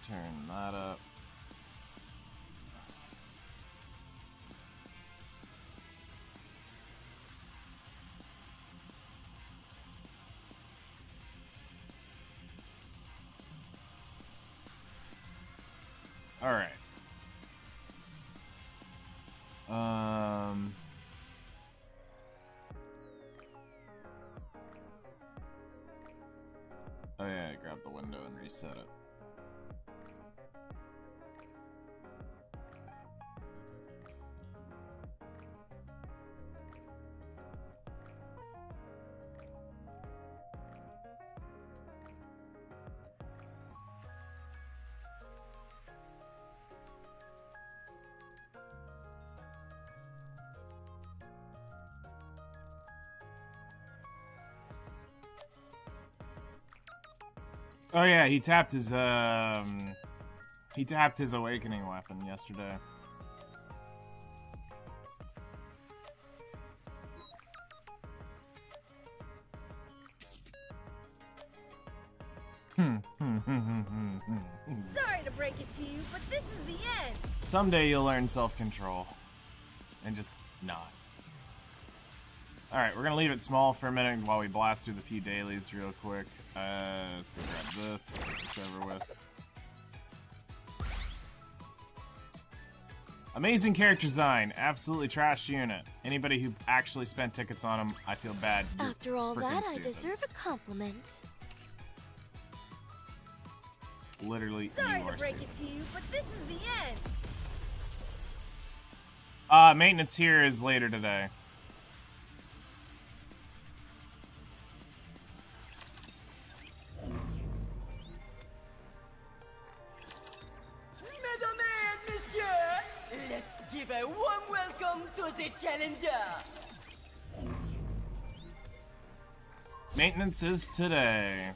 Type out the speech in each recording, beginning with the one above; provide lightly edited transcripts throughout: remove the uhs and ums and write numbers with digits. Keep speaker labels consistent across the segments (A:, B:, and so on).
A: Turn that up. All right. Oh yeah, grab the window and reset it. Oh yeah, he tapped his awakening weapon yesterday.
B: Sorry to break it to you, but this is the end.
A: Someday you'll learn self-control. And just not. Alright, we're gonna leave it small for a minute while we blast through the few dailies real quick. Let's go grab this, get this over with. Amazing character design, absolutely trash unit. Anybody who actually spent tickets on them, I feel bad.
B: After all that,
A: stupid.
B: I deserve a compliment.
A: Literally,
B: Sorry
A: you are
B: to break
A: stupid.
B: it to you, but this is the end.
A: Maintenance here is later today.
C: Mesdames et messieurs, let's give a warm welcome to the challenger.
A: Maintenance is today.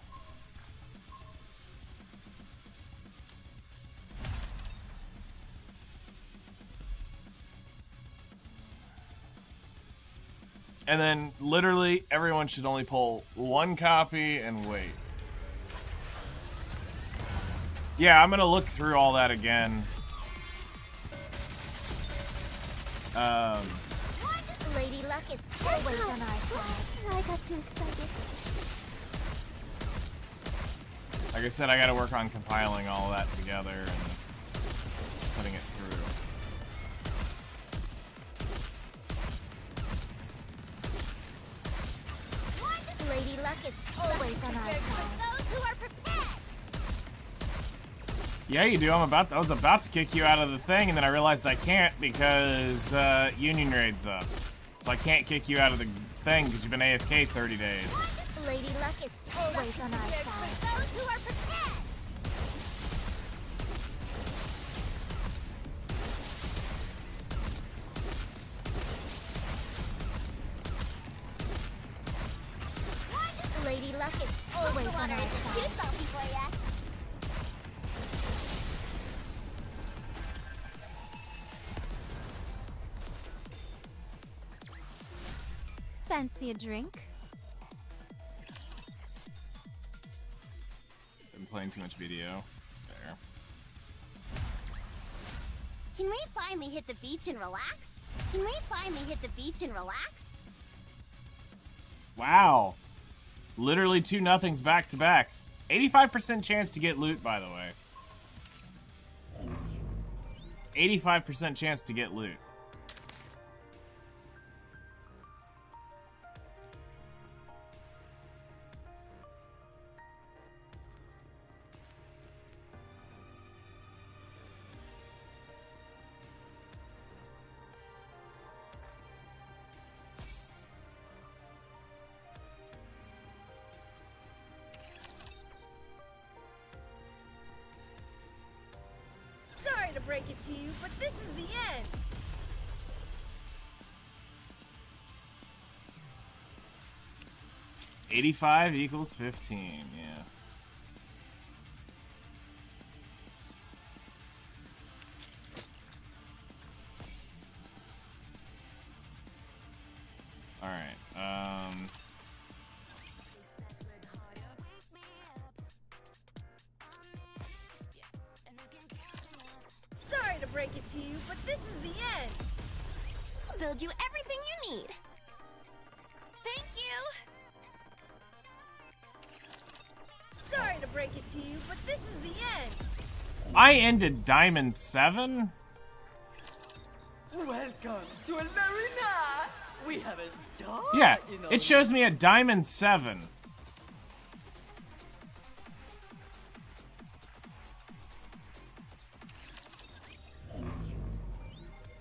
A: And then literally everyone should only pull one copy and wait. Yeah, I'm gonna look through all that again.
B: Lady Luck is always on our side. I got too excited.
A: Like I said, I gotta work on compiling all that together and putting it through.
B: Lady Luck is always on our side. Those who are prepared.
A: Yeah, you do. I was about to kick you out of the thing, and then I realized I can't because Union Raid's up. So I can't kick you out of the thing because you've been AFK 30 days.
B: Lady Luck is always on our side. Those who are prepared. Lady Luck is always on our side. Too salty for ya. Fancy a drink?
A: Been playing too much video. There.
B: Can we finally hit the beach and relax? Can we finally hit the beach and relax?
A: Wow. Literally 2-0s back to back. 85% chance to get loot, by the way. 85% chance to get loot.
B: Sorry to break it to you, but this is the end.
A: $85 equals 15, yeah. Alright,
B: Sorry to break it to you, but this is the end. I'll build you everything you need. Thank you. Sorry to break it to you, but this is the end.
A: I ended Diamond 7?
C: Welcome to an arena. We have a star.
A: Yeah,
C: in
A: it shows me a Diamond 7.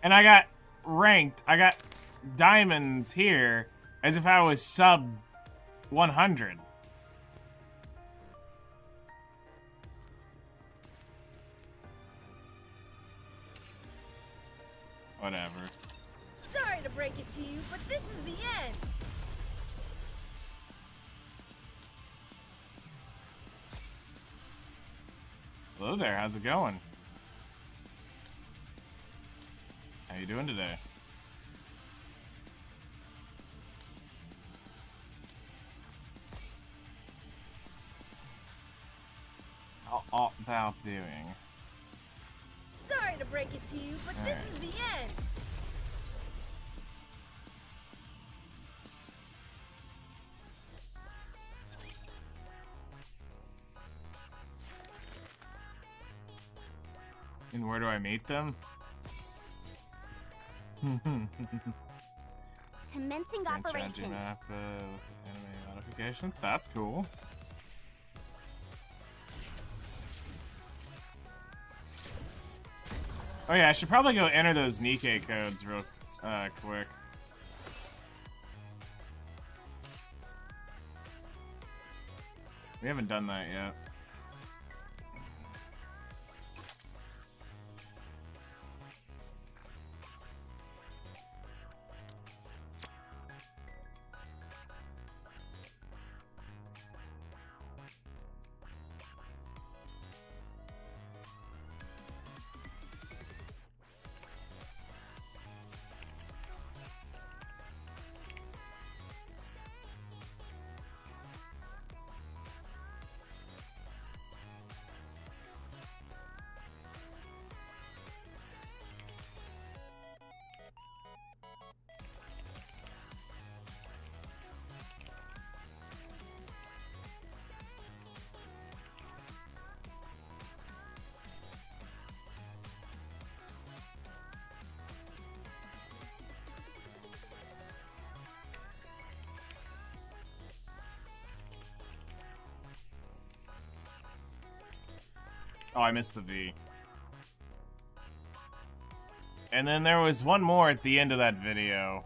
A: And I got ranked. I got diamonds here as if I was sub 100. Whatever.
B: Sorry to break it to you, but this is the end.
A: Hello there, how's it going? How you doing today? How art thou doing?
B: Sorry to break it to you, but this is the end.
A: And where do I meet them?
B: Commencing
A: Grand strategy
B: operation.
A: map, enemy modification. That's cool. Oh yeah, I should probably go enter those Nikke codes real quick. We haven't done that yet. Oh, I missed the V. And then there was one more at the end of that video.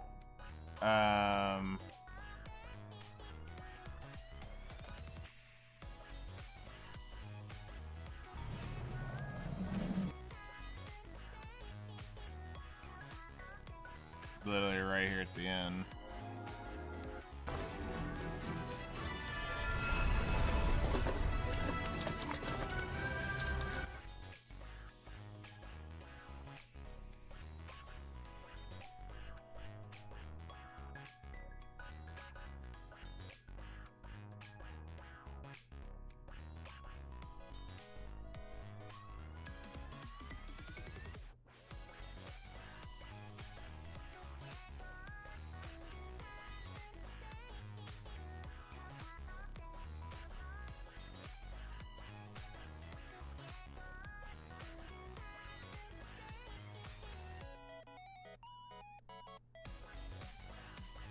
A: Literally right here at the end.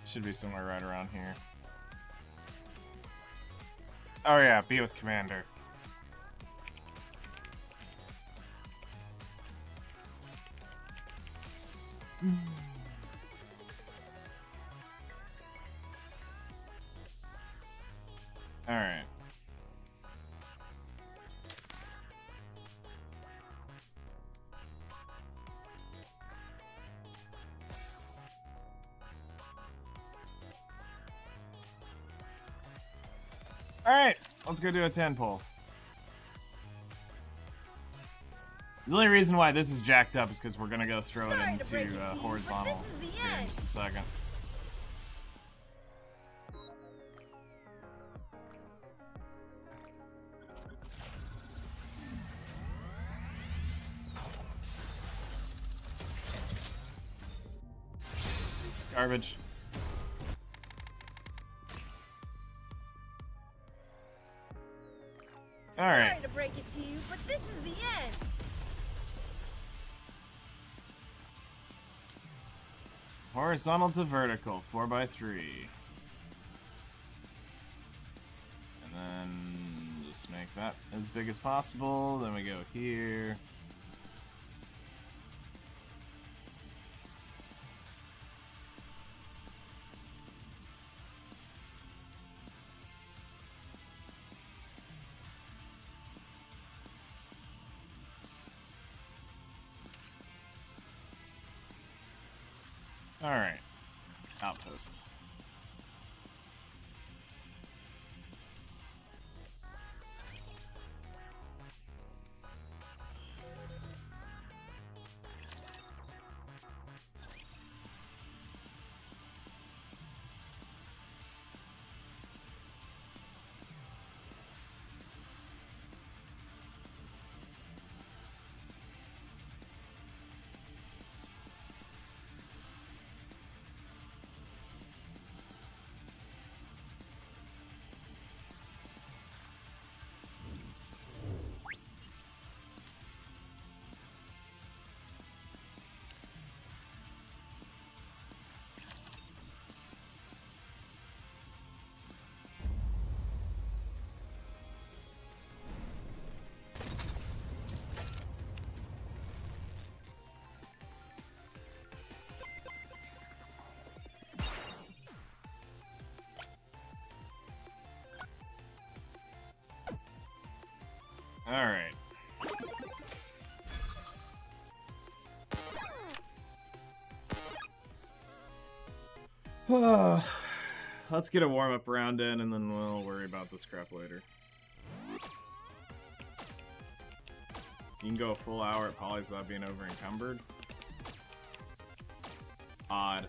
A: Should be somewhere right around here. Oh yeah, be with Commander. Alright. Alright, let's go do a 10 pull. The only reason why this is jacked up is because we're gonna go throw it into horizontal here in just a second. Garbage. Alright.
B: Sorry to break it to you, but this is the end.
A: Horizontal to vertical, 4x3. And then just make that as big as possible. Then we go here. Alright. Outposts. Alright. Let's get a warm-up round in, and then we'll worry about this crap later. You can go a full hour at Polly's without being over-encumbered? Odd.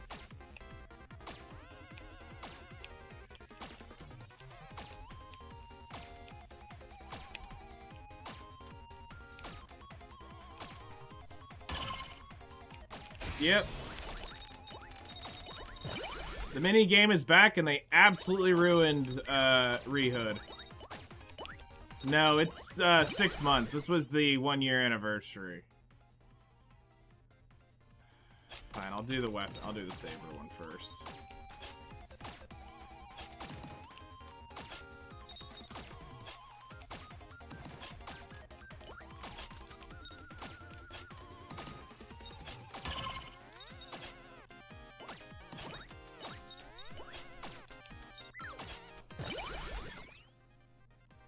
A: Yep. The mini game is back, and they absolutely ruined Rehood. No, it's 6 months. This was the 1-year anniversary. Fine, I'll do the weapon. I'll do the saber one first.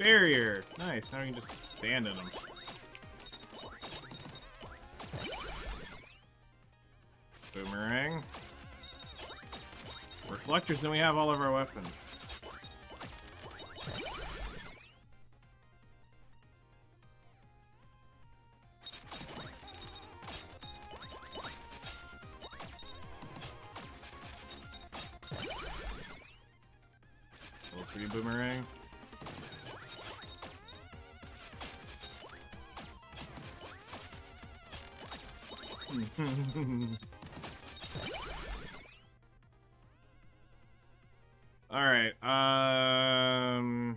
A: Barrier. Nice. Now we can just stand in them. Boomerang. Reflectors, and we have all of our weapons. Little pretty boomerang. Alright, I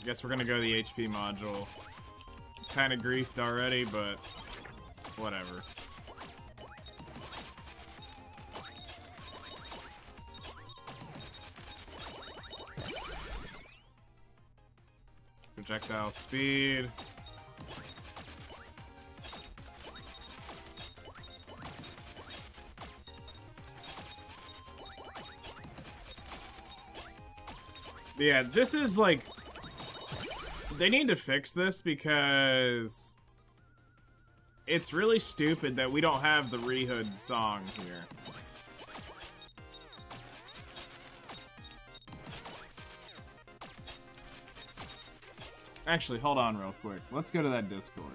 A: guess we're gonna go to the HP module. Kinda griefed already, but whatever. Projectile speed. Yeah, this is like... They need to fix this because... It's really stupid that we don't have the Rehood song here. Actually, hold on real quick. Let's go to that Discord.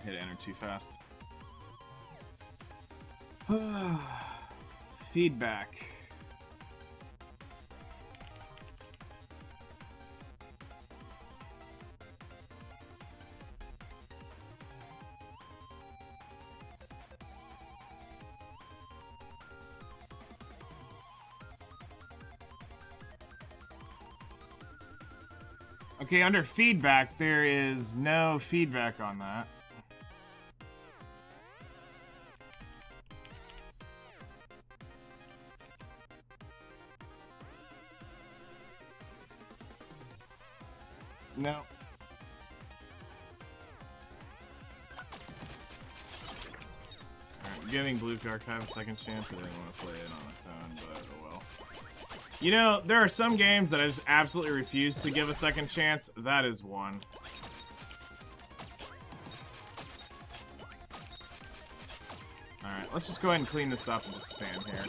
A: Hit enter too fast. Feedback. Okay, under feedback, there is no feedback on that. No. Alright, giving Blue Archive a second chance. I didn't want to play it on a phone, but oh well. You know, there are some games that I just absolutely refuse to give a second chance. That is one. Alright, let's just go ahead and clean this up and just stand here.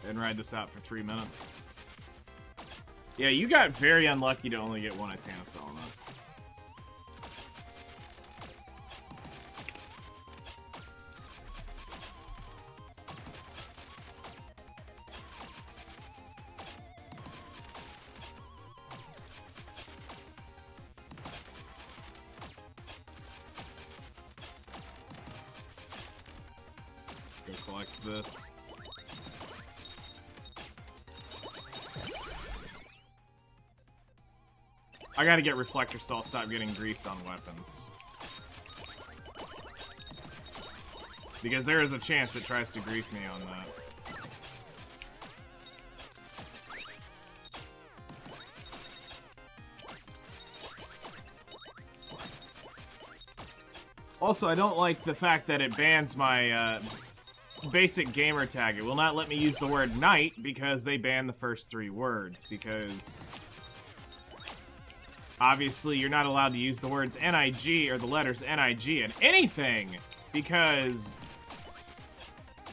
A: And ride this out for 3 minutes. Yeah, you got very unlucky to only get one Atanisol on that. Go collect this. I gotta get Reflector so I'll stop getting griefed on weapons. Because there is a chance it tries to grief me on that. Also, I don't like the fact that it bans my basic gamer tag. It will not let me use the word night because they ban the first 3 words, because obviously you're not allowed to use the words NIG or the letters NIG in anything, because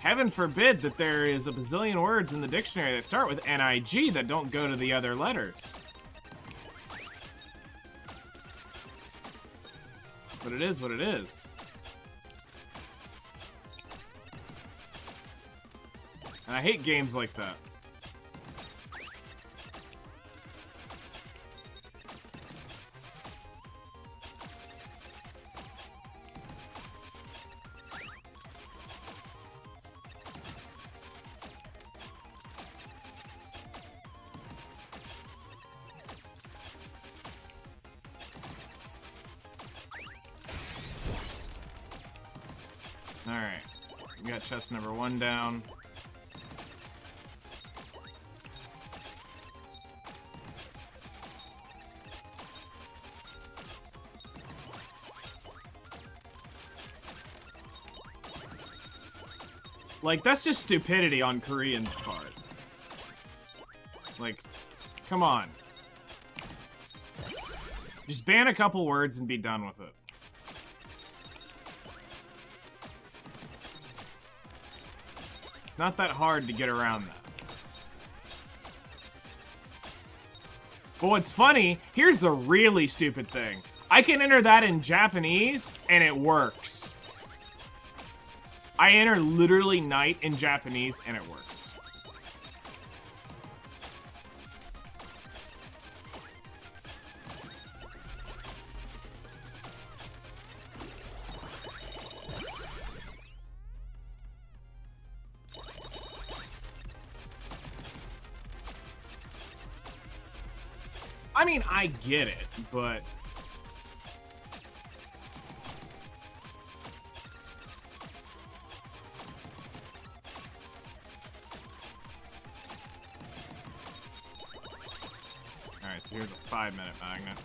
A: heaven forbid that there is a bazillion words in the dictionary that start with NIG that don't go to the other letters. But it is what it is. And I hate games like that. Alright. We got chest number 1 down. Like, that's just stupidity on Korean's part. Like, come on. Just ban a couple words and be done with it. It's not that hard to get around that. But what's funny, here's the really stupid thing. I can enter that in Japanese, and it works. I enter literally night in Japanese, and it works. I mean, I get it, but... Alright, so here's a 5-minute magnet.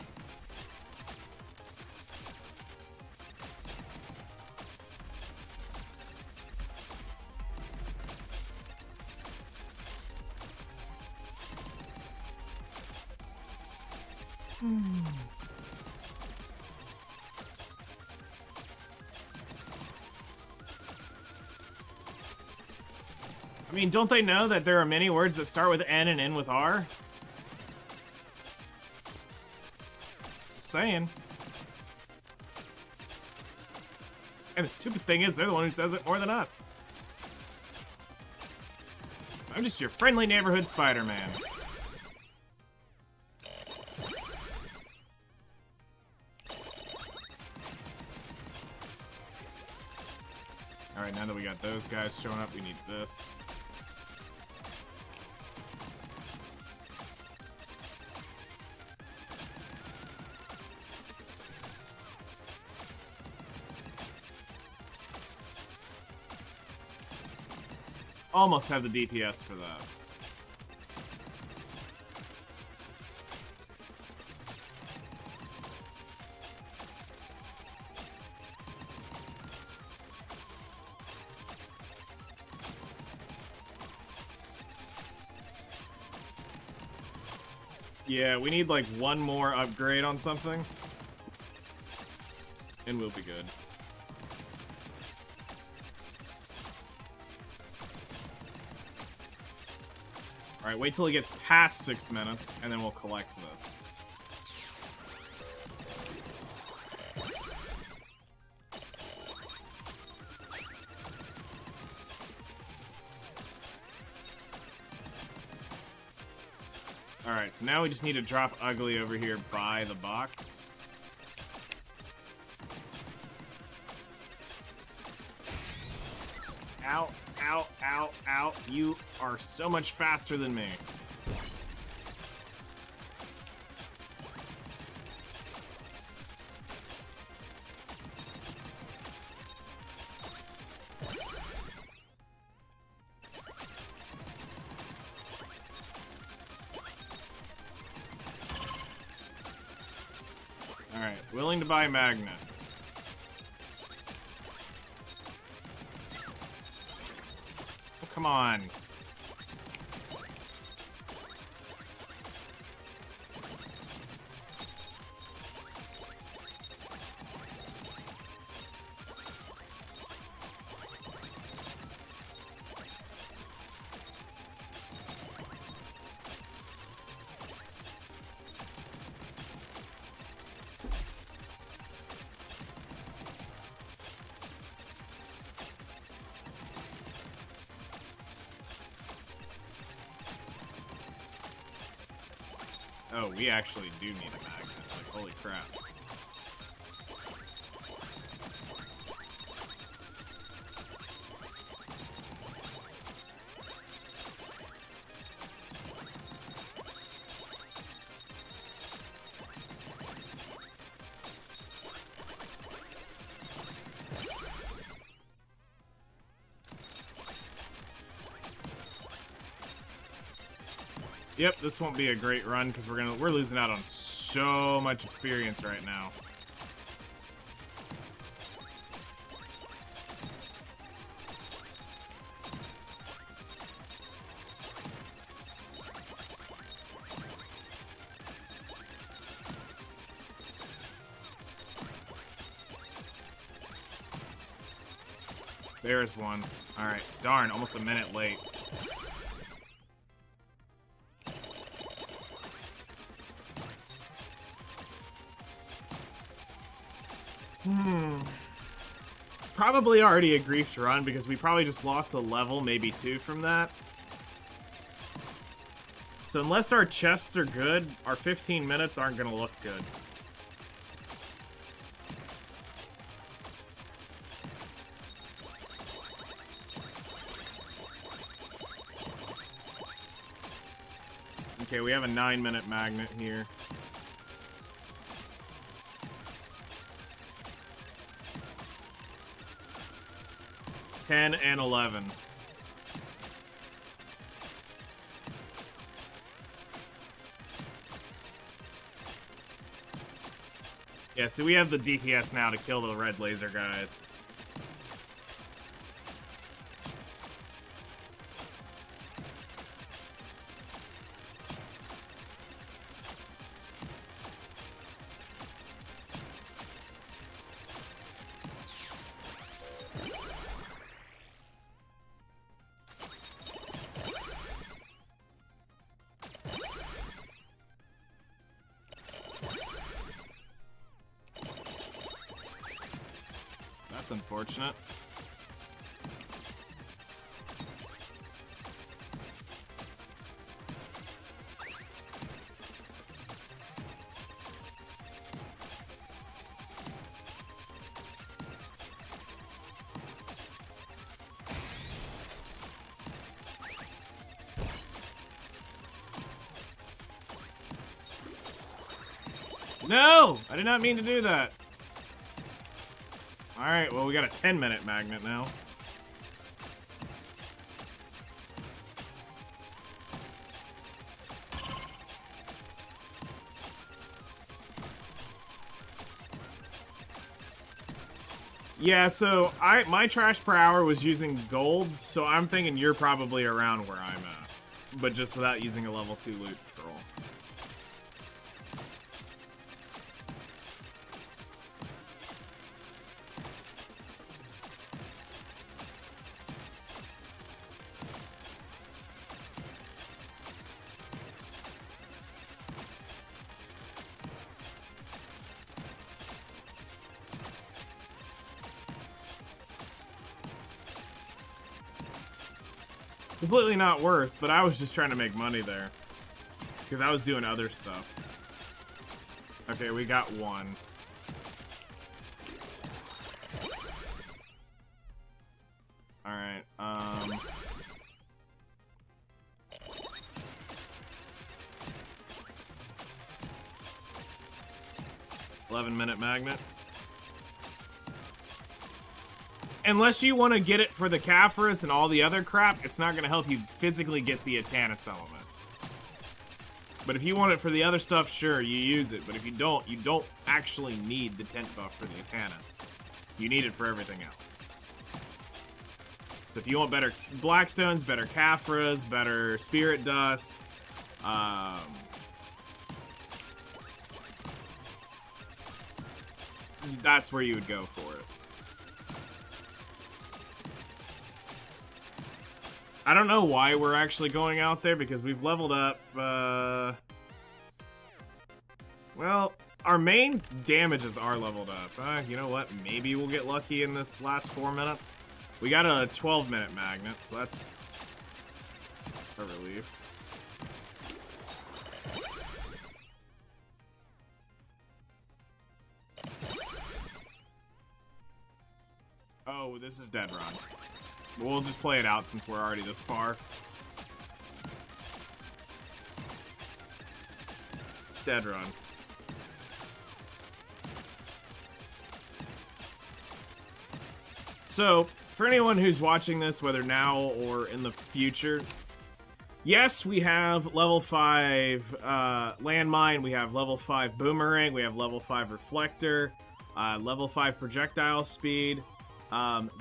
A: I mean, don't they know that there are many words that start with N and end with R? Just saying. And the stupid thing is, they're the one who says it more than us. I'm just your friendly neighborhood Spider-Man. Alright, now that we got those guys showing up, we need this. Almost have the DPS for that. Yeah, we need like one more upgrade on something. And we'll be good. Alright, wait till it gets past 6 minutes, and then we'll collect this. Alright, so now we just need to drop Ugly over here by the box. Ow, ow, ow, ow. You are so much faster than me. Alright, willing to buy magnet. Oh, come on. Oh, we actually do need a magnet. Like, holy crap. Yep, this won't be a great run because we're losing out on so much experience right now. There's one. Alright, darn, almost a minute late. Probably already a grief to run because we probably just lost a level, maybe 2 from that. So unless our chests are good, our 15 minutes aren't gonna look good. Okay, we have a 9-minute magnet here. 10 and 11. Yeah, so we have the DPS now to kill the red laser guys. That's unfortunate. No! I did not mean to do that. Alright, well, we got a 10-minute magnet now. Yeah, so my trash per hour was using golds, so I'm thinking you're probably around where I'm at. But just without using a level 2 loot scroll. Completely not worth, but I was just trying to make money there. Because I was doing other stuff. Okay, we got one. Alright, 11-minute magnet. Unless you want to get it for the Caphras and all the other crap, it's not going to help you physically get the Atanus element. But if you want it for the other stuff, sure, you use it. But if you don't actually need the tent buff for the Atanus. You need it for everything else. So if you want better Blackstones, better Caphras, better Spirit Dust, that's where you would go for it. I don't know why we're actually going out there, because we've leveled up, well, our main damages are leveled up. You know what? Maybe we'll get lucky in this last 4 minutes. We got a 12-minute magnet, so that's a relief. Oh, this is dead run. We'll just play it out since we're already this far. Dead run. So, for anyone who's watching this, whether now or in the future, yes, we have level 5 landmine, we have level 5 boomerang, we have level 5 reflector, level 5 projectile speed.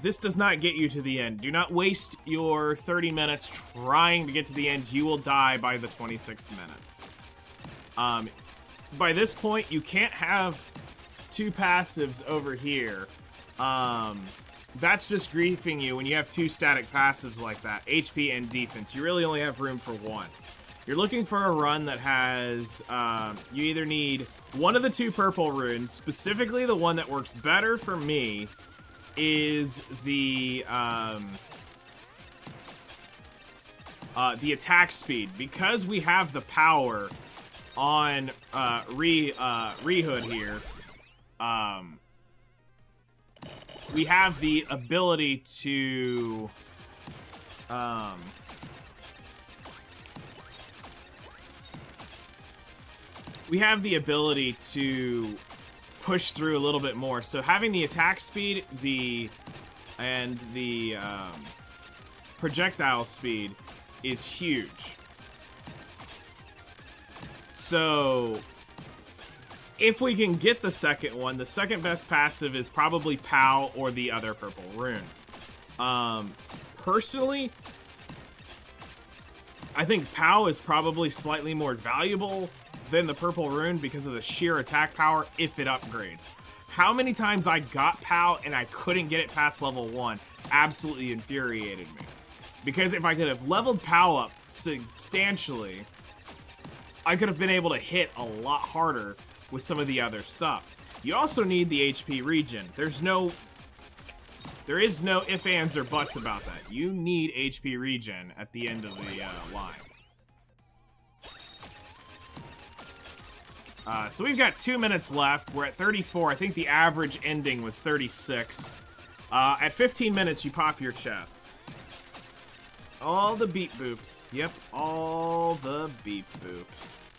A: This does not get you to the end. Do not waste your 30 minutes trying to get to the end. You will die by the 26th minute. By this point, you can't have 2 passives over here. That's just griefing you when you have 2 static passives like that, HP and defense. You really only have room for 1. You're looking for a run that has, you either need one of the 2 purple runes, specifically the one that works better for me is the attack speed. Because we have the power on Rehood here, we have the ability to push through a little bit more. So having the attack speed, the projectile speed is huge. So if we can get the second one, the second best passive is probably POW or the other purple rune. Personally, I think POW is probably slightly more valuable than the purple rune because of the sheer attack power if it upgrades. How many times I got POW and I couldn't get it past level 1 absolutely infuriated me. Because if I could have leveled POW up substantially, I could have been able to hit a lot harder with some of the other stuff. You also need the HP regen. There is no ifs, ands, or buts about that. You need HP regen at the end of the line. So we've got 2 minutes left. We're at 34. I think the average ending was 36. At 15 minutes, you pop your chests. All the beep boops. Yep, all the beep boops.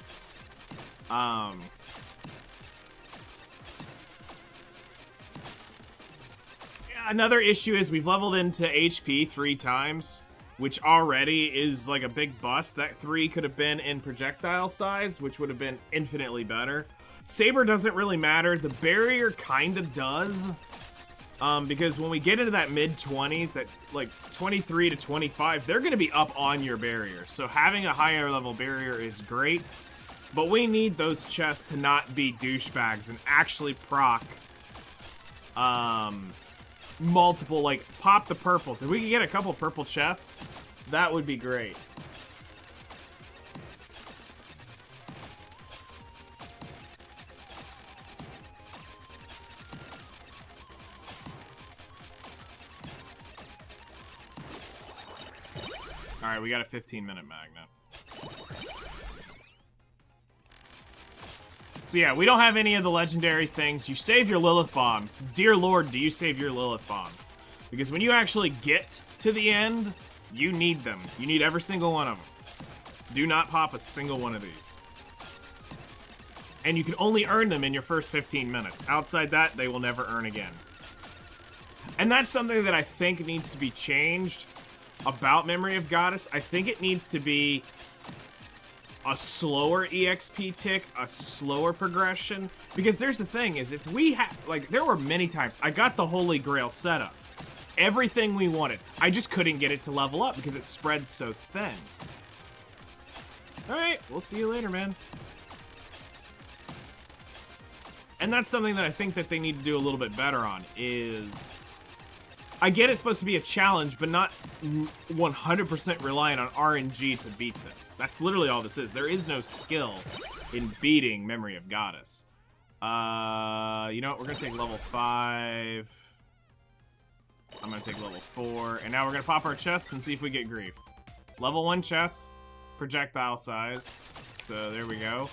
A: Another issue is we've leveled into HP 3 times, which already is like a big bust. That 3 could have been in projectile size, which would have been infinitely better. Saber doesn't really matter. The barrier kind of does. Because when we get into that mid-20s, that like 23 to 25, they're going to be up on your barrier. So having a higher level barrier is great. But we need those chests to not be douchebags and actually proc multiple, like, pop the purples. If we could get a couple purple chests, that would be great. Alright, we got a 15-minute magnet. So yeah, we don't have any of the legendary things. You save your Lilith bombs. Dear Lord, do you save your Lilith bombs? Because when you actually get to the end, you need them. You need every single one of them. Do not pop a single one of these. And you can only earn them in your first 15 minutes. Outside that, they will never earn again. And that's something that I think needs to be changed about Memory of Goddess. I think it needs to be a slower EXP tick, a slower progression. Because there's the thing is, if we had, like, there were many times I got the Holy Grail setup. Everything we wanted. I just couldn't get it to level up because it spread so thin. Alright, we'll see you later, man. And that's something that I think that they need to do a little bit better on, is I get it's supposed to be a challenge, but not 100% reliant on RNG to beat this. That's literally all this is. There is no skill in beating Memory of Goddess. You know what? We're going to take level 5. I'm going to take level 4. And now we're going to pop our chests and see if we get griefed. Level 1 chest. Projectile size. So there we go.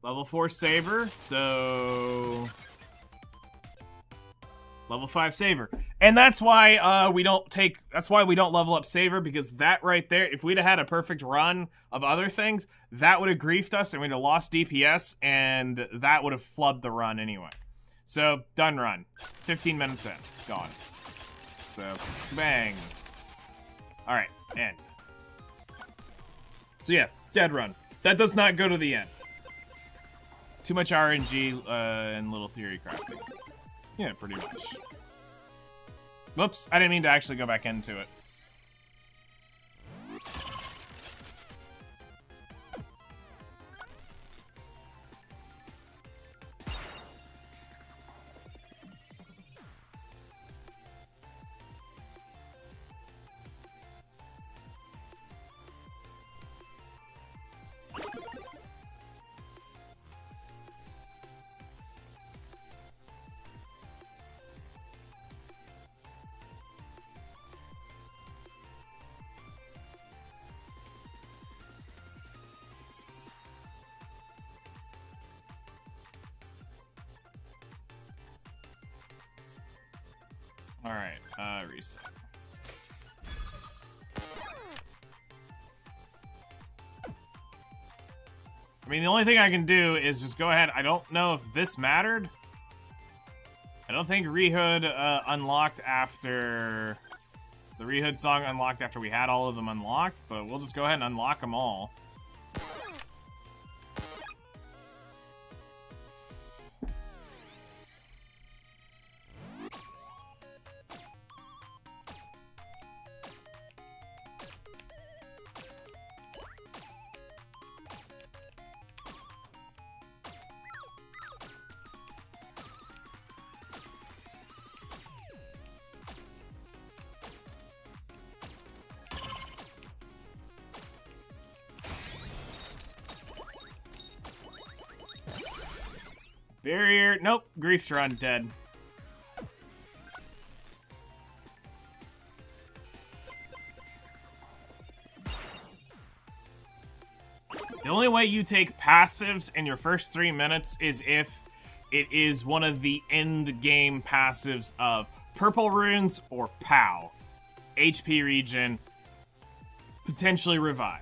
A: Level 4 Saber, so... Level 5 Saber. And that's why we don't level up Saber, because that right there, if we'd have had a perfect run of other things, that would have griefed us and we'd have lost DPS, and that would have flubbed the run anyway. So, done run. 15 minutes in. Gone. So, bang. Alright, end. So yeah, dead run. That does not go to the end. Too much RNG and little theory crafting. Yeah, pretty much. Whoops, I didn't mean to actually go back into it. Alright, reset. I mean, the only thing I can do is just go ahead. I don't know if this mattered. I don't think Rehood unlocked after... The Rehood song unlocked after we had all of them unlocked, but we'll just go ahead and unlock them all. Barrier, nope, Grief's run, dead. The only way you take passives in your first 3 minutes is if it is one of the end game passives of Purple Runes or POW. HP regen, potentially revive.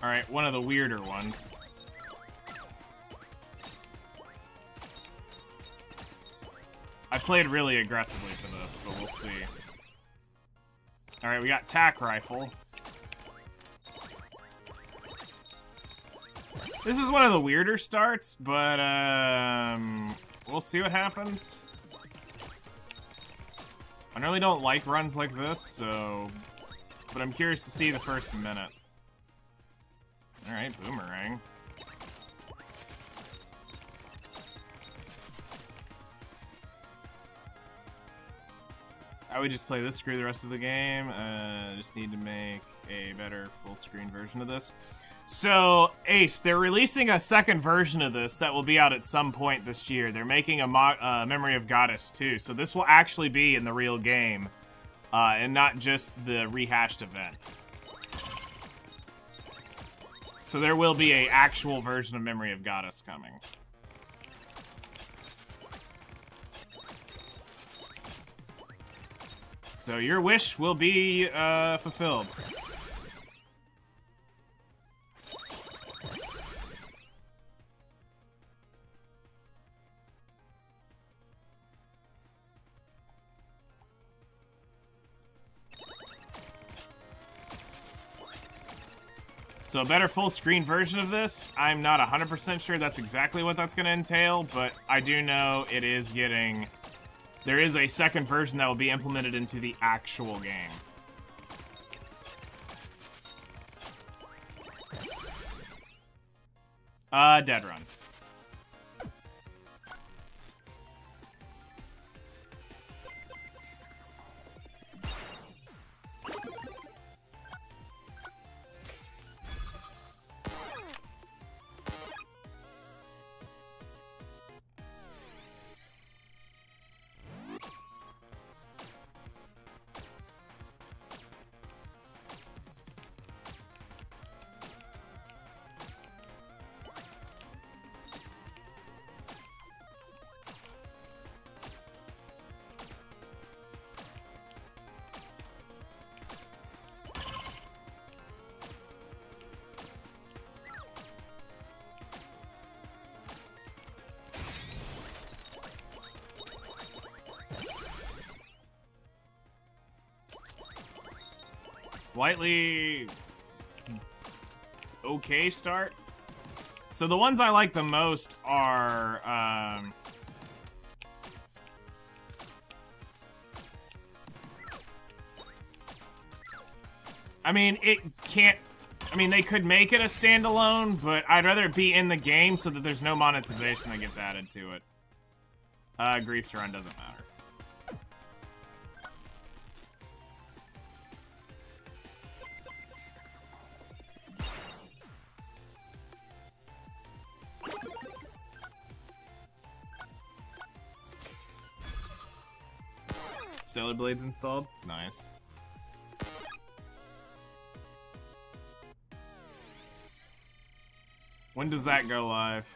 A: Alright, one of the weirder ones. I played really aggressively for this, but we'll see. Alright, we got Tac Rifle. This is one of the weirder starts, but we'll see what happens. I really don't like runs like this, so... But I'm curious to see the first minute. Alright, Boomerang. I would just play this screw the rest of the game. Just need to make a better full screen version of this. So, Ace, they're releasing a second version of this that will be out at some point this year. They're making a Memory of Goddess 2, so this will actually be in the real game, and not just the rehashed event. So there will be an actual version of Memory of Goddess coming. So your wish will be fulfilled. So a better full screen version of this, I'm not 100% sure that's exactly what that's going to entail, but I do know it is getting... There is a second version that will be implemented into the actual game. Dead Run. Slightly okay start. So the ones I like the most are I mean, they could make it a standalone, but I'd rather it be in the game so that there's no monetization that gets added to it. Grief to Run doesn't matter. Stellar Blades installed? Nice. When does that go live?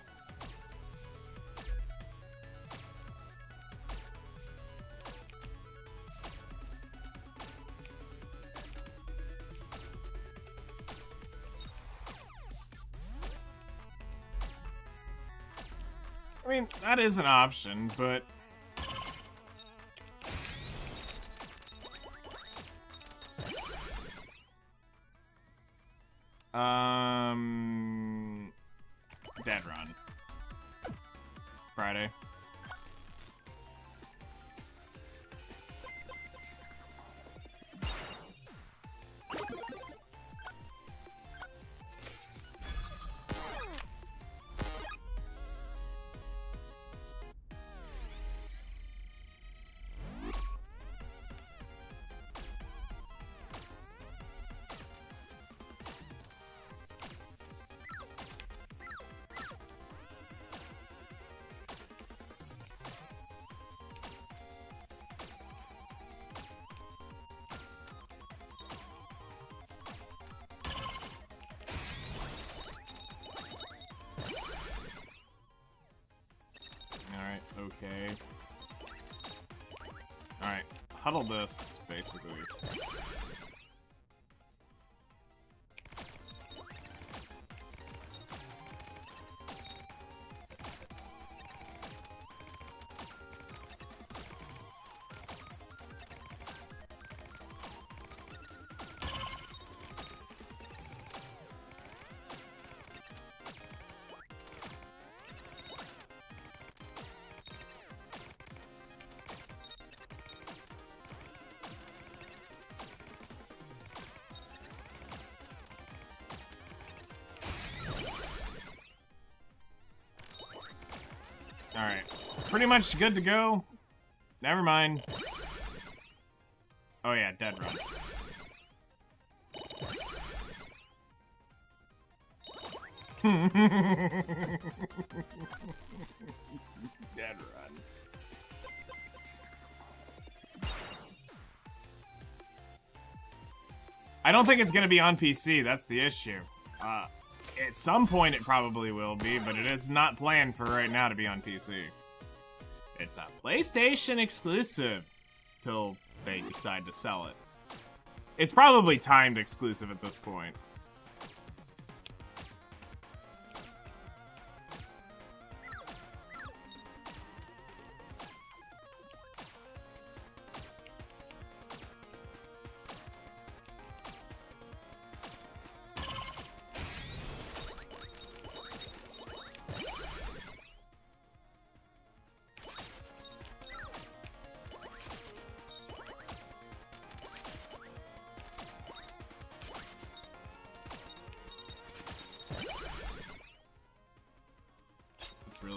A: I mean, that is an option, but... Dead Run. Friday. Okay. Alright, huddle this, basically. Alright. Pretty much good to go. Never mind. Oh yeah, Dead Run. Dead Run. I don't think it's gonna be on PC, that's the issue. At some point it probably will be, but it is not planned for right now to be on PC. It's a PlayStation exclusive till they decide to sell it. It's probably timed exclusive at this point.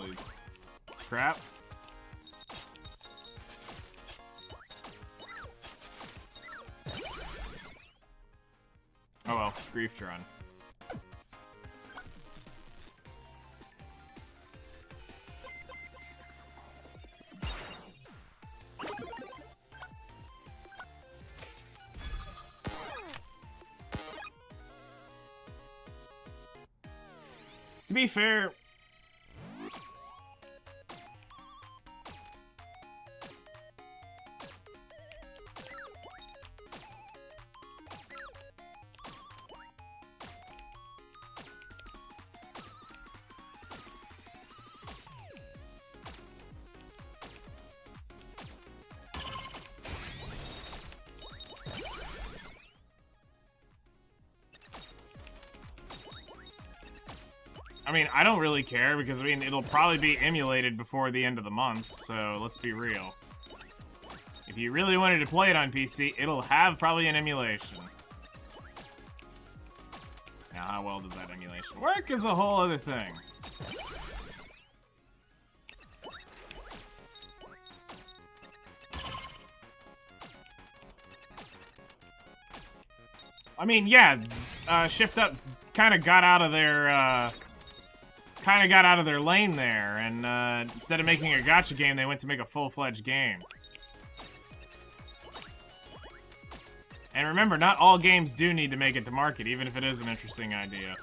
A: Holy crap. Oh well, grief run. To be fair, I mean, I don't really care because, I mean, it'll probably be emulated before the end of the month, so let's be real. If you really wanted to play it on PC, it'll have probably an emulation. Now, how well does that emulation work is a whole other thing. I mean, yeah, Shift Up kind of got out of their, lane there, and instead of making a gacha game, they went to make a full-fledged game. And remember, not all games do need to make it to market, even if it is an interesting idea.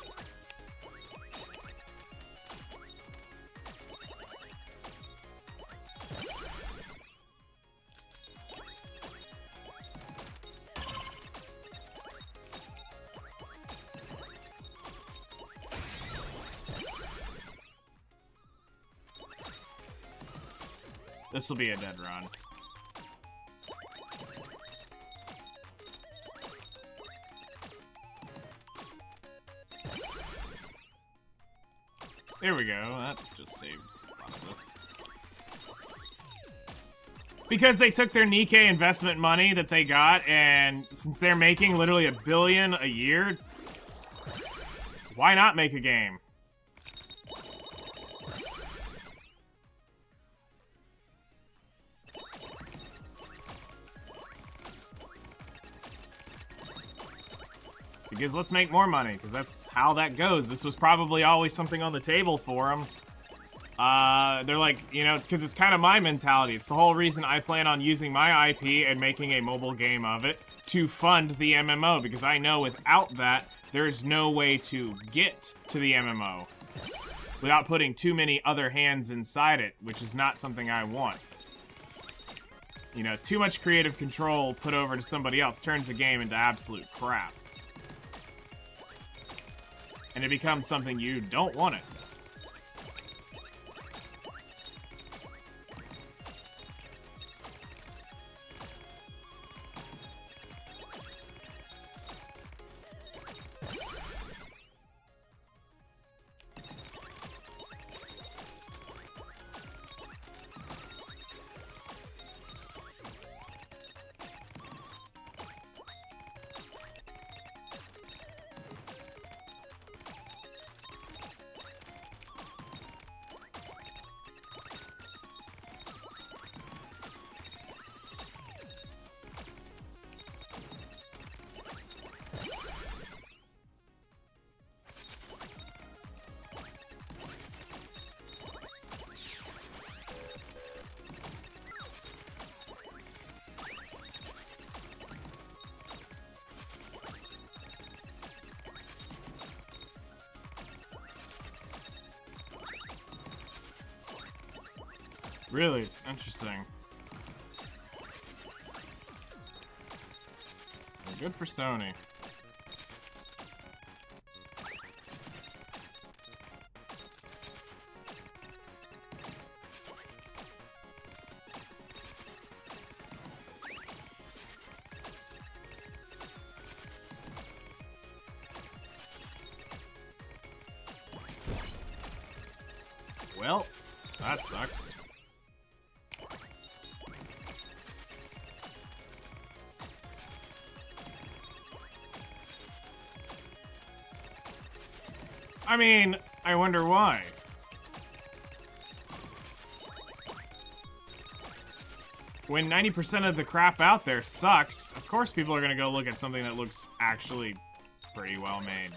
A: This will be a dead run. There we go. That just saves a lot of this. Because they took their Nikke investment money that they got, and since they're making literally $1 billion a year, why not make a game? Because let's make more money, because that's how that goes. This was probably always something on the table for them. They're like, you know, it's because it's kind of my mentality. It's the whole reason I plan on using my IP and making a mobile game of it to fund the MMO, because I know without that, there's no way to get to the MMO without putting too many other hands inside it, which is not something I want. You know, too much creative control put over to somebody else turns a game into absolute crap. And it becomes something you don't want it. Really interesting. Well, good for Sony. Well, that sucks. I mean, I wonder why. when 90% of the crap out there sucks, of course people are gonna go look at something that looks actually pretty well made.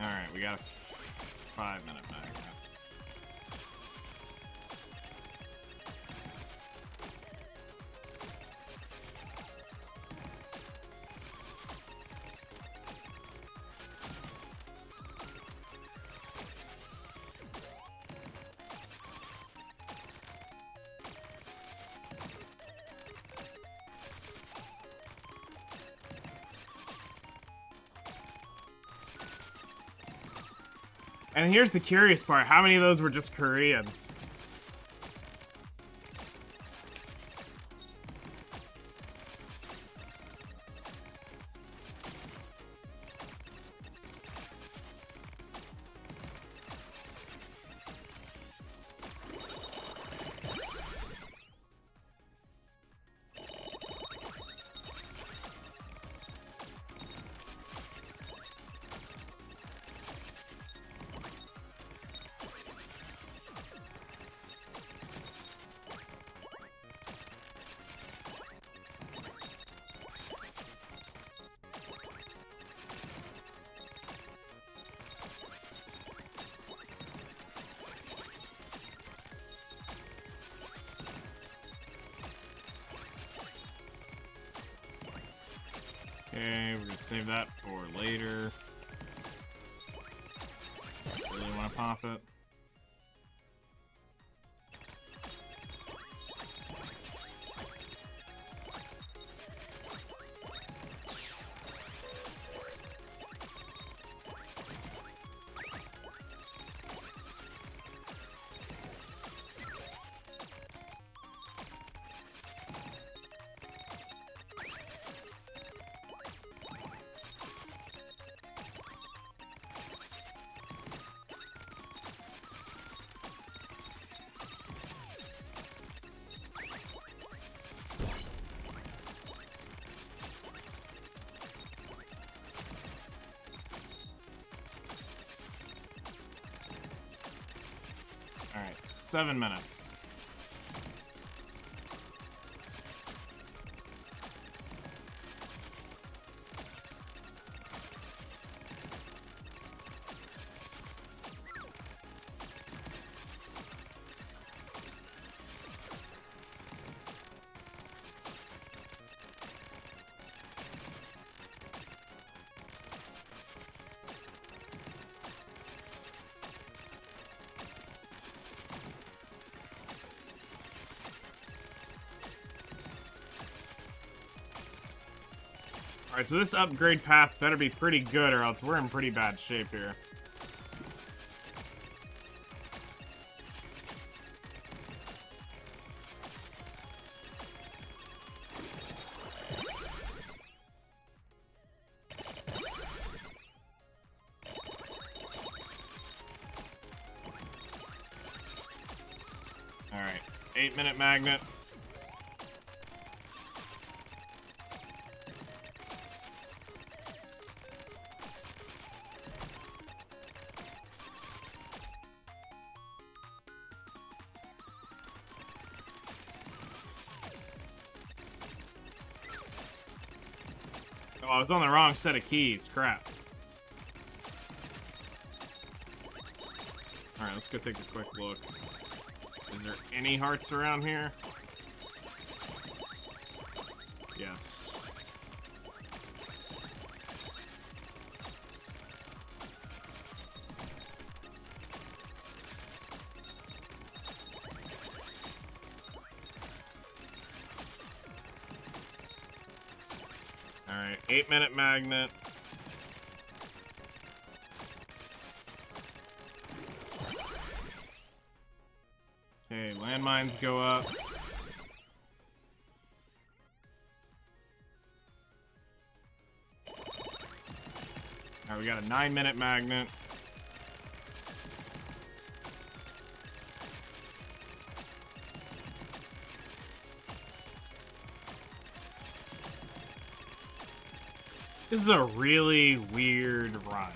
A: Alright, we got a 5-minute magnet. And here's the curious part. How many of those were just Koreans? Okay, we're gonna save that for later. Really want to pop it. Alright, 7 minutes. Alright, so this upgrade path better be pretty good or else we're in pretty bad shape here. Alright, 8-minute magnet. I was on the wrong set of keys. Crap. Alright, let's go take a quick look. Is there any hearts around here? Yes. Alright, 8-minute magnet. Okay, landmines go up. Alright, we got a 9-minute magnet. This is a really weird run.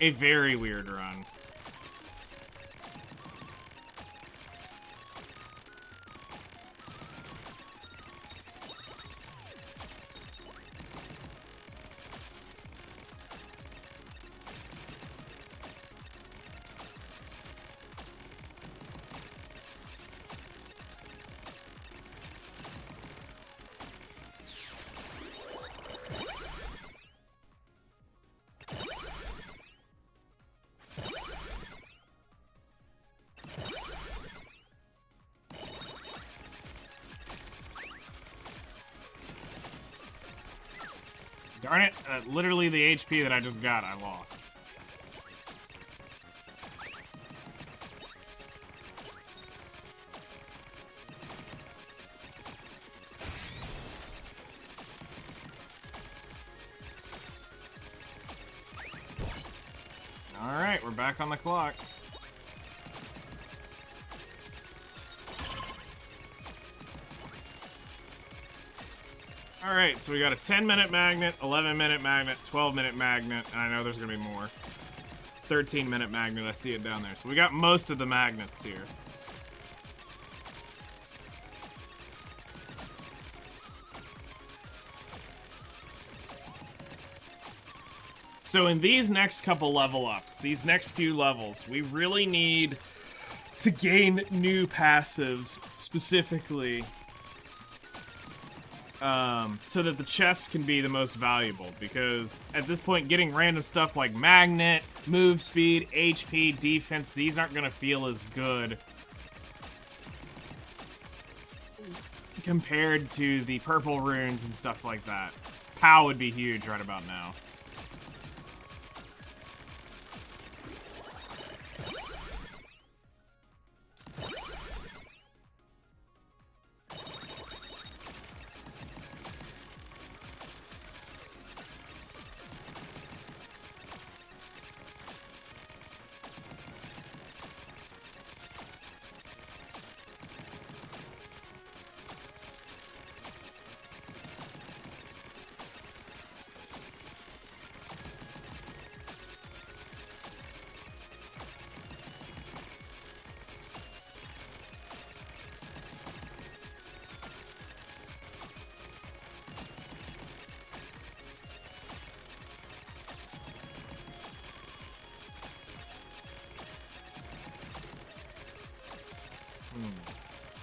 A: A very weird run. Darn it, literally the HP that I just got, I lost. Alright, we're back on the clock. Alright, so we got a 10-minute magnet, 11-minute magnet, 12-minute magnet, and I know there's gonna be more. 13-minute magnet, I see it down there. So we got most of the magnets here. So in these next couple level ups, these next few levels, we really need to gain new passives specifically. So that the chests can be the most valuable, because at this point getting random stuff like magnet, move speed, HP, defense, these aren't gonna feel as good compared to the purple runes and stuff like that. POW would be huge right about now.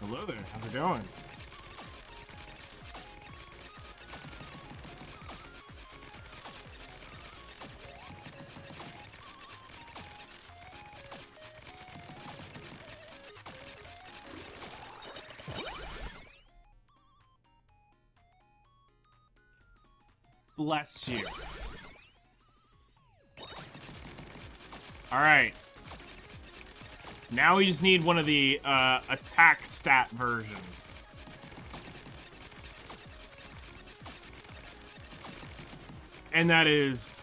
A: Hello there, how's it going? Bless you. Alright. Now we just need one of the attack stat versions. And that is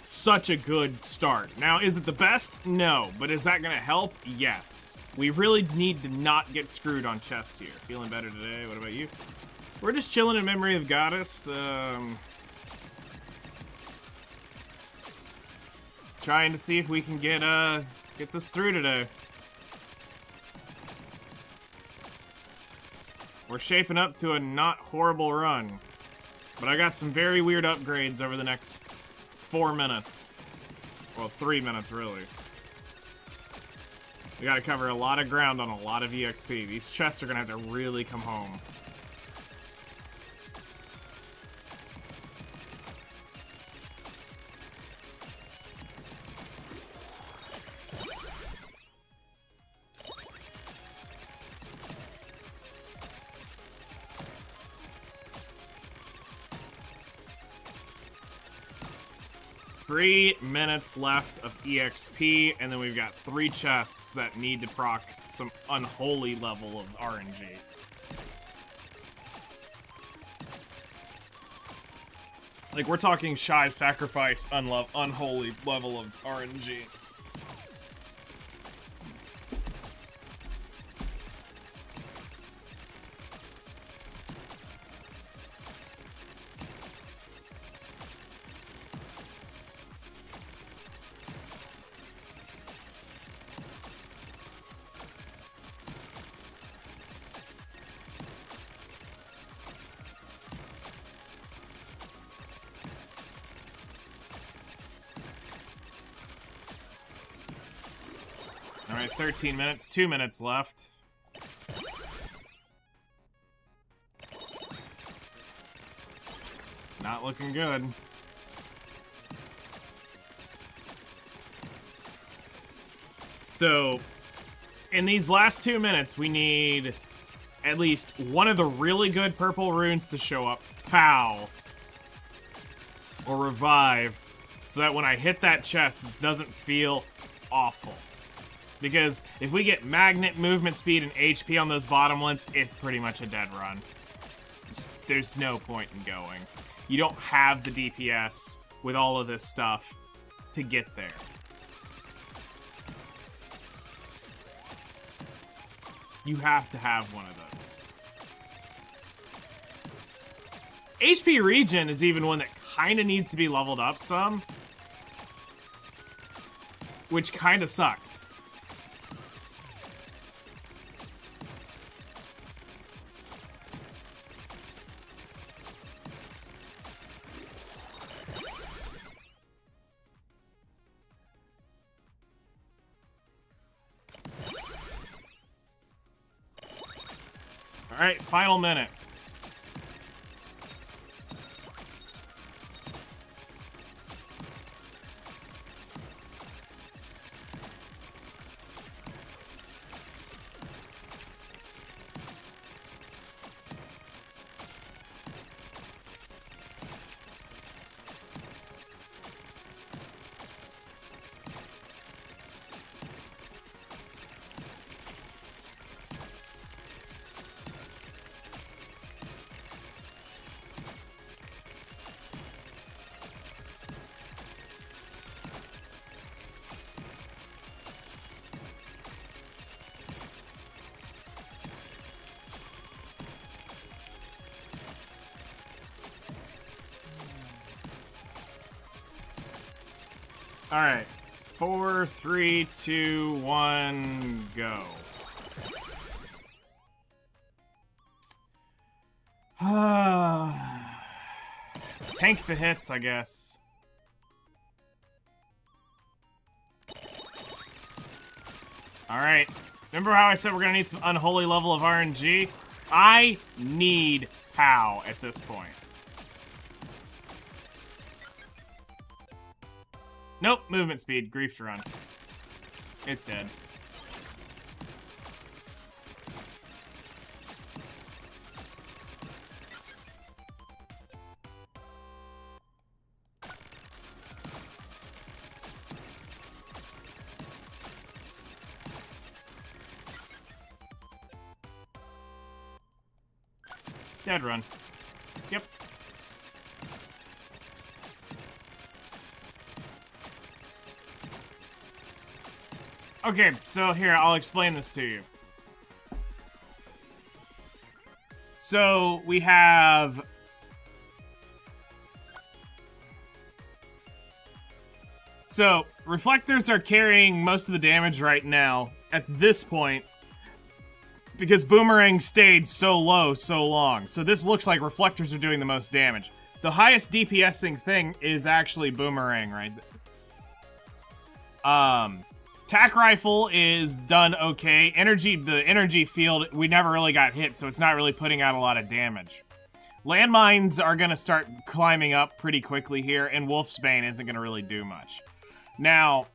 A: such a good start. Now, is it the best? No. But is that going to help? Yes. We really need to not get screwed on chests here. Feeling better today? What about you? We're just chilling in memory of Goddess. trying to see if we can get this through today. We're shaping up to a not horrible run. But I got some very weird upgrades over the next 4 minutes. Well, 3 minutes, really. We gotta cover a lot of ground on a lot of EXP. These chests are gonna have to really come home. Three minutes left of EXP, and then we've got 3 chests that need to proc some unholy level of RNG. Like, we're talking shy sacrifice, unholy level of RNG. Alright, 13 minutes, 2 minutes left. Not looking good. So, in these last 2 minutes, we need at least one of the really good purple runes to show up. Pow. Or revive. So that when I hit that chest, it doesn't feel awful. Because if we get magnet, movement speed, and HP on those bottom ones, it's pretty much a dead run. There's no point in going. You don't have the DPS with all of this stuff to get there. You have to have one of those. HP regen is even one that kind of needs to be leveled up some. Which kind of sucks. Alright, final minute. Alright. 4, 3, 2, 1, go. Let's tank the hits, I guess. Alright. Remember how I said we're gonna need some unholy level of RNG? I need POW at this point. Nope, movement speed, grief to run. It's dead. Dead run. Yep. Okay, so here, I'll explain this to you. So, we have... So, Reflectors are carrying most of the damage right now at this point because Boomerang stayed so low so long. So this looks like Reflectors are doing the most damage. The highest DPSing thing is actually Boomerang right there. Tac Rifle is done okay. The energy field, we never really got hit, so it's not really putting out a lot of damage. Landmines are gonna start climbing up pretty quickly here, and Wolf's Bane isn't gonna really do much. Now,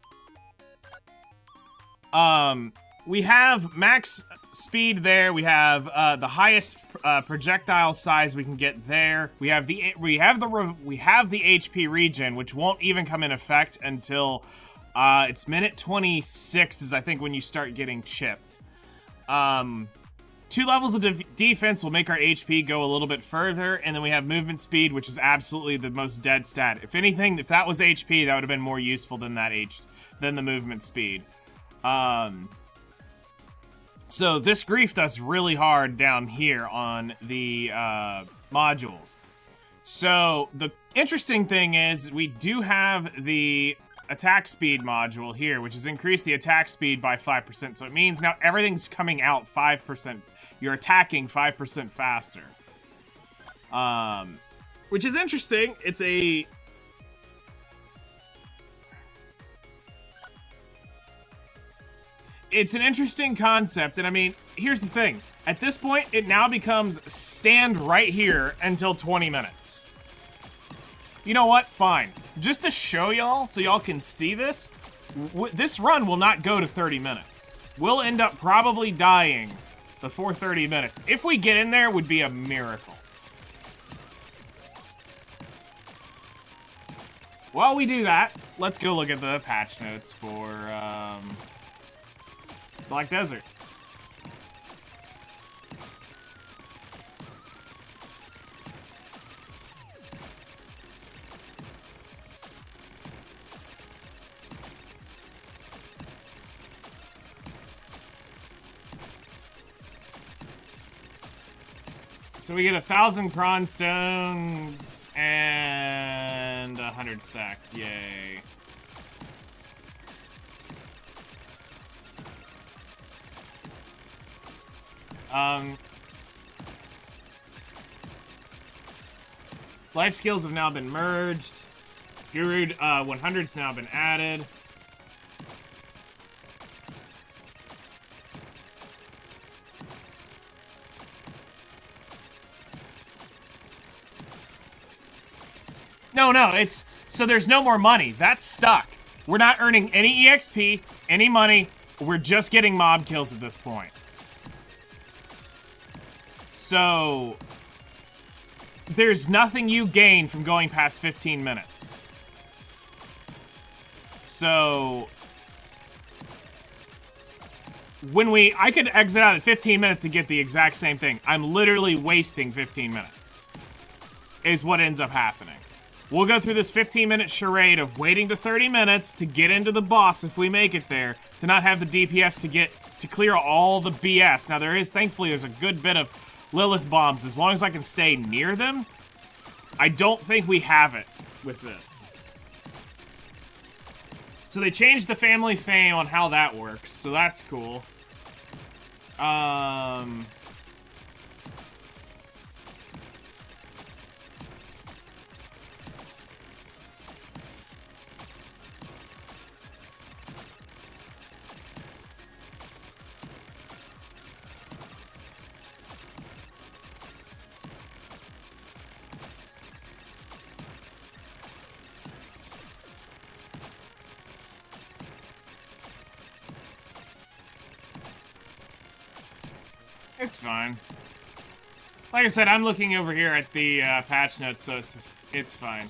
A: we have max speed there. We have the highest projectile size we can get there. We have the HP regen, which won't even come in effect until it's minute 26 is I think when you start getting chipped. 2 levels of defense will make our HP go a little bit further, and then we have movement speed, which is absolutely the most dead stat. If anything, if that was HP, that would have been more useful than than the movement speed. So this grief does really hard down here on the modules. So the interesting thing is we do have the attack speed module here, which has increased the attack speed by 5%. So it means now everything's coming out 5%. You're attacking 5% faster. Which is interesting. It's an interesting concept, and I mean, here's the thing. At this point, it now becomes stand right here until 20 minutes. You know what? Fine. Just to show y'all, so y'all can see this, this run will not go to 30 minutes. We'll end up probably dying before 30 minutes. If we get in there, it would be a miracle. While we do that, let's go look at the patch notes for Black Desert. So we get 1,000 prawn stones and 100 stack. Yay. Life skills have now been merged. Guru 100's now been added. No, it's... So there's no more money. That's stuck. We're not earning any EXP, any money. We're just getting mob kills at this point. So... There's nothing you gain from going past 15 minutes. So... I could exit out at 15 minutes and get the exact same thing. I'm literally wasting 15 minutes. Is what ends up happening. We'll go through this 15-minute charade of waiting to 30 minutes to get into the boss if we make it there, to not have the DPS to clear all the BS. Now thankfully there's a good bit of Lilith bombs. As long as I can stay near them, I don't think we have it with this. So they changed the family fame on how that works, so that's cool. It's fine. Like I said, I'm looking over here at the patch notes, so it's fine.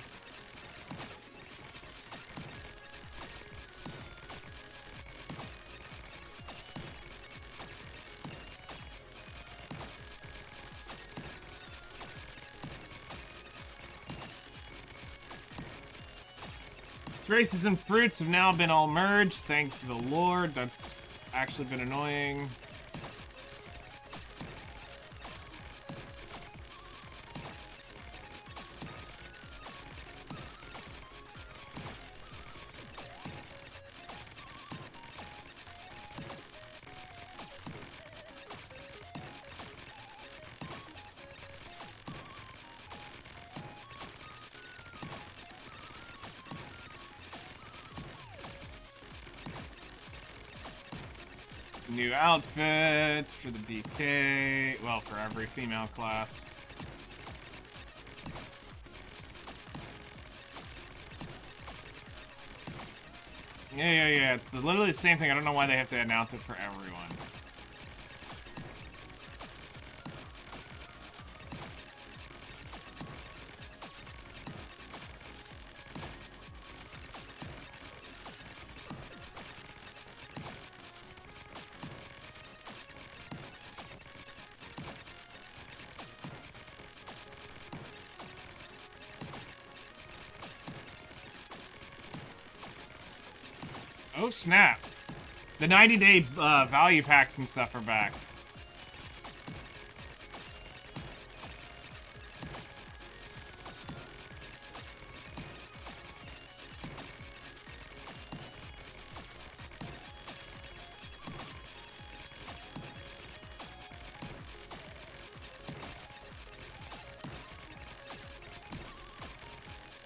A: Races and fruits have now been all merged, thank the Lord. That's actually been annoying. New outfit for the DK. Well, for every female class. Yeah. It's literally the same thing. I don't know why they have to announce it for everyone. Oh, snap. The 90-day value packs and stuff are back.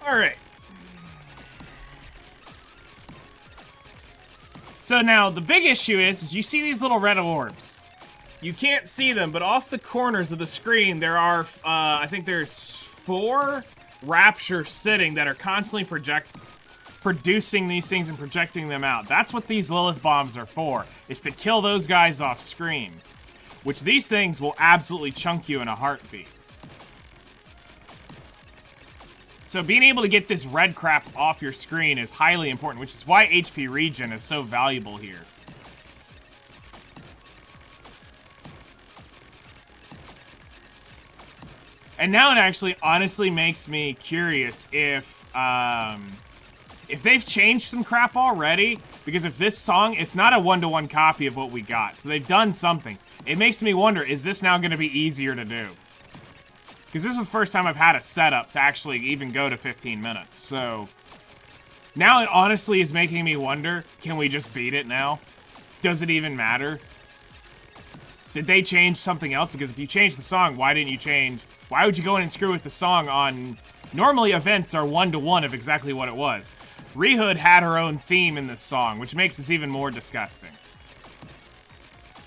A: All right. So now, the big issue is you see these little red orbs. You can't see them, but off the corners of the screen, there are, I think there's 4 Raptures sitting that are constantly producing these things and projecting them out. That's what these Lilith bombs are for, is to kill those guys off screen. Which these things will absolutely chunk you in a heartbeat. So being able to get this red crap off your screen is highly important, which is why HP regen is so valuable here. And now it actually honestly makes me curious if they've changed some crap already, because if this song, it's not a one-to-one copy of what we got, so they've done something. It makes me wonder, is this now going to be easier to do? Because this is the first time I've had a setup to actually even go to 15 minutes, so... Now it honestly is making me wonder, can we just beat it now? Does it even matter? Did they change something else? Because if you changed the song, why didn't you change... Why would you go in and screw with the song on... Normally events are one-to-one of exactly what it was. Rehood had her own theme in this song, which makes this even more disgusting.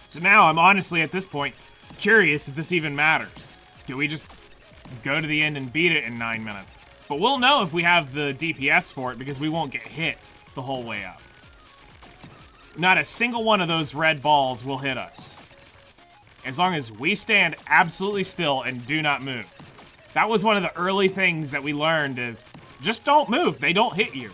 A: So now I'm honestly, at this point, curious if this even matters. Do we just go to the end and beat it in 9 minutes? But we'll know if we have the DPS for it, because we won't get hit the whole way up. Not a single one of those red balls will hit us. As long as we stand absolutely still and do not move. That was one of the early things that we learned is, just don't move, they don't hit you.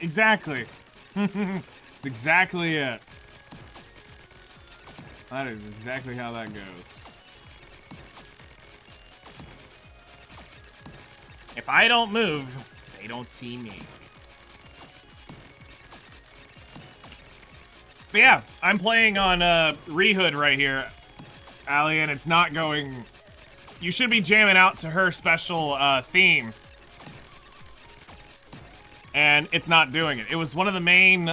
A: Exactly. It's exactly it. That is exactly how that goes. If I don't move, they don't see me. But yeah, I'm playing on Rehood right here, Allie, and it's not going... You should be jamming out to her special theme. And it's not doing it. It was one of the main,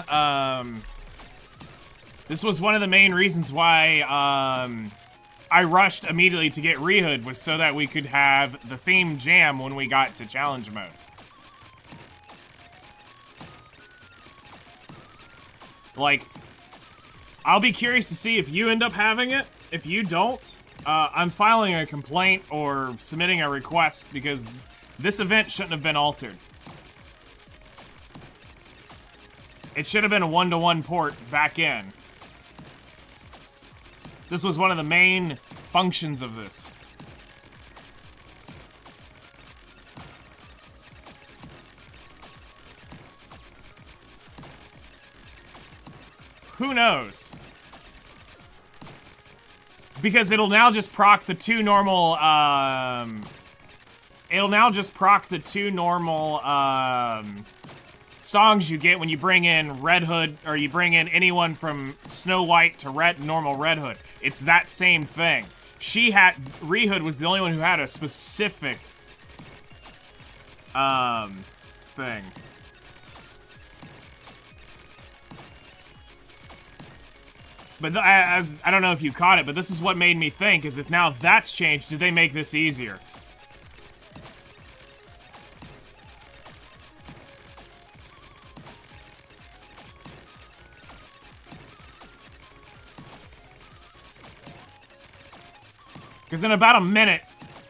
A: this was one of the main reasons why, I rushed immediately to get Rehood, was so that we could have the theme jam when we got to challenge mode. Like, I'll be curious to see if you end up having it. If you don't, I'm filing a complaint or submitting a request, because this event shouldn't have been altered. It should have been a one-to-one port back in. This was one of the main functions of this. who knows? Because it'll now just proc the two normal, songs you get when you bring in Red Hood, or you bring in anyone from Snow White to normal Red Hood. It's that same thing. Rehood was the only one who had a specific, thing. But I don't know if you caught it, but this is what made me think, is if now that's changed, did they make this easier? Because in about a minute,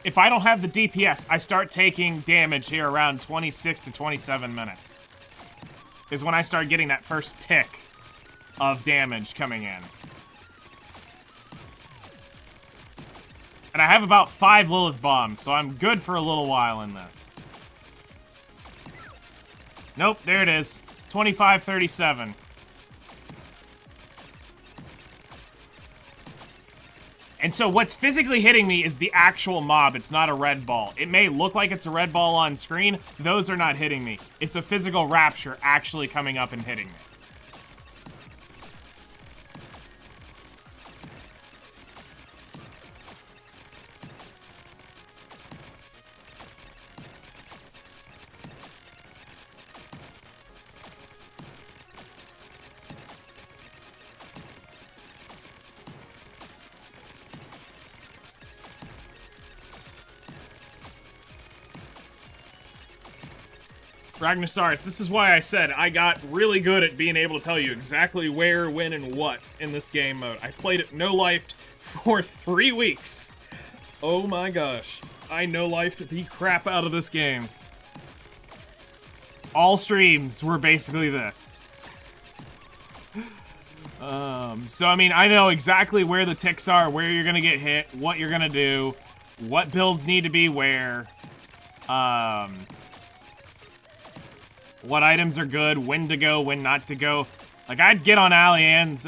A: if I don't have the DPS, I start taking damage here around 26 to 27 minutes. Is when I start getting that first tick of damage coming in. And I have about 5 Lilith bombs, so I'm good for a little while in this. Nope, there it is. 25-37. And so what's physically hitting me is the actual mob. It's not a red ball. It may look like it's a red ball on screen. Those are not hitting me. It's a physical rapture actually coming up and hitting me. Ragnasaurus, this is why I said I got really good at being able to tell you exactly where, when, and what in this game mode. I played it no-lifed for 3 weeks. Oh my gosh. I no-lifed the crap out of this game. All streams were basically this. So I mean, I know exactly where the ticks are, where you're gonna get hit, what you're gonna do, what builds need to be where, what items are good, when to go, when not to go. Like, I'd get on Alian's,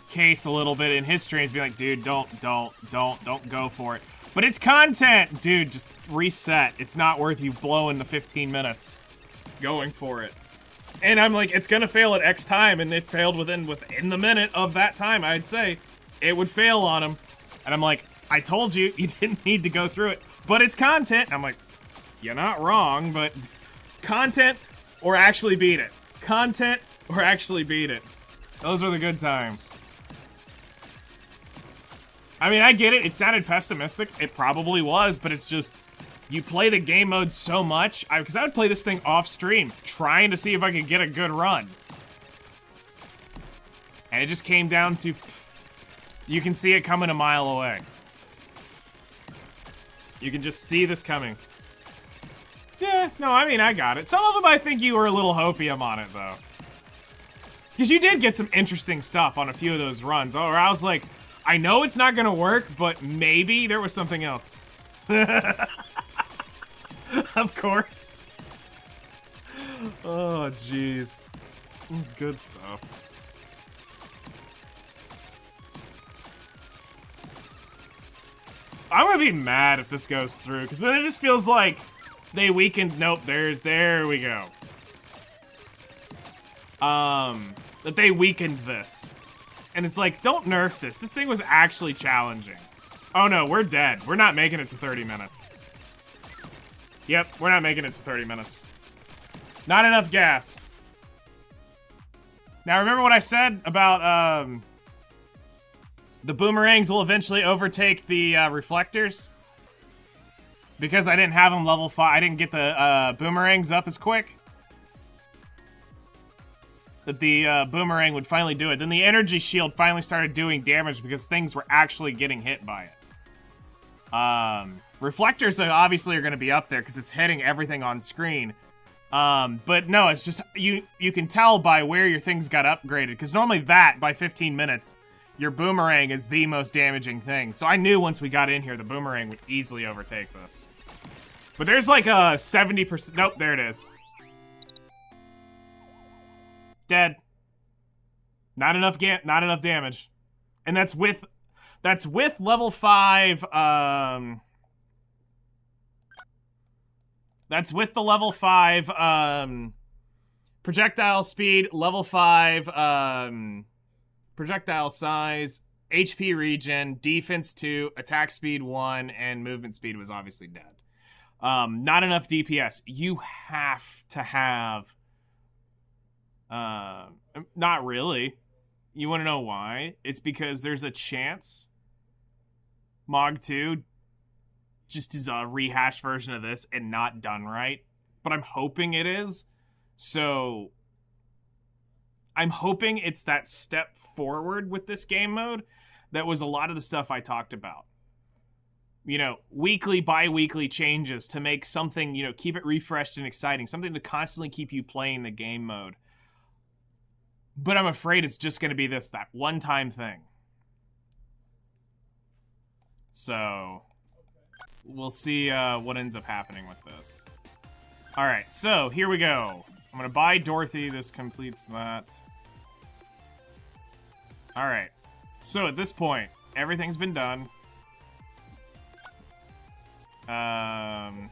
A: case a little bit in his streams, be like, dude, don't go for it. But it's content! Dude, just reset. It's not worth you blowing the 15 minutes going for it. And I'm like, it's gonna fail at X time, and it failed within the minute of that time, I'd say. It would fail on him. And I'm like, I told you, you didn't need to go through it. But it's content! And I'm like, you're not wrong, but... Content, or actually beat it. Content, or actually beat it. Those were the good times. I mean, I get it. It sounded pessimistic. It probably was, but it's just... You play the game mode so much. Because I would play this thing off stream, trying to see if I could get a good run. And it just came down to... You can see it coming a mile away. You can just see this coming. Yeah, no, I mean, I got it. Some of them, I think you were a little hopium on it, though. Because you did get some interesting stuff on a few of those runs. Or I was like, I know it's not gonna work, but maybe there was something else. Of course. Oh, jeez. Good stuff. I'm gonna be mad if this goes through, because then it just feels like they weakened. Nope, there we go. That they weakened this. And it's like, don't nerf this. This thing was actually challenging. Oh no, we're dead. We're not making it to 30 minutes. Yep, we're not making it to 30 minutes. Not enough gas. Now, remember what I said about, the boomerangs will eventually overtake the, reflectors? Because I didn't have them level 5, I didn't get the, boomerangs up as quick? That the, boomerang would finally do it. Then the energy shield finally started doing damage because things were actually getting hit by it. Reflectors obviously are going to be up there because it's hitting everything on screen. But no, it's just, you can tell by where your things got upgraded. Because normally that, by 15 minutes, your boomerang is the most damaging thing. So I knew once we got in here, the boomerang would easily overtake this. But there's like a 70%, nope, there it is. Dead. Not enough damage. And that's with level 5 that's with the level 5 projectile speed, level 5 projectile size, HP regen, defense 2, attack speed 1, and movement speed was obviously dead. Not enough DPS. You have to have not really. You want to know why? It's because there's a chance Mog 2 just is a rehashed version of this and not done right. But I'm hoping it is. So I'm hoping it's that step forward with this game mode that was a lot of the stuff I talked about. You know, weekly, bi-weekly changes to make something, you know, keep it refreshed and exciting. Something to constantly keep you playing the game mode. But I'm afraid it's just going to be that one-time thing. So, we'll see what ends up happening with this. Alright, so, here we go. I'm going to buy Dorothy. This completes that. Alright. So, at this point, everything's been done. And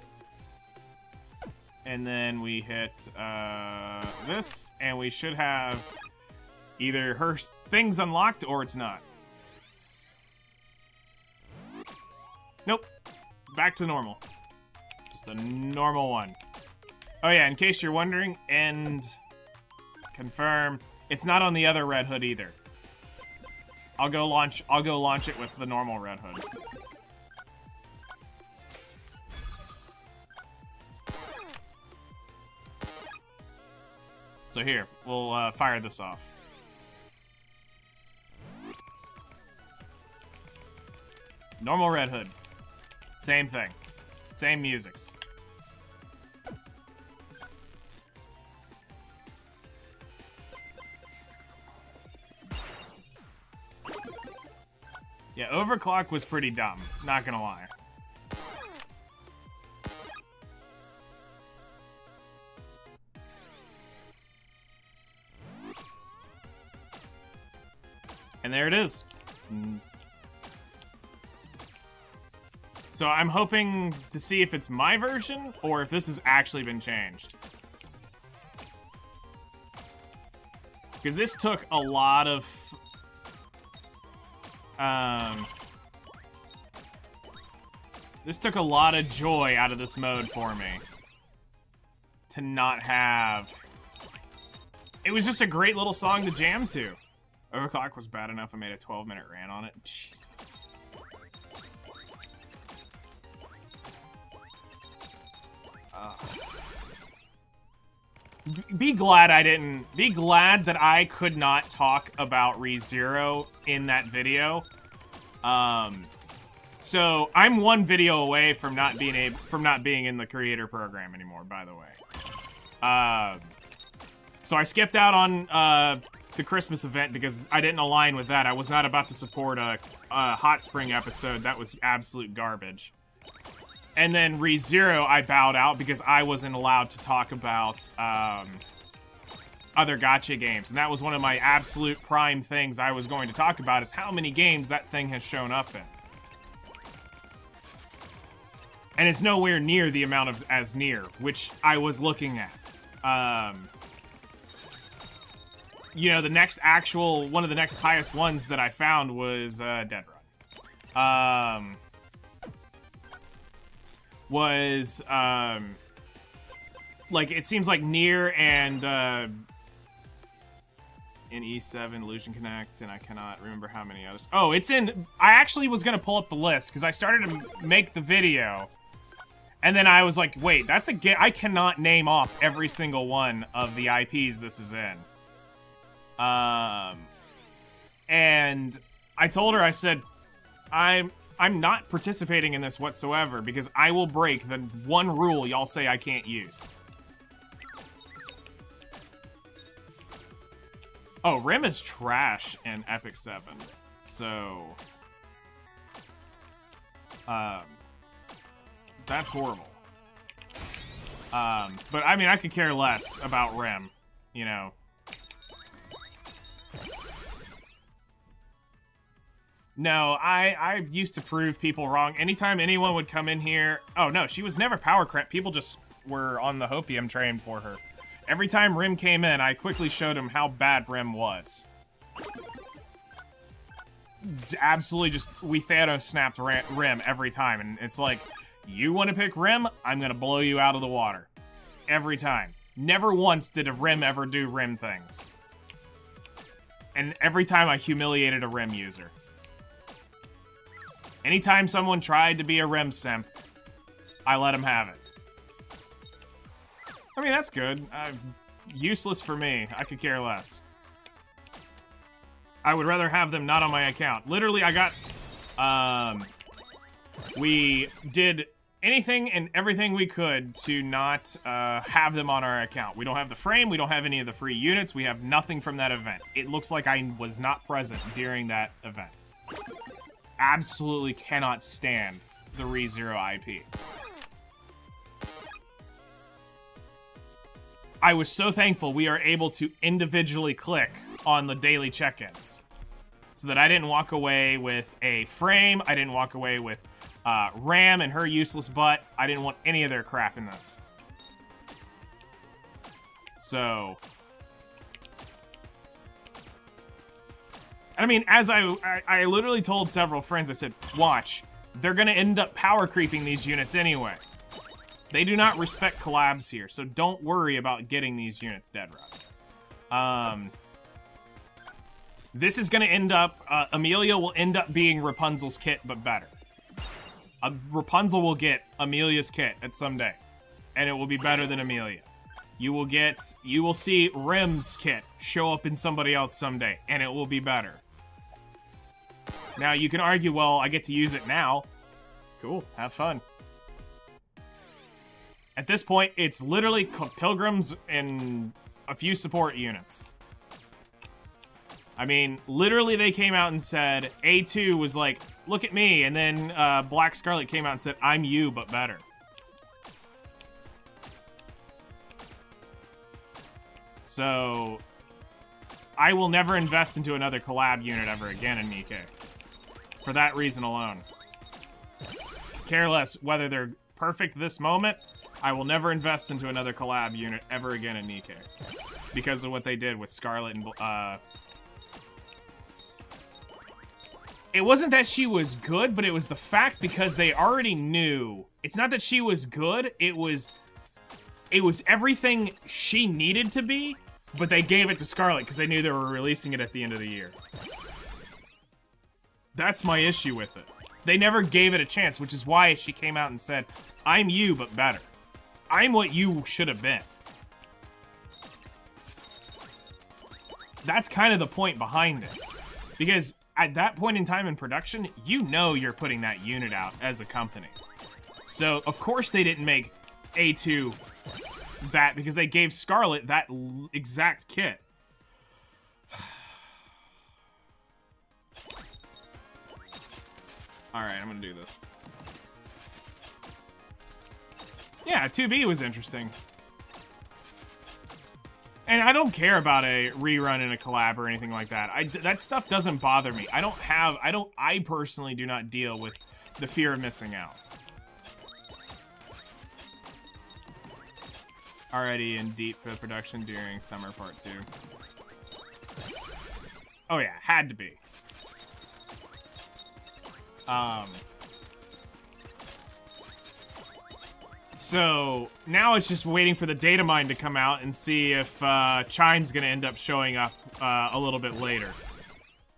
A: then we hit this, and we should have either her thing's unlocked or it's not. Nope. Back to normal. Just a normal one. Oh yeah, in case you're wondering, and confirm, it's not on the other Red Hood either. I'll go launch it with the normal Red Hood. So here, we'll fire this off. Normal Red Hood. Same thing. Same musics. Yeah, overclock was pretty dumb, not gonna lie. And there it is. So I'm hoping to see if it's my version or if this has actually been changed. Because this took a lot of... this took a lot of joy out of this mode for me. To not have... It was just a great little song to jam to. Overclock was bad enough I made a 12-minute rant on it. Jesus. Be glad that I could not talk about ReZero in that video. So I'm one video away from not being in the creator program anymore, by the way. So I skipped out on the Christmas event because I didn't align with that. I was not about to support a Hot Spring episode. That was absolute garbage. And then ReZero, I bowed out because I wasn't allowed to talk about other gacha games. And that was one of my absolute prime things I was going to talk about, is how many games that thing has shown up in. And it's nowhere near the amount of as near, which I was looking at. You know, one of the next highest ones that I found was Dead Run. Like, it seems like Nier and in E7, Illusion Connect, and I cannot remember how many others. Oh, it's in... I actually was going to pull up the list, because I started to make the video, and then I was like, wait, that's a game... I cannot name off every single one of the IPs this is in. And I told her, I said, I'm not participating in this whatsoever because I will break the one rule y'all say I can't use. Oh, Rim is trash in Epic 7. So... that's horrible. But I mean, I could care less about Rim, you know. No, I used to prove people wrong. Anytime anyone would come in here... Oh, no, she was never power crept. People just were on the hopium train for her. Every time Rim came in, I quickly showed him how bad Rim was. Absolutely just... We Thanos snapped Rim every time. And it's like, you want to pick Rim? I'm going to blow you out of the water. Every time. Never once did a Rim ever do Rim things. And every time I humiliated a Rim user. Anytime someone tried to be a Rim simp, I let him have it. I mean, that's good. Useless for me. I could care less. I would rather have them not on my account. Literally, I got... we did anything and everything we could to not have them on our account. We don't have the frame. We don't have any of the free units. We have nothing from that event. It looks like I was not present during that event. Absolutely cannot stand the ReZero IP. I was so thankful we are able to individually click on the daily check-ins. So that I didn't walk away with a frame, I didn't walk away with Ram and her useless butt. I didn't want any of their crap in this. So... I mean, as I literally told several friends, I said, watch, they're gonna end up power creeping these units anyway. They do not respect collabs here, so don't worry about getting these units, Deadrock. This is gonna end up, Amelia will end up being Rapunzel's kit, but better. Rapunzel will get Amelia's kit at some day, and it will be better than Amelia. You will see Rim's kit show up in somebody else someday, and it will be better. Now, you can argue, well, I get to use it now. Cool, have fun. At this point, it's literally Pilgrims and a few support units. I mean, literally they came out and said, A2 was like, look at me, and then Black Scarlet came out and said, I'm you, but better. So, I will never invest into another collab unit ever again in Nikke. For that reason alone. Care less whether they're perfect this moment, I will never invest into another collab unit ever again in Nikke. Because of what they did with Scarlet and, It wasn't that she was good, but it was the fact because they already knew. It's not that she was good, it was everything she needed to be, but they gave it to Scarlet because they knew they were releasing it at the end of the year. That's my issue with it. They never gave it a chance, which is why she came out and said, I'm you, but better. I'm what you should have been. That's kind of the point behind it. Because at that point in time in production, you know you're putting that unit out as a company. So, of course they didn't make A2 that, because they gave Scarlet that exact kit. Alright, I'm gonna do this. Yeah, 2B was interesting. And I don't care about a rerun in a collab or anything like that. That stuff doesn't bother me. I personally do not deal with the fear of missing out. Already in deep production during Summer Part 2. Oh yeah, had to be. So, now it's just waiting for the data mine to come out and see if Chime's gonna end up showing up a little bit later.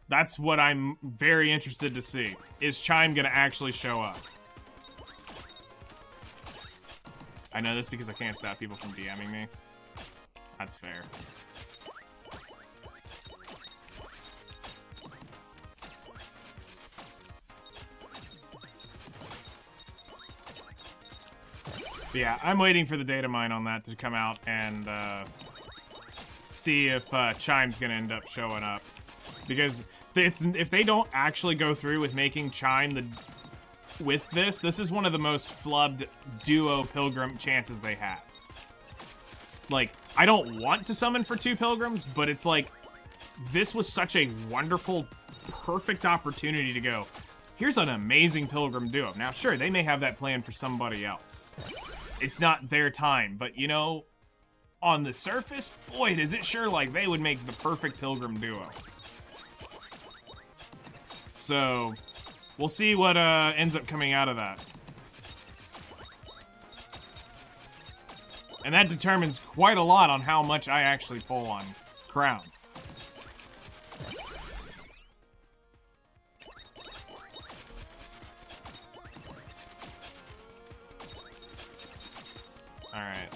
A: That's what I'm very interested to see. Is Chime gonna actually show up? I know this because I can't stop people from DMing me. That's fair. But yeah, I'm waiting for the data mine on that to come out and see if Chime's gonna end up showing up. Because if they don't actually go through with making Chime with this is one of the most flubbed duo Pilgrim chances they have. Like, I don't want to summon for 2 Pilgrims, but it's like, this was such a wonderful perfect opportunity to go, here's an amazing Pilgrim duo. Now, sure, they may have that plan for somebody else. It's not their time, but you know, on the surface, boy, does it sure like they would make the perfect Pilgrim duo. So, we'll see what ends up coming out of that. And that determines quite a lot on how much I actually pull on Crown. Alright,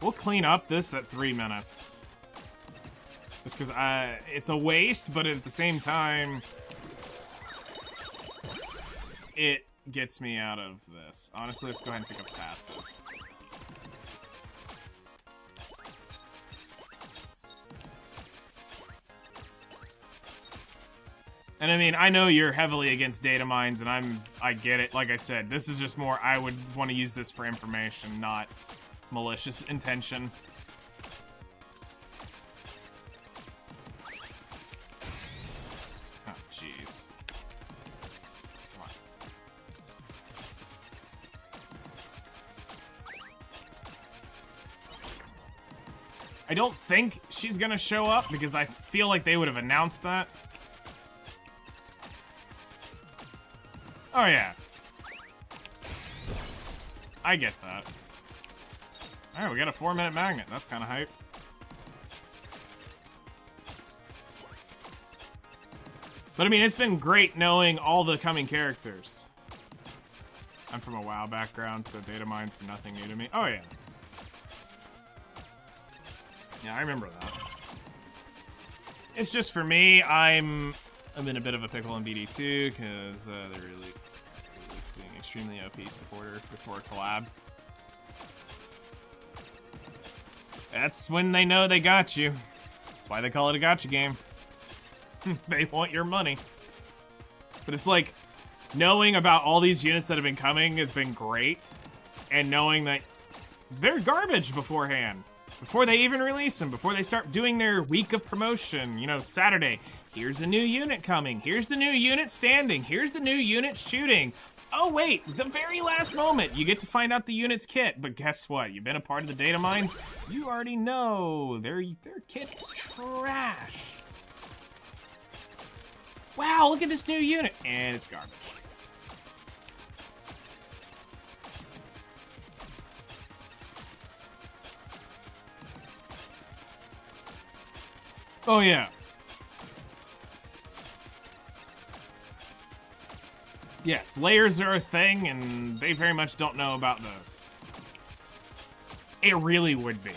A: we'll clean up this at 3 minutes. Just because it's a waste, but at the same time, it gets me out of this. Honestly, let's go ahead and pick up passive. And I mean, I know you're heavily against data mines, and I get it. Like I said, this is just more, I would want to use this for information, not malicious intention. Oh, jeez. Come on. I don't think she's gonna show up, because I feel like they would have announced that. Oh, yeah. I get that. Alright, we got a 4-minute magnet. That's kind of hype. But, I mean, it's been great knowing all the coming characters. I'm from a WoW background, so data mines are nothing new to me. Oh, yeah. Yeah, I remember that. It's just for me, I'm in a bit of a pickle in BD2 because they're really releasing extremely OP supporter before a collab. That's when they know they got you. That's why they call it a gotcha game. They want your money. But it's like, knowing about all these units that have been coming has been great. And knowing that they're garbage beforehand. Before they even release them, before they start doing their week of promotion, you know, Saturday, here's a new unit coming, here's the new unit standing, here's the new unit shooting. Oh wait, the very last moment, you get to find out the unit's kit, but guess what? You've been a part of the data mines, you already know their kit's trash. Wow, look at this new unit, and it's garbage. Oh, yeah. Yes, layers are a thing, and they very much don't know about those. It really would be.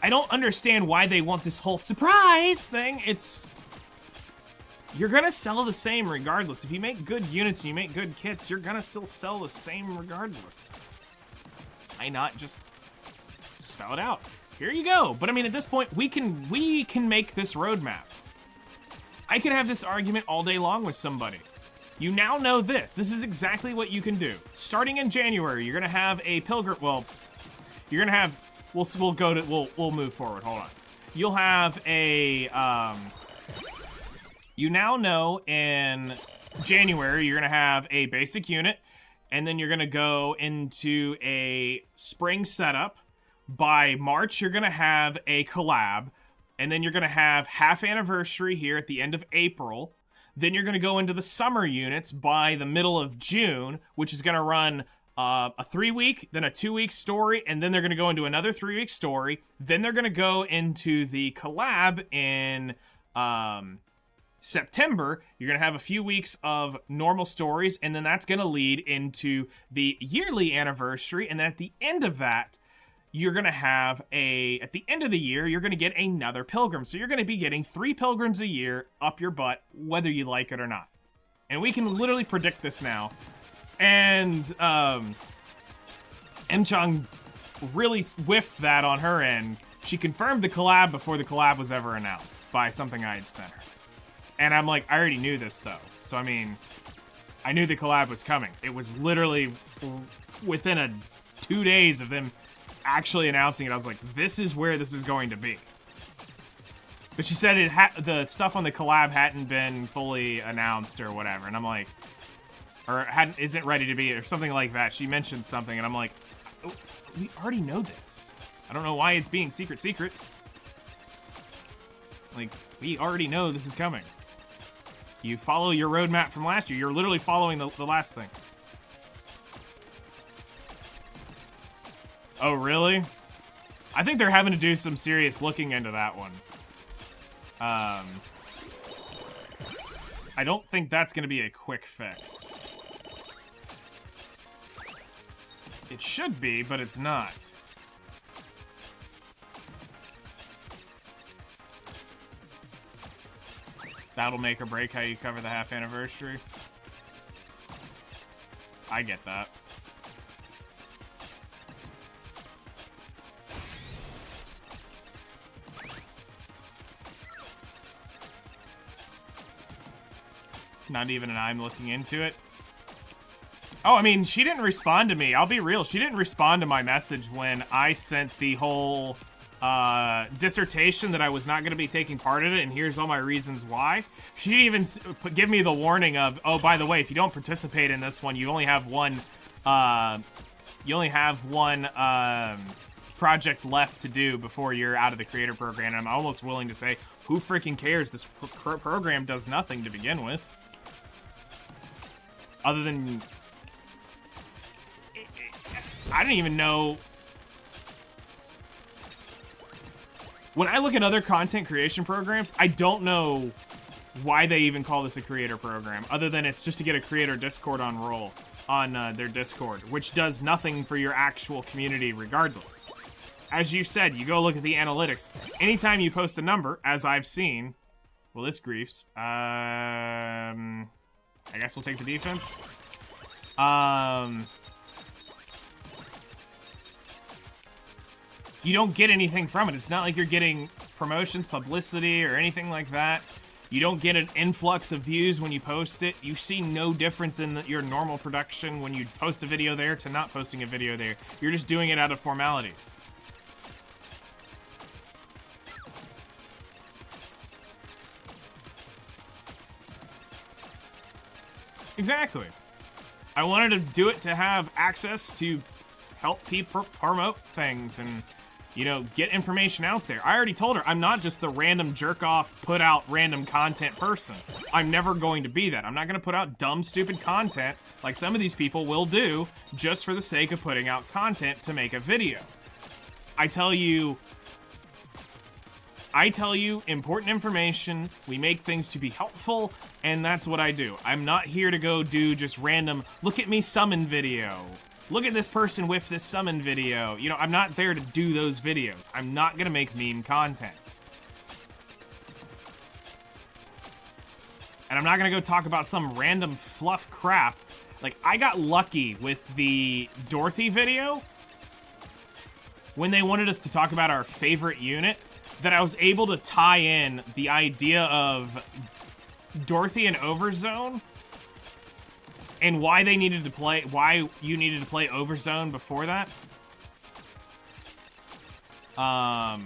A: I don't understand why they want this whole surprise thing. It's... You're gonna sell the same regardless. If you make good units and you make good kits, you're gonna still sell the same regardless. Why not just spell it out? Here you go. But I mean, at this point, we can make this roadmap. I can have this argument all day long with somebody. You now know this. This is exactly what you can do. Starting in January, you're gonna have a pilgrim. Well, you're gonna have. We'll move forward. Hold on. You'll have a. You now know in January you're gonna have a basic unit, and then you're gonna go into a spring setup. By March, you're gonna have a collab, and then you're gonna have half anniversary here at the end of April. Then you're gonna go into the summer units by the middle of June, which is gonna run a 3-week, then a 2-week story, and then they're gonna go into another 3-week story. Then they're gonna go into the collab in September. You're gonna have a few weeks of normal stories, and then that's gonna lead into the yearly anniversary, and then at the end of that, you're gonna have at the end of the year, you're gonna get another pilgrim. So you're gonna be getting 3 pilgrims a year up your butt, whether you like it or not. And we can literally predict this now. And M-Chong really whiffed that on her end. She confirmed the collab before the collab was ever announced by something I had sent her. And I'm like, I already knew this though. So I mean, I knew the collab was coming. It was literally within 2 days of them actually announcing it. I was like, this is where this is going to be. But she said the stuff on the collab hadn't been fully announced or whatever, and I'm like, or isn't ready to be, or something like that. She mentioned something, and I'm like, oh, we already know this. I don't know why it's being secret. Like, we already know this is coming. You follow your roadmap from last year. You're literally following the last thing. Oh, really? I think they're having to do some serious looking into that one. I don't think that's going to be a quick fix. It should be, but it's not. That'll make or break how you cover the half anniversary. I get that. Not even an I'm looking into it. Oh, I mean, she didn't respond to me. I'll be real. She didn't respond to my message when I sent the whole dissertation that I was not going to be taking part in it, and here's all my reasons why. She didn't even give me the warning of, oh, by the way, if you don't participate in this one, you only have one project left to do before you're out of the creator program. And I'm almost willing to say, who freaking cares? This program does nothing to begin with. Other than... I don't even know... When I look at other content creation programs, I don't know why they even call this a creator program, other than it's just to get a creator Discord on roll on their Discord, which does nothing for your actual community regardless. As you said, you go look at the analytics. Anytime you post a number, as I've seen, well, this griefs. I guess we'll take the defense. You don't get anything from it. It's not like you're getting promotions, publicity, or anything like that. You don't get an influx of views when you post it. You see no difference in your normal production when you post a video there to not posting a video there. You're just doing it out of formalities. Exactly. I wanted to do it to have access to help people promote things and, you know, get information out there. I already told her I'm not just the random jerk-off, put out random content person. I'm never going to be that. I'm not going to put out dumb, stupid content like some of these people will do just for the sake of putting out content to make a video. I tell you important information. We make things to be helpful, and that's what I do. I'm not here to go do just random, look at me summon video. Look at this person with this summon video. You know, I'm not there to do those videos. I'm not gonna make meme content. And I'm not gonna go talk about some random fluff crap. Like, I got lucky with the Dorothy video when they wanted us to talk about our favorite unit, that I was able to tie in the idea of Dorothy and Overzone and why they needed to play, why you needed to play Overzone before that. I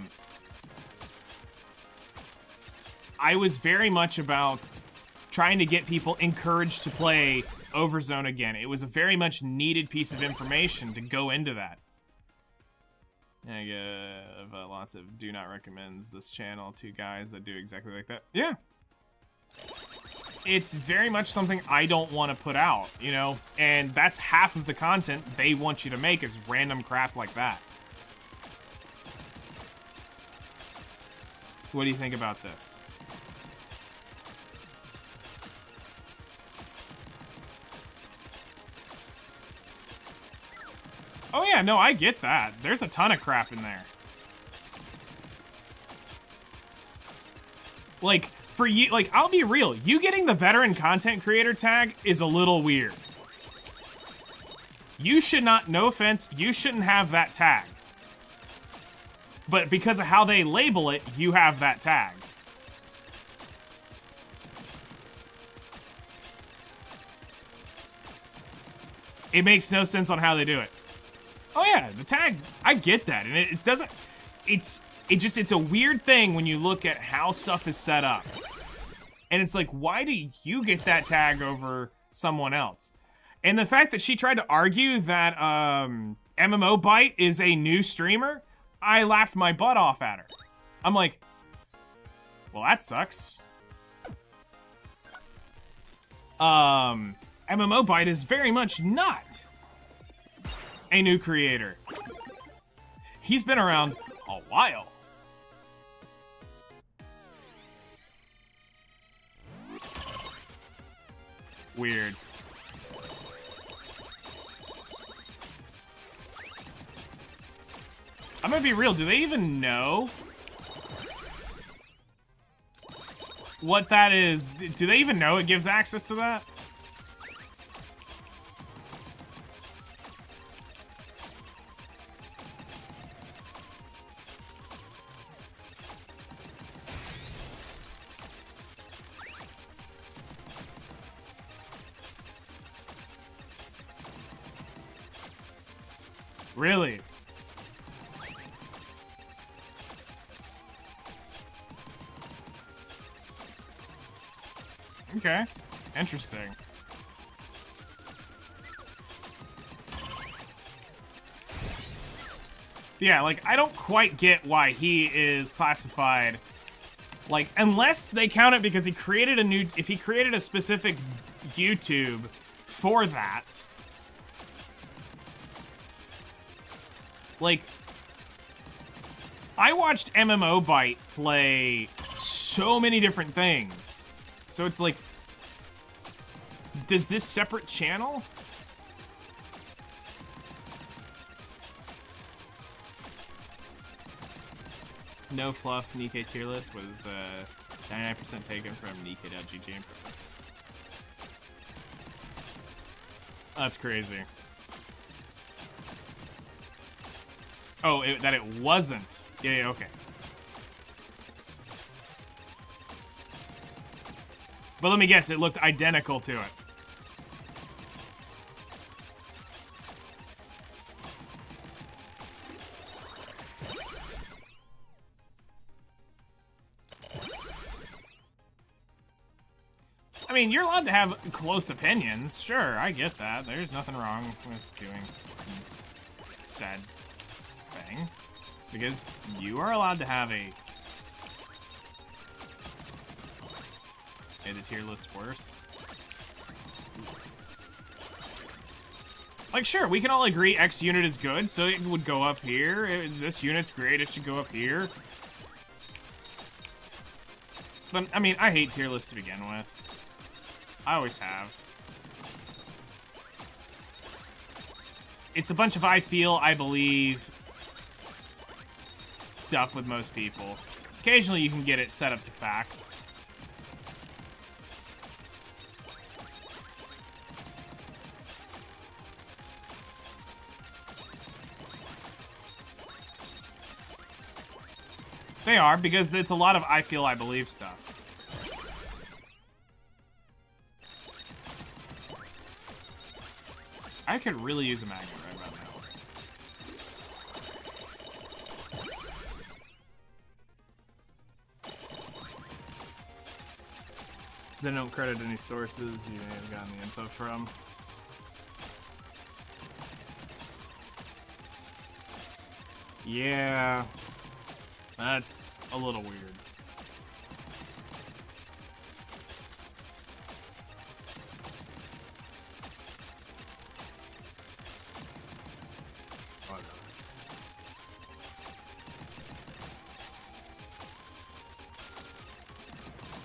A: was very much about trying to get people encouraged to play Overzone again. It was a very much needed piece of information to go into that. I give lots of do not recommends this channel to guys that do exactly like that. Yeah. It's very much something I don't want to put out, you know? And that's half of the content they want you to make is random crap like that. What do you think about this? Oh yeah, no, I get that. There's a ton of crap in there. Like, for you, like, I'll be real. You getting the veteran content creator tag is a little weird. You should not, no offense, you shouldn't have that tag. But because of how they label it, you have that tag. It makes no sense on how they do it. Oh yeah, the tag, I get that. And it doesn't, it's it's a weird thing when you look at how stuff is set up. And it's like, why do you get that tag over someone else? And the fact that she tried to argue that MMO Bite is a new streamer, I laughed my butt off at her. I'm like, well, that sucks. MMO Bite is very much not a new creator. He's been around a while. Weird. I'm gonna be real, do they even know what that is? Do they even know it gives access to that? Really? Okay, interesting. Yeah, like, I don't quite get why he is classified, like, unless they count it because he created a new, if he created a specific YouTube for that, like, I watched MMO Bite play so many different things. So it's like, does this separate channel? No fluff, Nikke tier list was 99% taken from Nikke.gg. That's crazy. Oh, that it wasn't. Yeah, okay. But let me guess, it looked identical to it. I mean, you're allowed to have close opinions. Sure, I get that. There's nothing wrong with doing said thing. Because you are allowed to have a... Made the tier list worse. Like, sure, we can all agree X unit is good, so it would go up here. This unit's great, it should go up here. But, I mean, I hate tier lists to begin with. I always have. It's a bunch of I feel, I believe stuff with most people. Occasionally you can get it set up to facts. They are, because it's a lot of I feel, I believe stuff. I could really use a magnet right about now. They don't credit any sources you may have gotten the info from. Yeah, that's a little weird.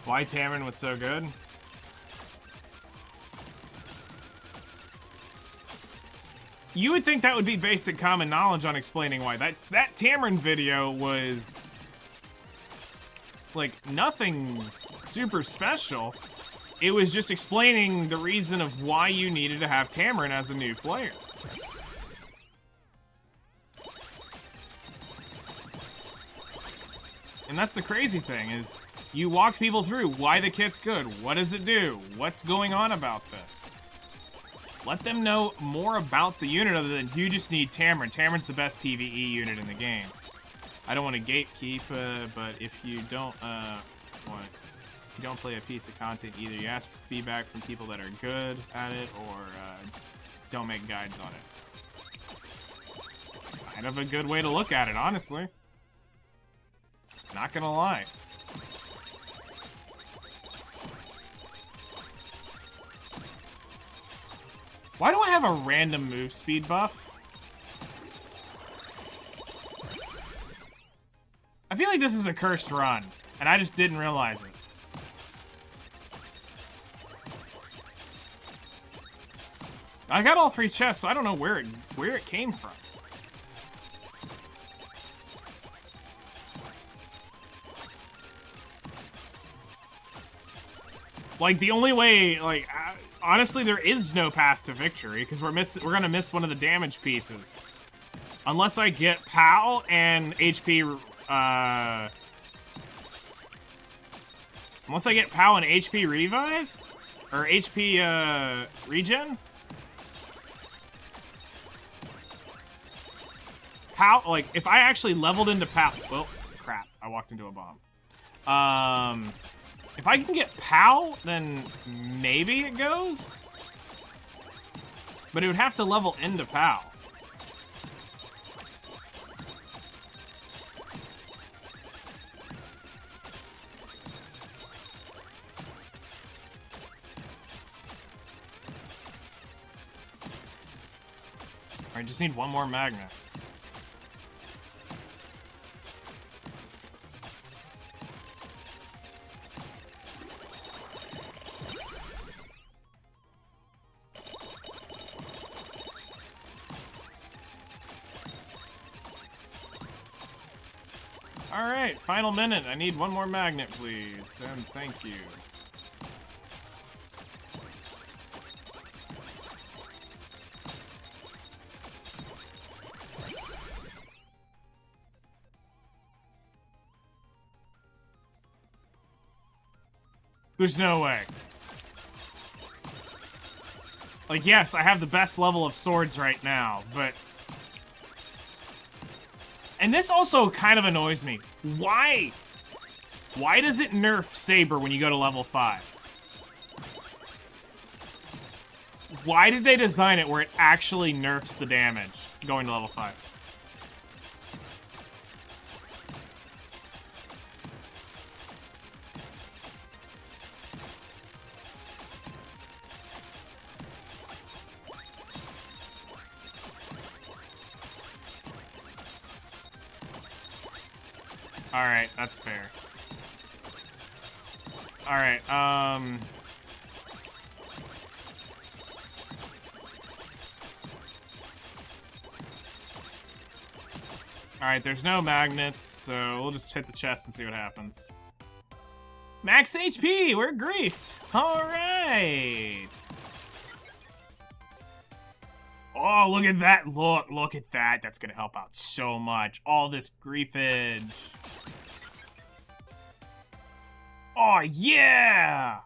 A: Why Tamron was so good? You would think that would be basic common knowledge on explaining why. That Tamron video was like nothing super special. It was just explaining the reason of why you needed to have Tamron as a new player. And that's the crazy thing, is you walk people through why the kit's good, what does it do, what's going on about this. Let them know more about the unit other than you just need Tamron. Tamron's the best PvE unit in the game. I don't want to gatekeep, but if you don't if you don't play a piece of content, either you ask for feedback from people that are good at it, or don't make guides on it. Kind of a good way to look at it, honestly. Not gonna lie. Why do I have a random move speed buff? I feel like this is a cursed run, and I just didn't realize it. I got all 3 chests, so I don't know where it came from. Like, the only way, like, honestly, there is no path to victory, because we're gonna miss one of the damage pieces. Unless I get POW and HP, unless I get POW and HP revive? Or HP, regen? POW, like, if I actually leveled into POW, well, crap, I walked into a bomb. If I can get POW, then maybe it goes? But it would have to level into POW. I just need one more magnet. Alright, final minute. I need one more magnet, please. And thank you. There's no way. Like, yes, I have the best level of swords right now, but... And this also kind of annoys me. Why? Why does it nerf Saber when you go to level 5? Why did they design it where it actually nerfs the damage going to level 5? Alright, that's fair. Alright, Alright, there's no magnets, so we'll just hit the chest and see what happens. Max HP! We're griefed! Alright! Oh, look at that! Look at that! That's gonna help out so much. All this griefage. Oh, yeah!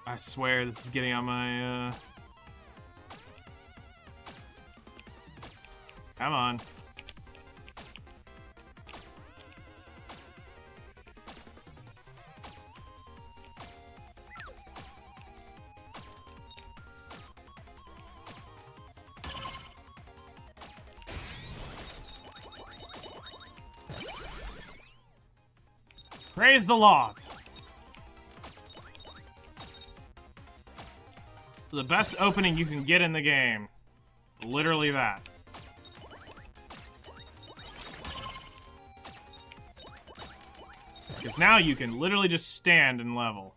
A: I swear this is getting on my, Come on. Praise the Lord. The best opening you can get in the game. Literally that. Because now you can literally just stand and level.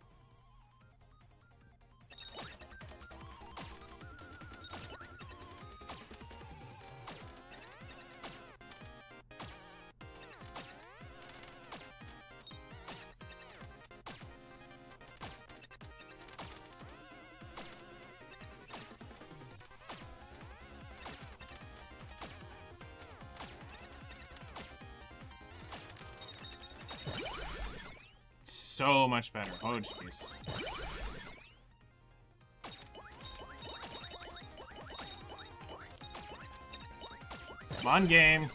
A: so much better. Oh, jeez. Come on, game.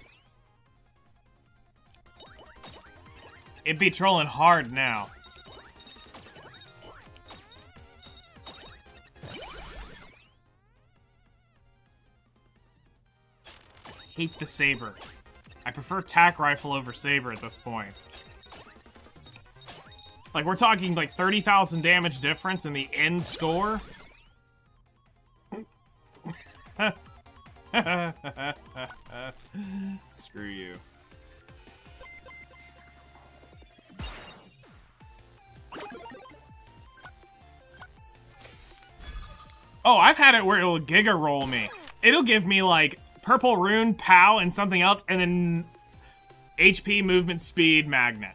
A: It'd be trolling hard now. Hate the saber. I prefer tack rifle over saber at this point. Like, we're talking like 30,000 damage difference in the end score. Screw you. Oh, I've had it where it'll giga roll me. It'll give me like purple rune, POW, and something else, and then HP, movement, speed, magnet.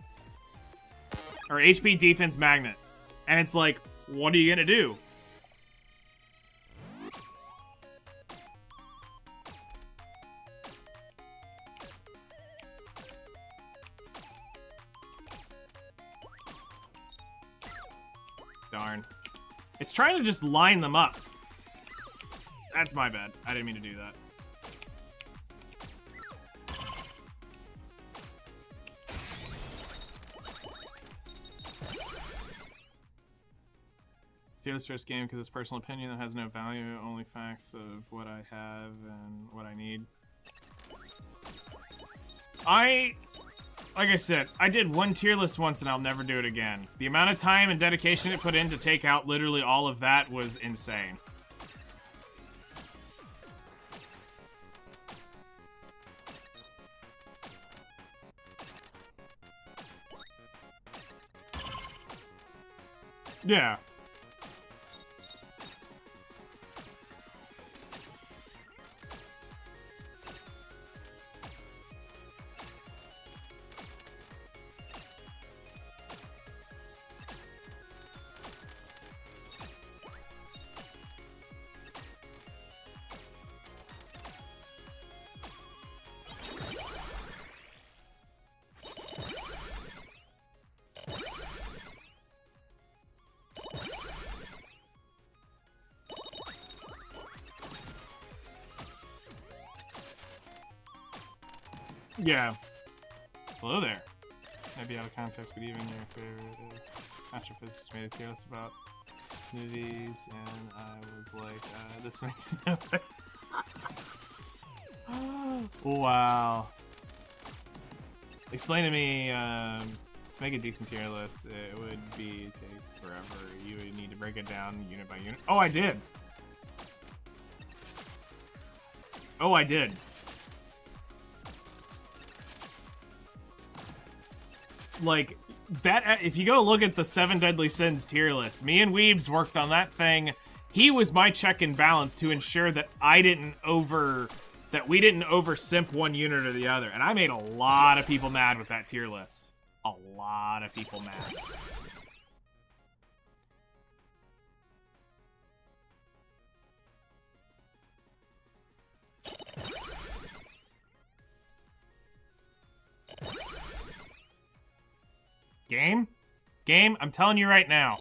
A: Or HP, defense, magnet. And it's like, what are you gonna do? Darn. It's trying to just line them up. That's my bad. I didn't mean to do that. Tier list first game because it's personal opinion that has no value, only facts of what I have and what I need. Like I said, I did one tier list once and I'll never do it again. The amount of time and dedication it put in to take out literally all of that was insane. Yeah. Yeah. Hello there. Maybe out of context, but even your favorite astrophysicist made a tier list about movies, and I was like, this makes no sense. Wow. Explain to me, to make a decent tier list, it would take forever. You would need to break it down unit by unit. Oh, I did! Oh, I did. Like, that, if you go look at the 7 Deadly Sins tier list, me and Weebs worked on that thing. He was my check and balance to ensure that we didn't over simp one unit or the other. And I made a lot of people mad with that tier list. A lot of people mad. Game, I'm telling you right now.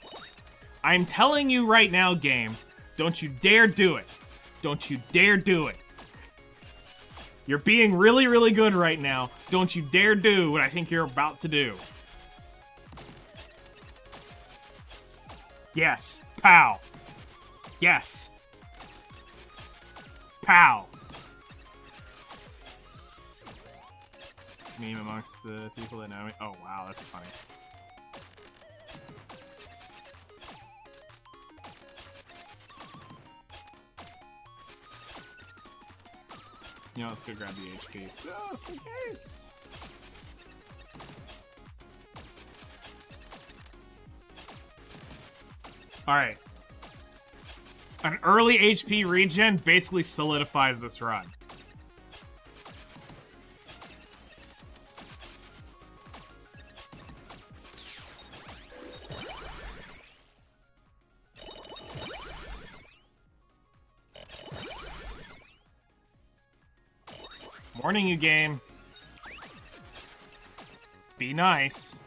A: I'm telling you right now, game. Don't you dare do it. Don't you dare do it. You're being really, really good right now. Don't you dare do what I think you're about to do. Yes. Pow. Yes. Pow. Meme amongst the people that know me. Oh, wow, that's funny. You know, let's go grab the HP. Just in case. Alright. An early HP regen basically solidifies this run. Warning you, game. Be nice.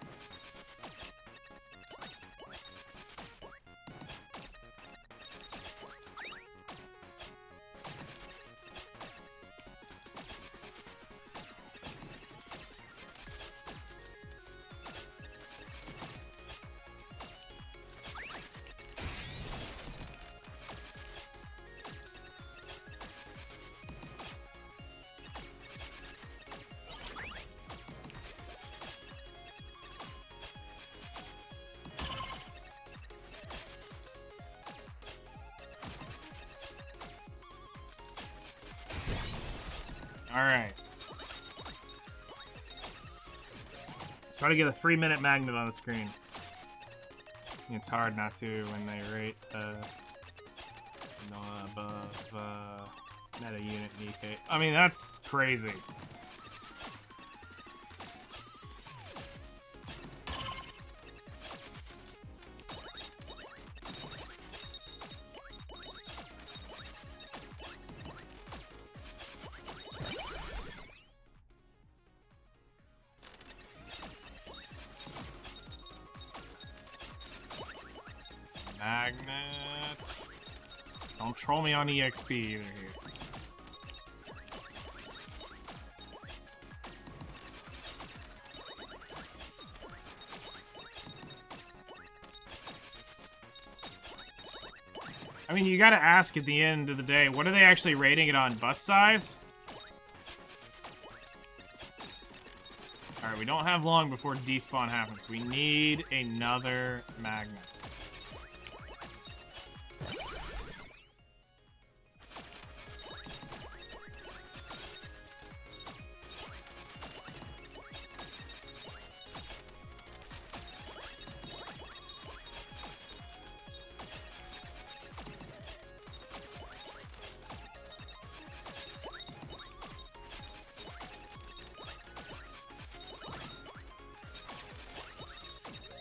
A: Alright. Try to get a 3-minute magnet on the screen. It's hard not to when they rate above meta unit Nikke. I mean, that's crazy. Magnet. Don't troll me on EXP either here. I mean, you gotta ask at the end of the day, what are they actually rating it on? Bus size? Alright, we don't have long before despawn happens. We need another magnet.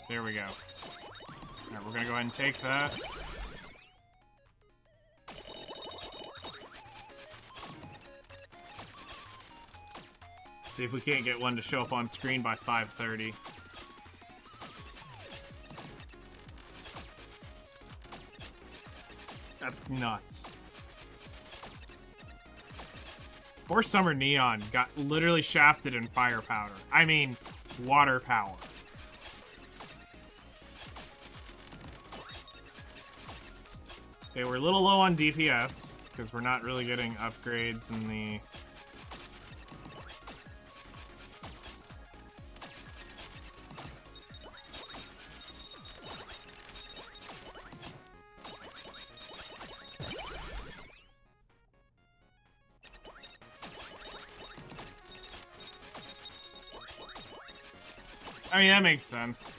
A: There we go. Alright, we're gonna go ahead and take that. See if we can't get one to show up on screen by 5:30. That's nuts. Poor Summer Neon got literally shafted in fire powder. I mean, water power. Okay, we're a little low on DPS, because we're not really getting upgrades in the... I mean, that makes sense.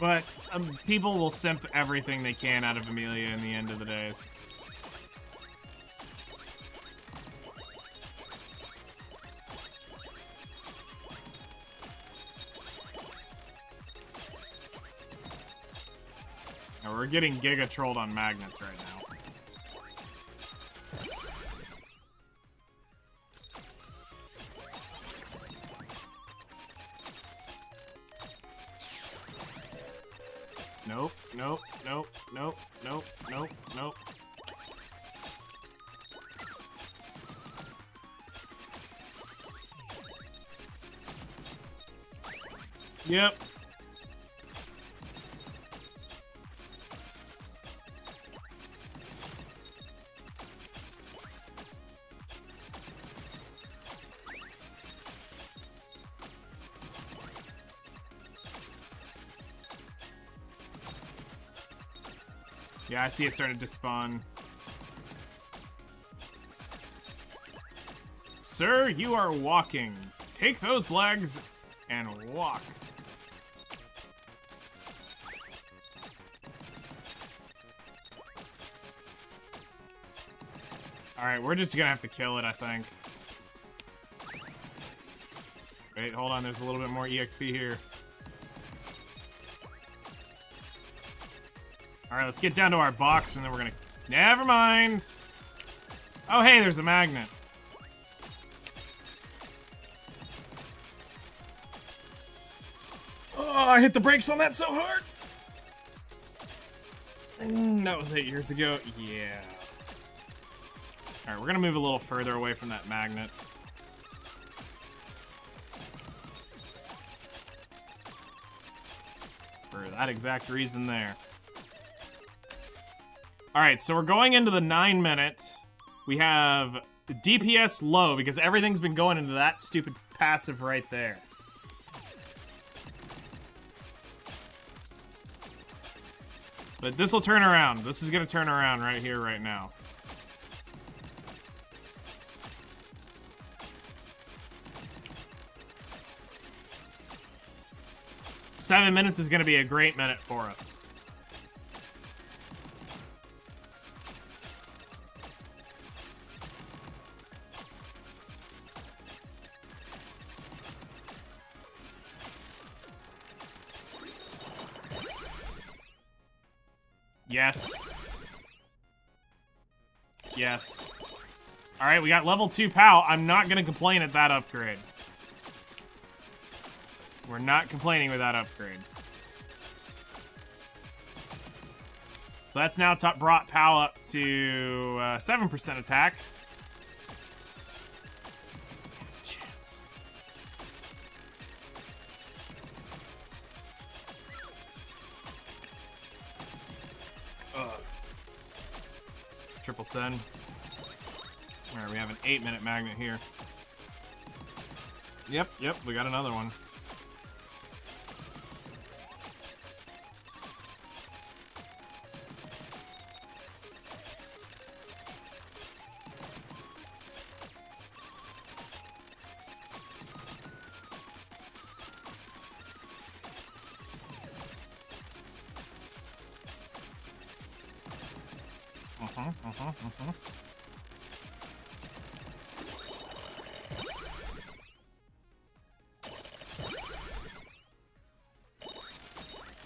A: But people will simp everything they can out of Amelia in the end of the days. Now we're getting giga trolled on magnets right now. Nope, nope, nope, nope, nope, nope, nope. Yep. Yeah, I see it started to spawn. Sir, you are walking. Take those legs and walk. Alright, we're just gonna have to kill it, I think. Wait, hold on, there's a little bit more EXP here. Alright, let's get down to our box and then we're gonna... Never mind! Oh, hey, there's a magnet. Oh, I hit the brakes on that so hard! That was 8 years ago. Yeah. Alright, we're gonna move a little further away from that magnet. For that exact reason there. Alright, so we're going into the 9 minute. We have DPS low because everything's been going into that stupid passive right there. But this will turn around. This is going to turn around right here, right now. Seven minutes is going to be a great minute for us. Yes. Yes. Alright, we got level 2 POW. I'm not gonna complain at that upgrade. We're not complaining with that upgrade. So that's now brought POW up to 7% attack. Chance. Triple send. Alright, we have an 8-minute magnet here. Yep, we got another one.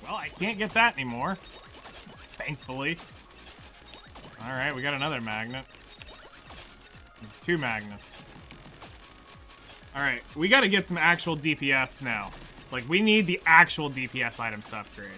A: Well, I can't get that anymore. Thankfully. Alright, we got another magnet. 2 magnets. Alright, we gotta get some actual DPS now. Like, we need the actual DPS items to upgrade.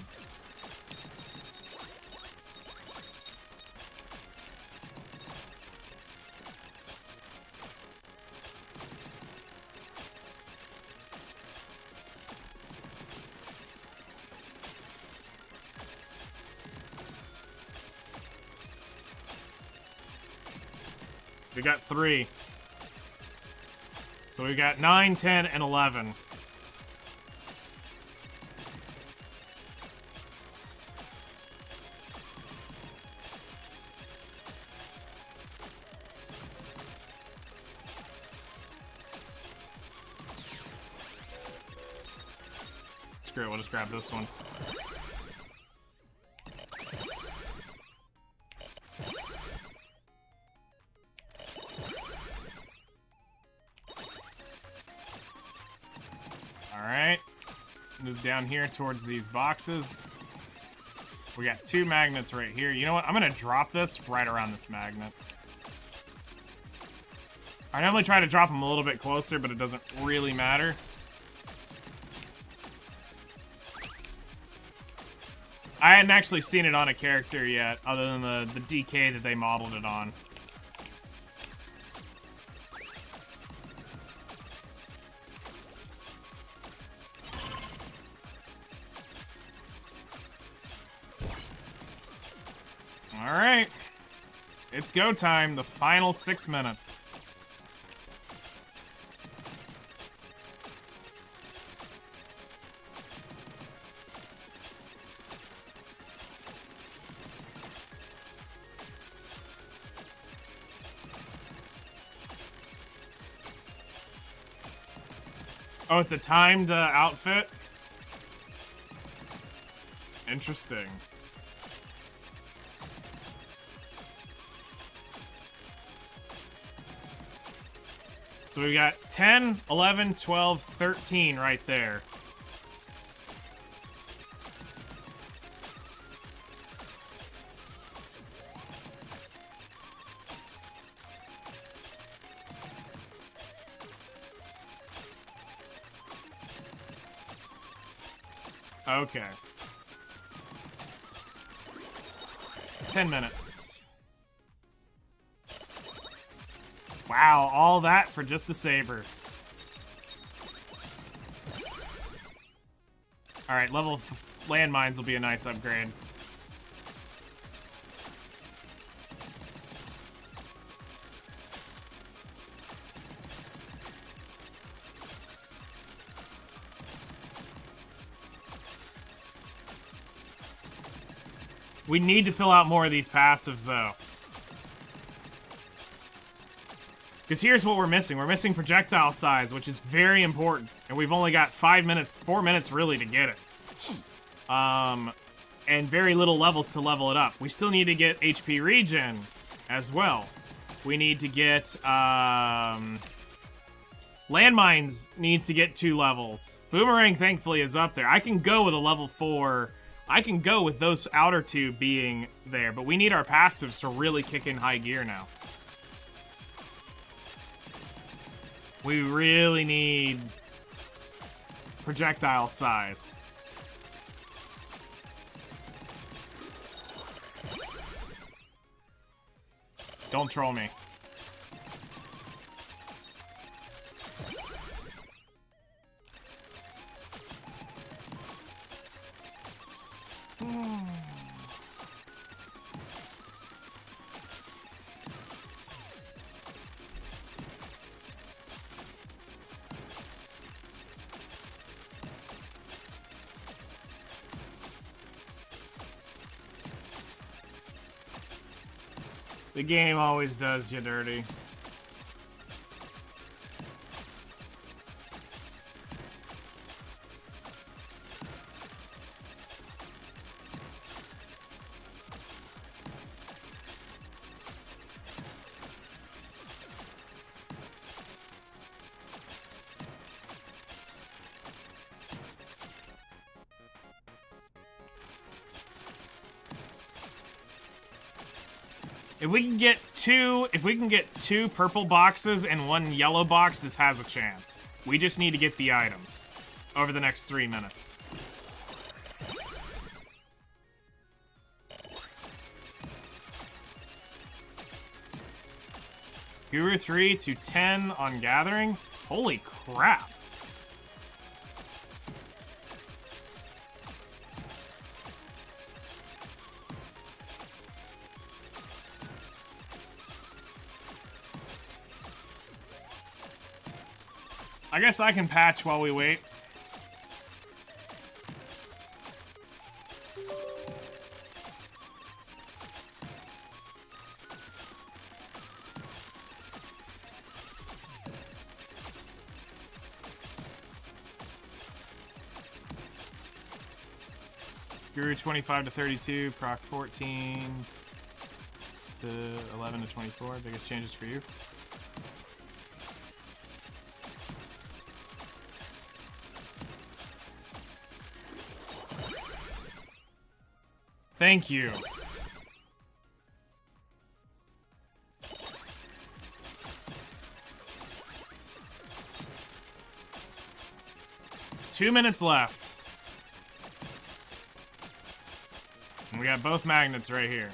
A: We got 3. So we got 9, 10, and 11. Screw it, we'll just grab this one. Alright. Move down here towards these boxes. We got 2 magnets right here. You know what? I'm gonna drop this right around this magnet. I normally try to drop them a little bit closer, but it doesn't really matter. I hadn't actually seen it on a character yet, other than the DK that they modeled it on. Alright. It's go time, the final 6 minutes. Oh, it's a timed outfit? Interesting. So we got 10, 11, 12, 13 right there. Okay. 10 minutes. Wow, all that for just a saber. Alright, level landmines will be a nice upgrade. We need to fill out more of these passives, though. Because here's what we're missing. We're missing projectile size, which is very important. And we've only got 4 minutes really to get it. And very little levels to level it up. We still need to get HP regen as well. We need to get, landmines needs to get 2 levels. Boomerang, thankfully, is up there. I can go with a level 4. I can go with those outer 2 being there, but we need our passives to really kick in high gear now. We really need projectile size. Don't troll me. The game always does you dirty. If we can get two purple boxes and 1 yellow box, this has a chance. We just need to get the items over the next 3 minutes. Guru 3 to 10 on gathering? Holy crap. I guess I can patch while we wait. Guru 25 to 32, proc 14 to 11 to 24. Biggest changes for you. Thank you. Two minutes left. And we got both magnets right here.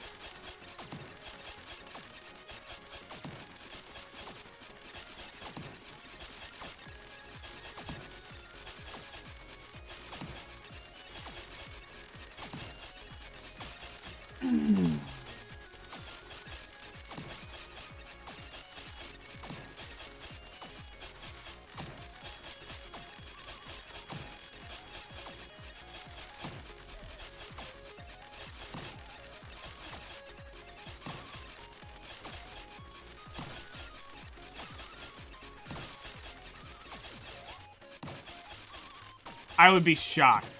A: I would be shocked.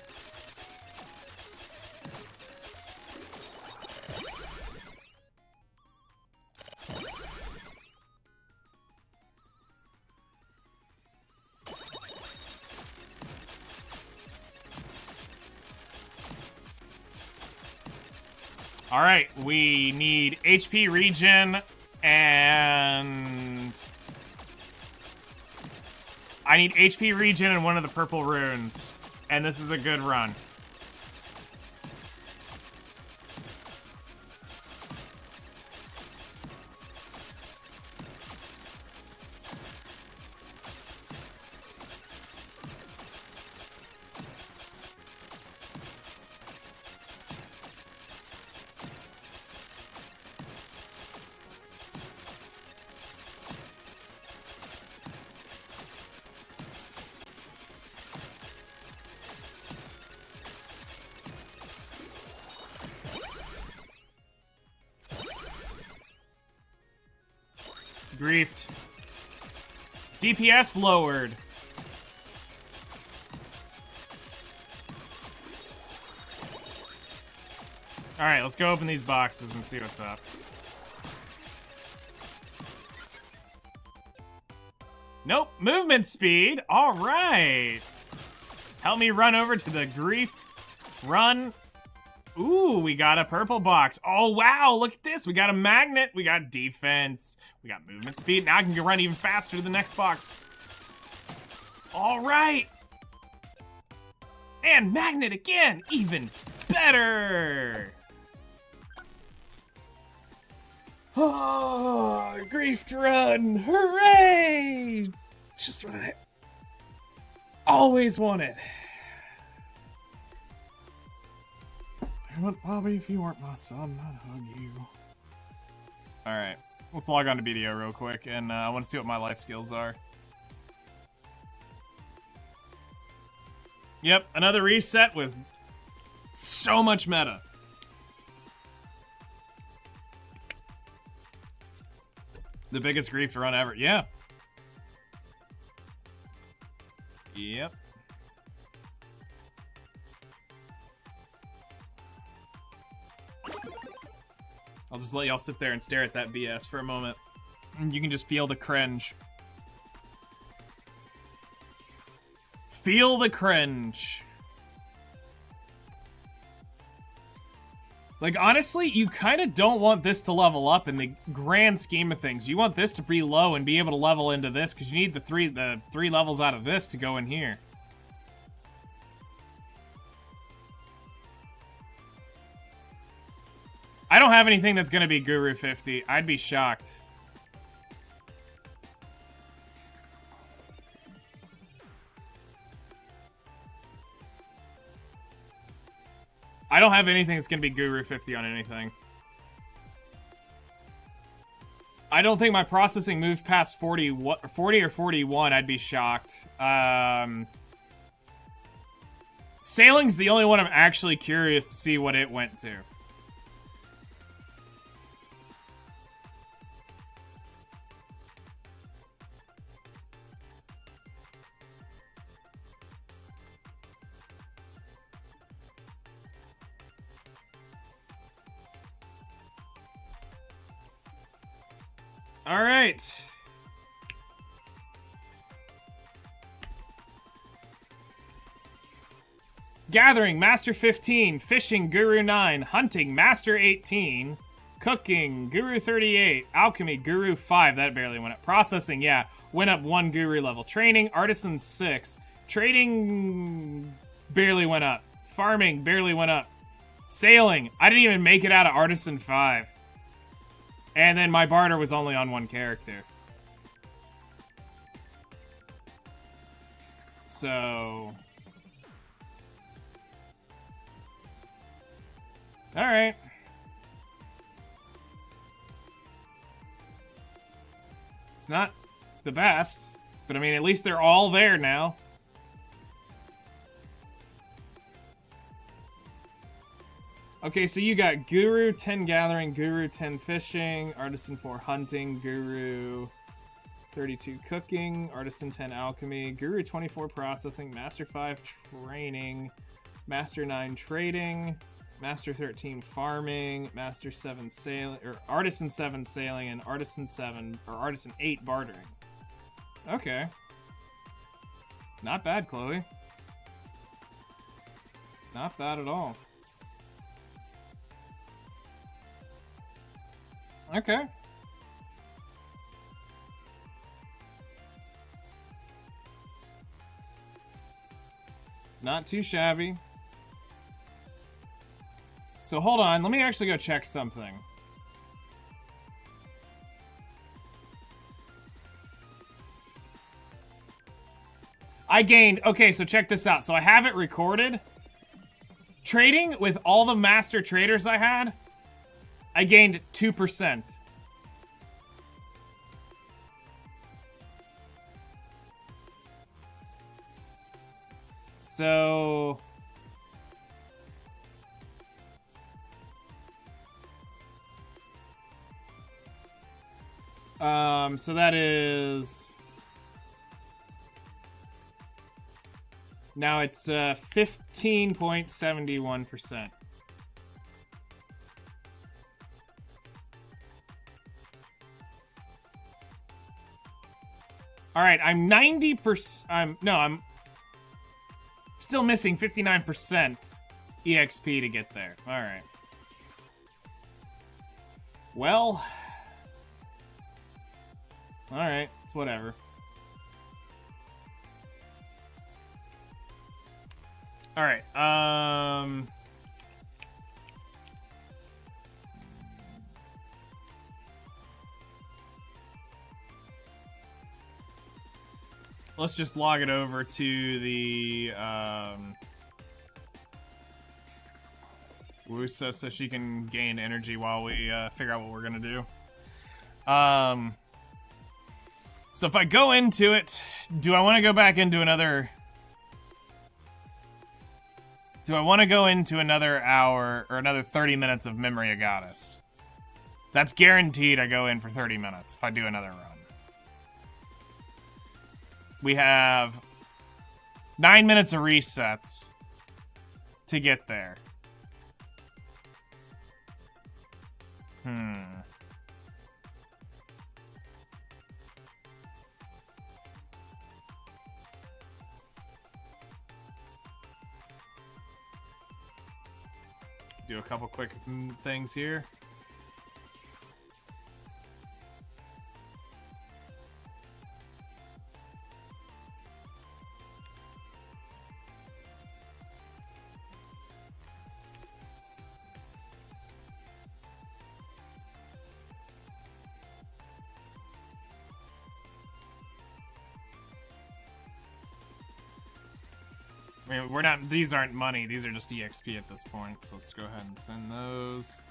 A: All right, we need HP regen and I need HP regen and 1 of the purple runes. And this is a good run. Griefed. DPS lowered. Alright, let's go open these boxes and see what's up. Nope, movement speed. Alright. Help me run over to the griefed run. Ooh, we got a purple box. Oh, wow, look at this. We got a magnet. We got defense. We got movement speed. Now I can run even faster to the next box. All right. And magnet again. Even better. Oh, griefed run. Hooray. Just what I always wanted. But Bobby, if you weren't my son, I'd hug you. Alright, let's log on to BDO real quick, and I want to see what my life skills are. Yep, another reset with so much meta. The biggest grief run ever. Yeah. Yep. I'll just let y'all sit there and stare at that BS for a moment. And you can just feel the cringe. Feel the cringe. Like, honestly, you kind of don't want this to level up in the grand scheme of things. You want this to be low and be able to level into this, because you need the three levels out of this to go in here. I don't have anything that's gonna be Guru 50. I'd be shocked. I don't have anything that's gonna be Guru 50 on anything. I don't think my processing moved past 40 or 41. I'd be shocked. Sailing's the only one I'm actually curious to see what it went to. All right. Gathering, Master 15. Fishing, Guru 9. Hunting, Master 18. Cooking, Guru 38. Alchemy, Guru 5. That barely went up. Processing, yeah. Went up 1 Guru level. Training, Artisan 6. Trading, barely went up. Farming, barely went up. Sailing, I didn't even make it out of Artisan 5. And then my barter was only on 1 character. So... Alright. It's not the best, but I mean, at least they're all there now. Okay, so you got Guru 10 Gathering, Guru 10 Fishing, Artisan 4 Hunting, Guru 32 Cooking, Artisan 10 Alchemy, Guru 24 Processing, Master 5 Training, Master 9 Trading, Master 13 Farming, Master 7 Sailing, or Artisan 7 Sailing, and Artisan 7, or Artisan 8 Bartering. Okay. Not bad, Chloe. Not bad at all. Okay. Not too shabby. So hold on, let me actually go check something. I gained, okay, so check this out. So I have it recorded. Trading with all the master traders I had, I gained 2%. So... So that is... Now it's 15.71%. All right, I'm 90%. I'm still missing 59% EXP to get there. All right. Well, all right, it's whatever. All right. Let's just log it over to the Wusa so she can gain energy while we figure out what we're gonna do. So if I go into it, do I want to go back into another? Do I want to go into another hour or another 30 minutes of Memory of Goddess? That's guaranteed I go in for 30 minutes if I do another run. We have 9 minutes of resets to get there. Do a couple quick things here. I mean, we're not, these aren't money, these are just EXP at this point, so let's go ahead and send those.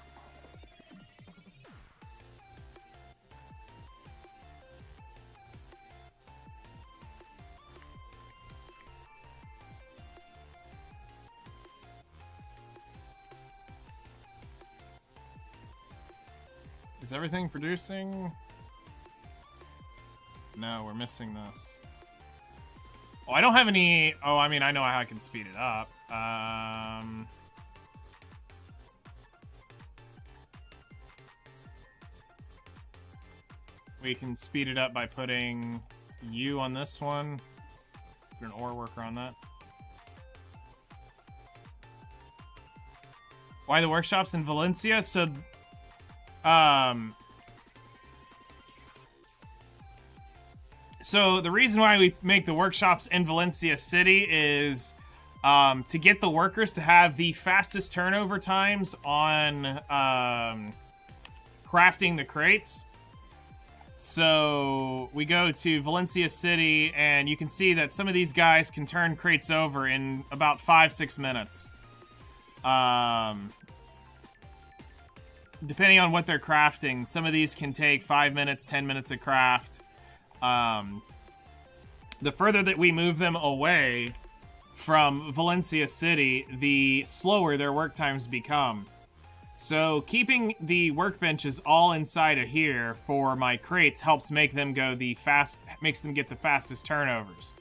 A: Is everything producing? No, we're missing this. Oh, I don't have any... Oh, I mean, I know how I can speed it up. We can speed it up by putting you on this one. Do an ore worker on that. Why the workshops in Valencia? So, So the reason why we make the workshops in Valencia City is to get the workers to have the fastest turnover times on crafting the crates. So we go to Valencia City and you can see that some of these guys can turn crates over in about 5-6 minutes. Depending on what they're crafting, some of these can take 5 minutes, 10 minutes to craft. The further that we move them away from Valencia City, the slower their work times become. So keeping the workbenches all inside of here for my crates helps make them go makes them get the fastest turnovers.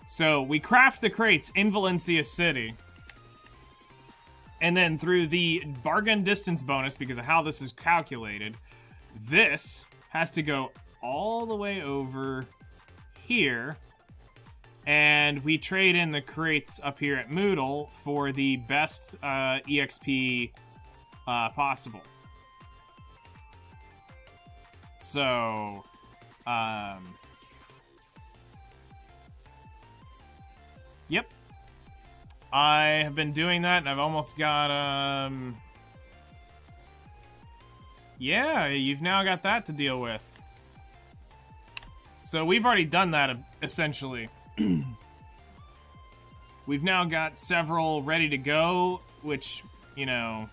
A: So we craft the crates in Valencia City, and then through the bargain distance bonus, because of how this is calculated, this has to go all the way over here, and we trade in the crates up here at Moodle for the best EXP possible. So, yep. I have been doing that, and I've almost got, yeah, you've now got that to deal with. So we've already done that, essentially. We've now got several ready to go, which, you know,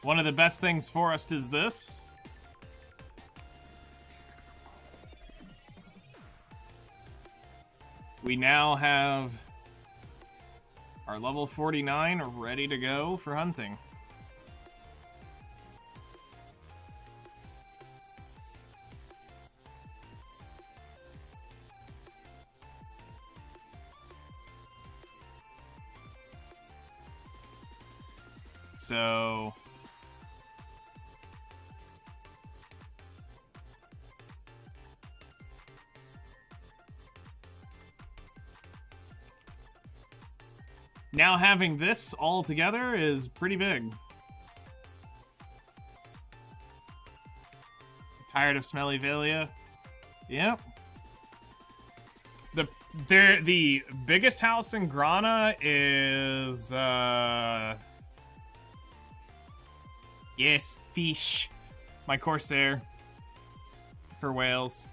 A: one of the best things for us is this. We now have our level 49 ready to go for hunting. So... now having this all together is pretty big. Tired of smelly Velia? Yep. The biggest house in Grana is yes, fish. My Corsair for whales.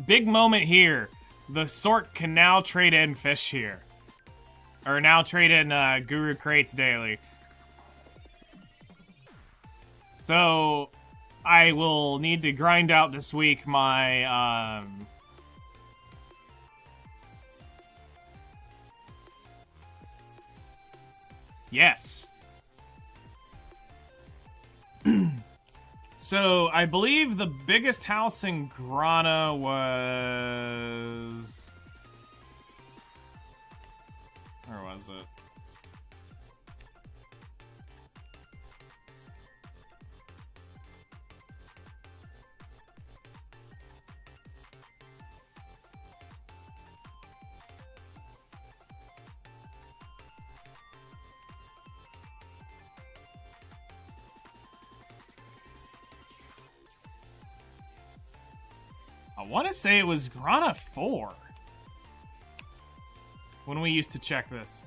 A: Big moment here. The Sork can now trade in fish here. Or now trade in Guru Crates daily. So, I will need to grind out this week my, yes. So, I believe the biggest house in Grana was... where was it? I want to say it was Grana 4 when we used to check this.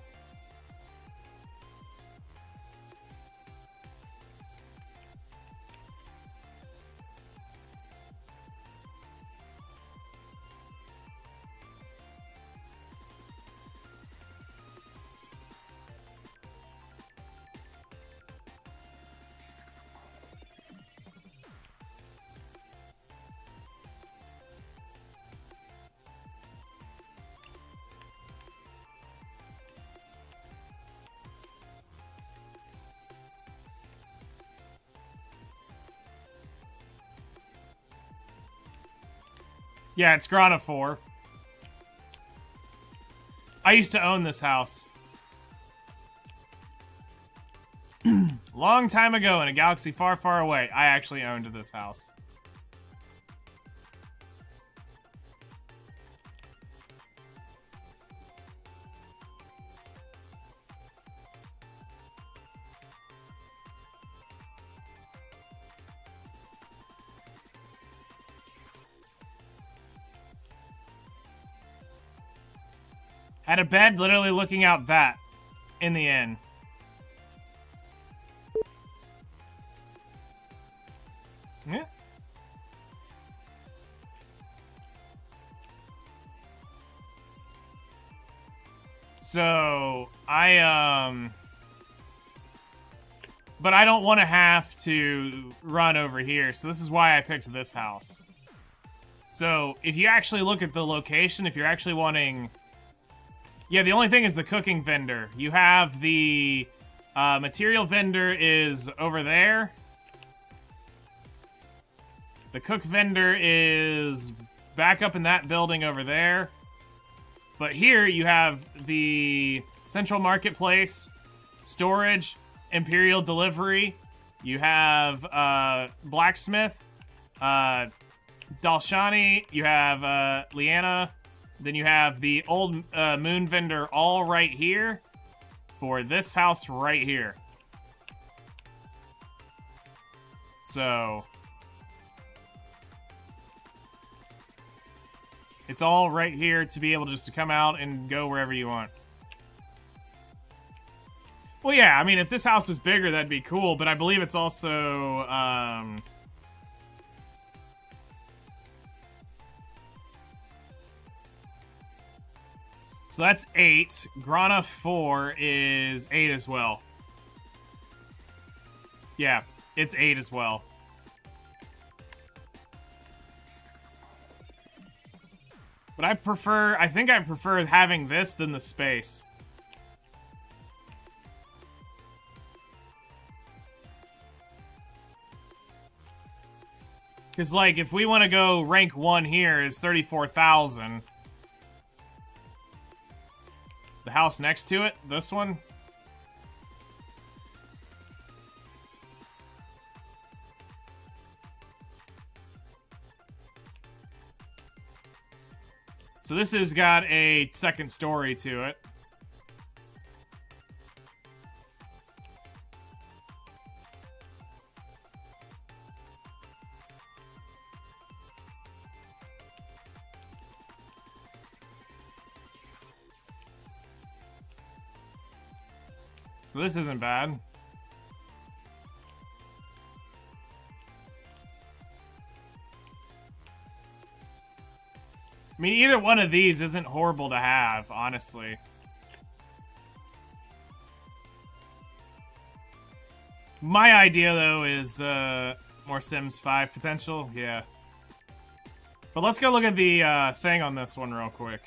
A: Yeah, it's Grana 4. I used to own this house. Long time ago in a galaxy far, far away, I actually owned this house. Had a bed literally looking out that in the inn. Yeah. So, but I don't want to have to run over here, so this is why I picked this house. So, if you actually look at the location, if you're actually wanting... yeah, the only thing is the cooking vendor. You have the material vendor is over there. The cook vendor is back up in that building over there. But here you have the central marketplace, storage, imperial delivery. You have blacksmith, Dalshani. You have Liana. Then you have the old moon vendor all right here for this house right here. So it's all right here to be able just to come out and go wherever you want. Well, yeah, I mean, if this house was bigger, that'd be cool, but I believe it's also, so that's 8. Grana 4 is 8 as well. Yeah, it's 8 as well. But I think I prefer having this than the space. Because, like, if we want to go rank 1 here, is 34,000. The house next to it, this one. So this has got a second story to it. So this isn't bad. I mean, either one of these isn't horrible to have, honestly. My idea, though, is more Sims 5 potential. Yeah. But let's go look at the thing on this one real quick.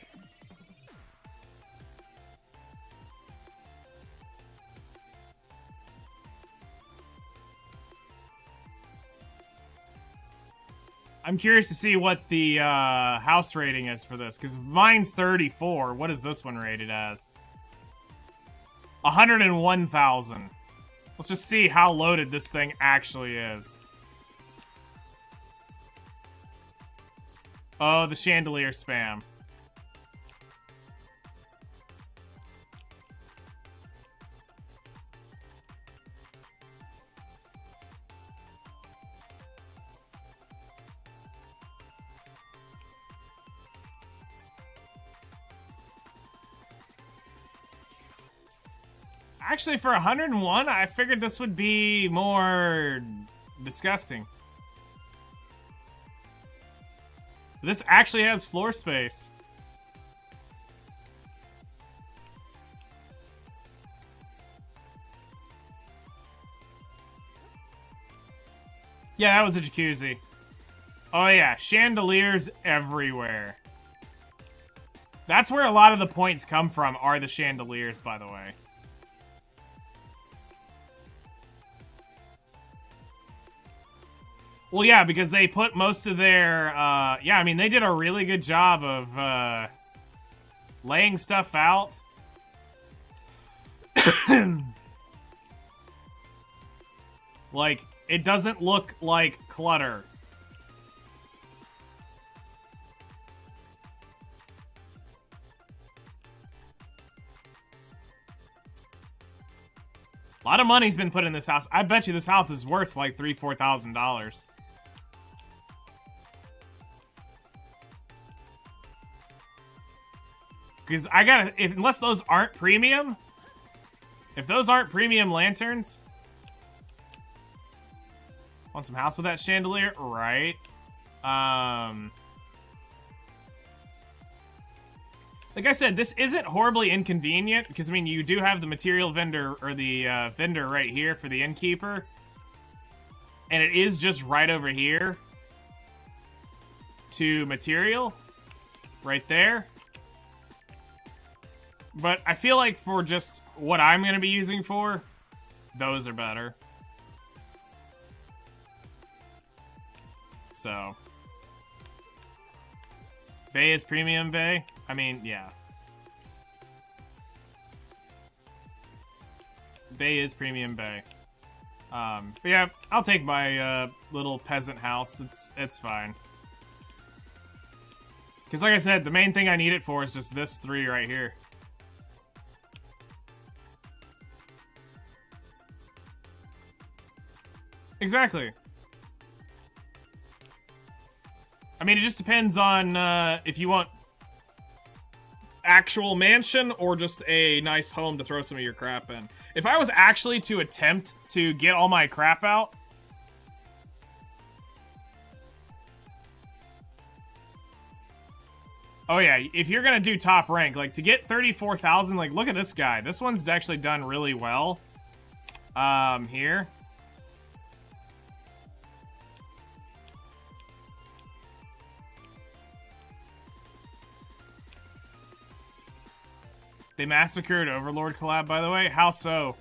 A: I'm curious to see what the house rating is for this, because mine's 34. What is this one rated as? 101,000. Let's just see how loaded this thing actually is. Oh, the chandelier spam. Actually, for 101, I figured this would be more disgusting. This actually has floor space. Yeah, that was a jacuzzi. Oh yeah, chandeliers everywhere. That's where a lot of the points come from, are the chandeliers, by the way. Well, yeah, because they put most of their, yeah, I mean, they did a really good job of, laying stuff out. Like, it doesn't look like clutter. A lot of money's been put in this house. I bet you this house is worth like $3,000-$4,000. Because I gotta, unless those aren't premium, if those aren't premium lanterns, want some house with that chandelier, right? Like I said, this isn't horribly inconvenient because I mean you do have the material vendor or the vendor right here for the innkeeper, and it is just right over here to material, right there. But I feel like for just what I'm going to be using for, those are better. So. Bay is premium bay? I mean, yeah. Bay is premium bay. But yeah, I'll take my little peasant house. It's fine. Because like I said, the main thing I need it for is just this 3 right here. Exactly. I mean, it just depends on if you want actual mansion or just a nice home to throw some of your crap in. If I was actually to attempt to get all my crap out, oh yeah, if you're gonna do top rank, like to get 34,000, like look at this guy. This one's actually done really well. Here. They massacred Overlord collab, by the way. How so?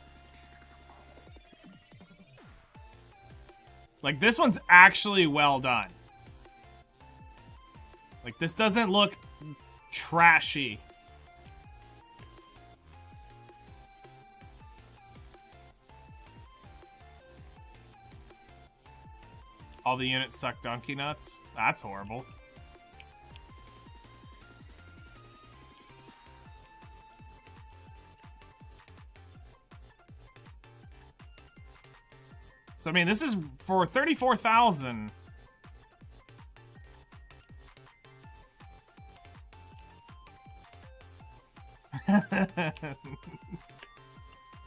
A: Like, this one's actually well done. Like, this doesn't look trashy. All the units suck donkey nuts? That's horrible. So, I mean, this is for 34,000.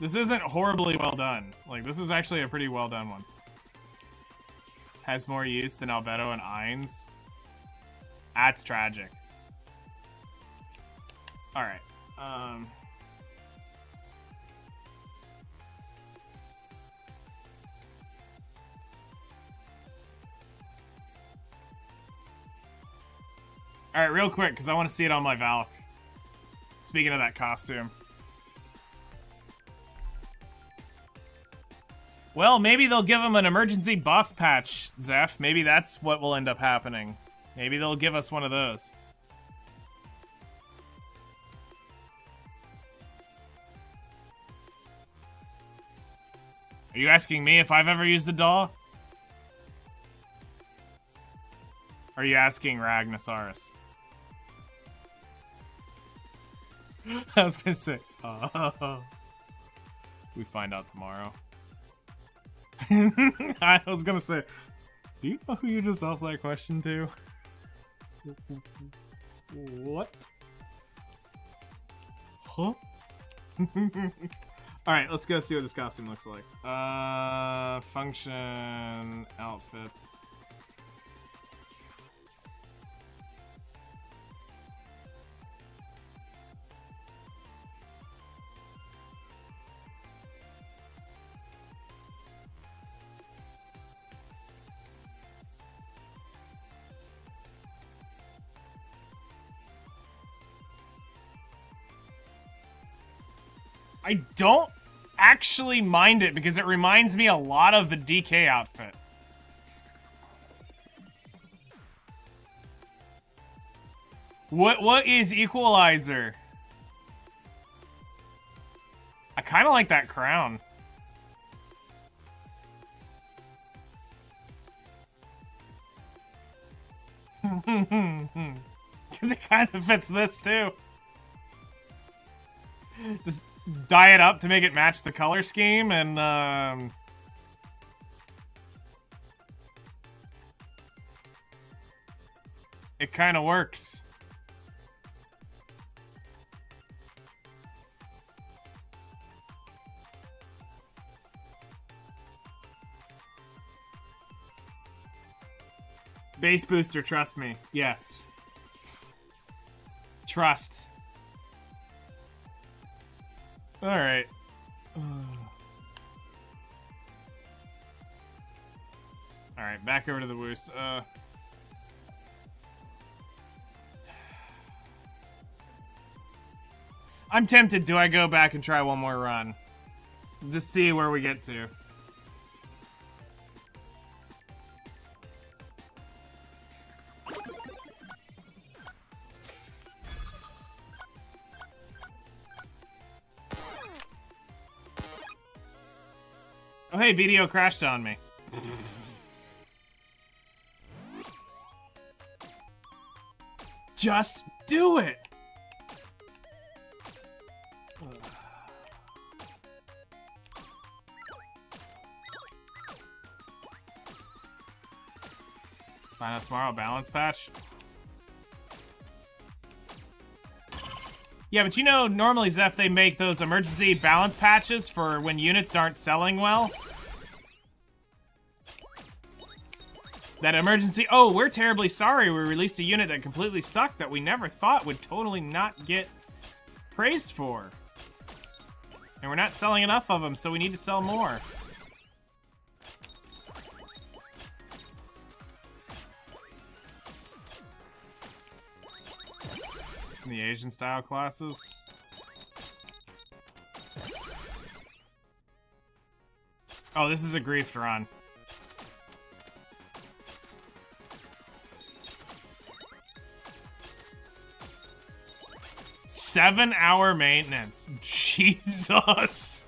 A: This isn't horribly well done. Like, this is actually a pretty well done one. Has more use than Albedo and Ainz. That's tragic. Alright. Alright, real quick, because I want to see it on my Valk. Speaking of that costume. Well, maybe they'll give him an emergency buff patch, Zeph. Maybe that's what will end up happening. Maybe they'll give us one of those. Are you asking me if I've ever used the doll? Or are you asking Ragnosaurus? I was gonna say, we find out tomorrow. I was gonna say, do you know who you just asked that question to? What? Huh? Alright, let's go see what this costume looks like. Function, outfits. I don't actually mind it because it reminds me a lot of the DK outfit. What is Equalizer? I kind of like that crown. Because it kind of fits this too. Just dye it up to make it match the color scheme, and it kind of works. Base booster, trust me. Yes. Trust. Alright. Alright, back over to the Woos. I'm tempted. Do I go back and try one more run? Just see where we get to. Oh, hey, BDO crashed on me. Just do it! Find out tomorrow, balance patch. Yeah, but you know, normally, Zeph, they make those emergency balance patches for when units aren't selling well. That emergency, oh, we're terribly sorry we released a unit that completely sucked that we never thought would totally not get praised for. And we're not selling enough of them, so we need to sell more. In the Asian style classes. Oh, this is a grief run. 7-hour maintenance. Jesus.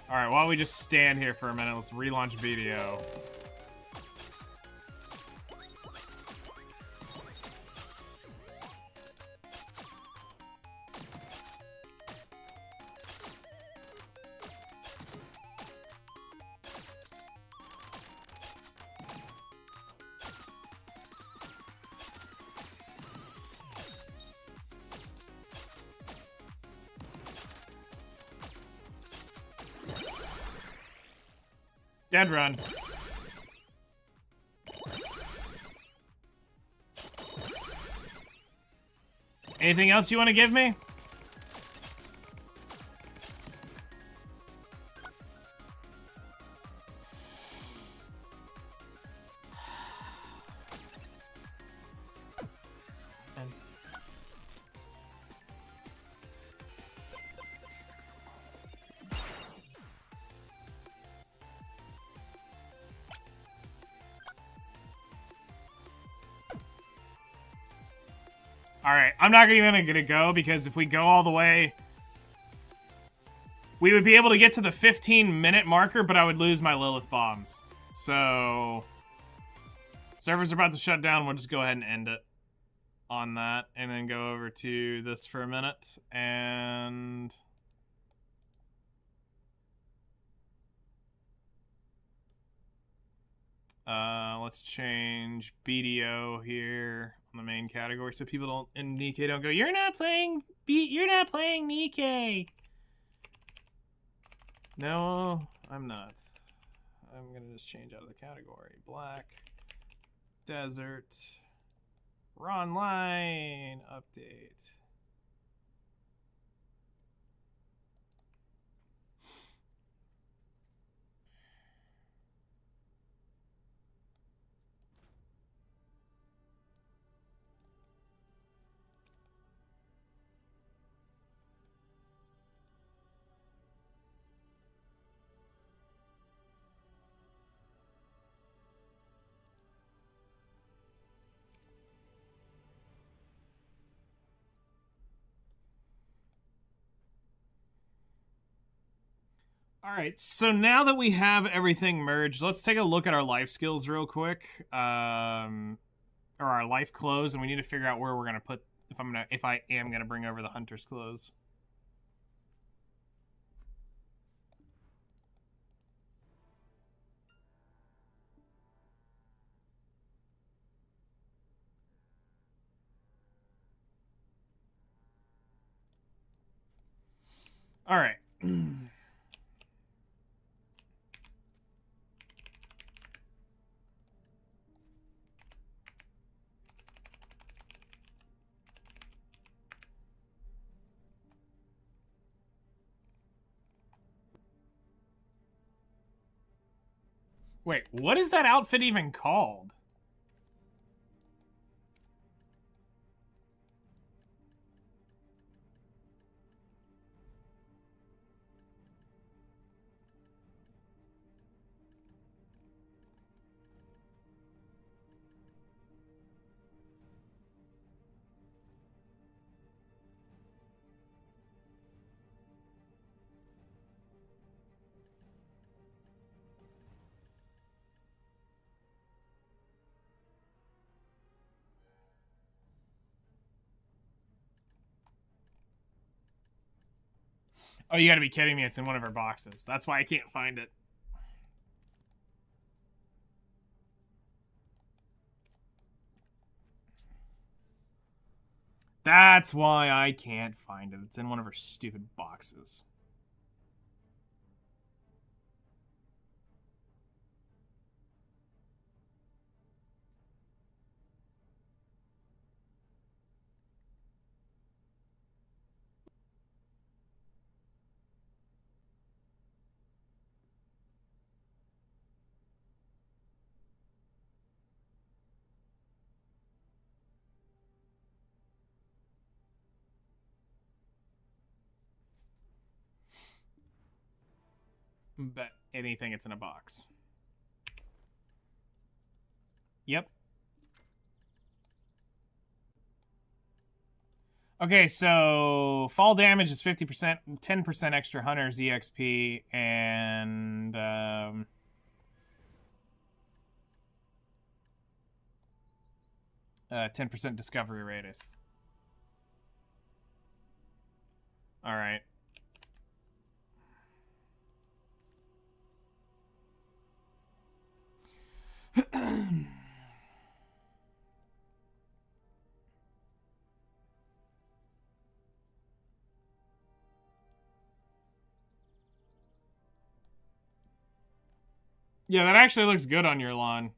A: Alright, while we just stand here for a minute, let's relaunch video. Dead run. Anything else you want to give me? Alright, I'm not even gonna go because if we go all the way, we would be able to get to the 15-minute marker, but I would lose my Lilith bombs. So, server's about to shut down. We'll just go ahead and end it on that, and then go over to this for a minute, and let's change BDO here on the main category so people don't, and Nikke don't go, you're not playing Nikke. No, I'm not. I'm gonna just change out of the category. Black, desert, we're online, update. All right, so now that we have everything merged, let's take a look at our life skills real quick, or our life clothes, and we need to figure out where we're gonna put if I am gonna bring over the hunter's clothes. All right. Wait, what is that outfit even called? Oh, you gotta be kidding me. It's in one of her boxes. That's why I can't find it. That's why I can't find it. It's in one of her stupid boxes. but anything it's in a box. Yep. Okay, so fall damage is 50%, 10% extra Hunter's EXP, and 10% discovery radius. All right. Yeah, that actually looks good on your lawn.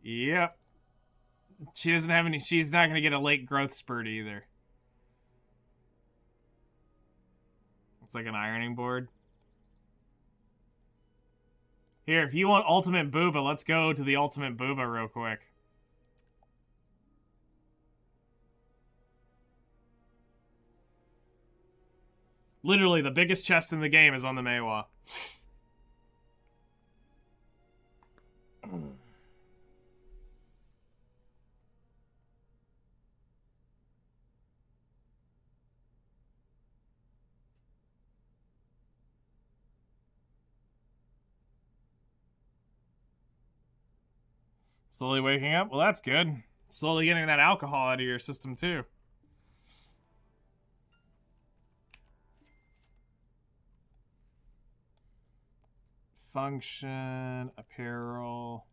A: Yep. She doesn't have any. She's not going to get a late growth spurt either. It's like an ironing board. Here, if you want Ultimate Booba, let's go to the Ultimate Booba real quick. Literally, the biggest chest in the game is on the Meiwa. Slowly waking up? Well, that's good. Slowly getting that alcohol out of your system, too. Function, apparel.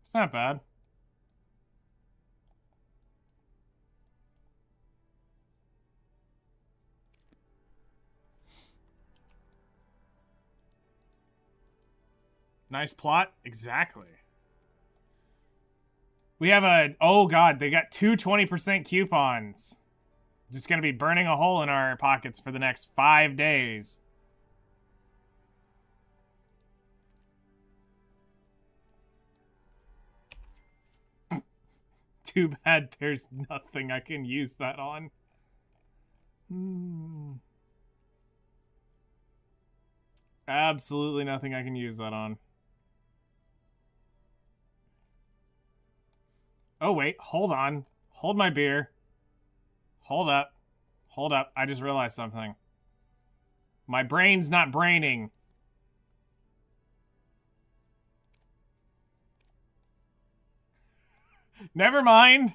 A: It's not bad. Nice plot. Exactly. We have a... Oh, God. They got two 20% coupons. Just going to be burning a hole in our pockets for the next 5 days. Too bad there's nothing I can use that on. Absolutely nothing I can use that on. Oh, wait. Hold on. Hold my beer. Hold up. Hold up. I just realized something. My brain's not braining. Never mind.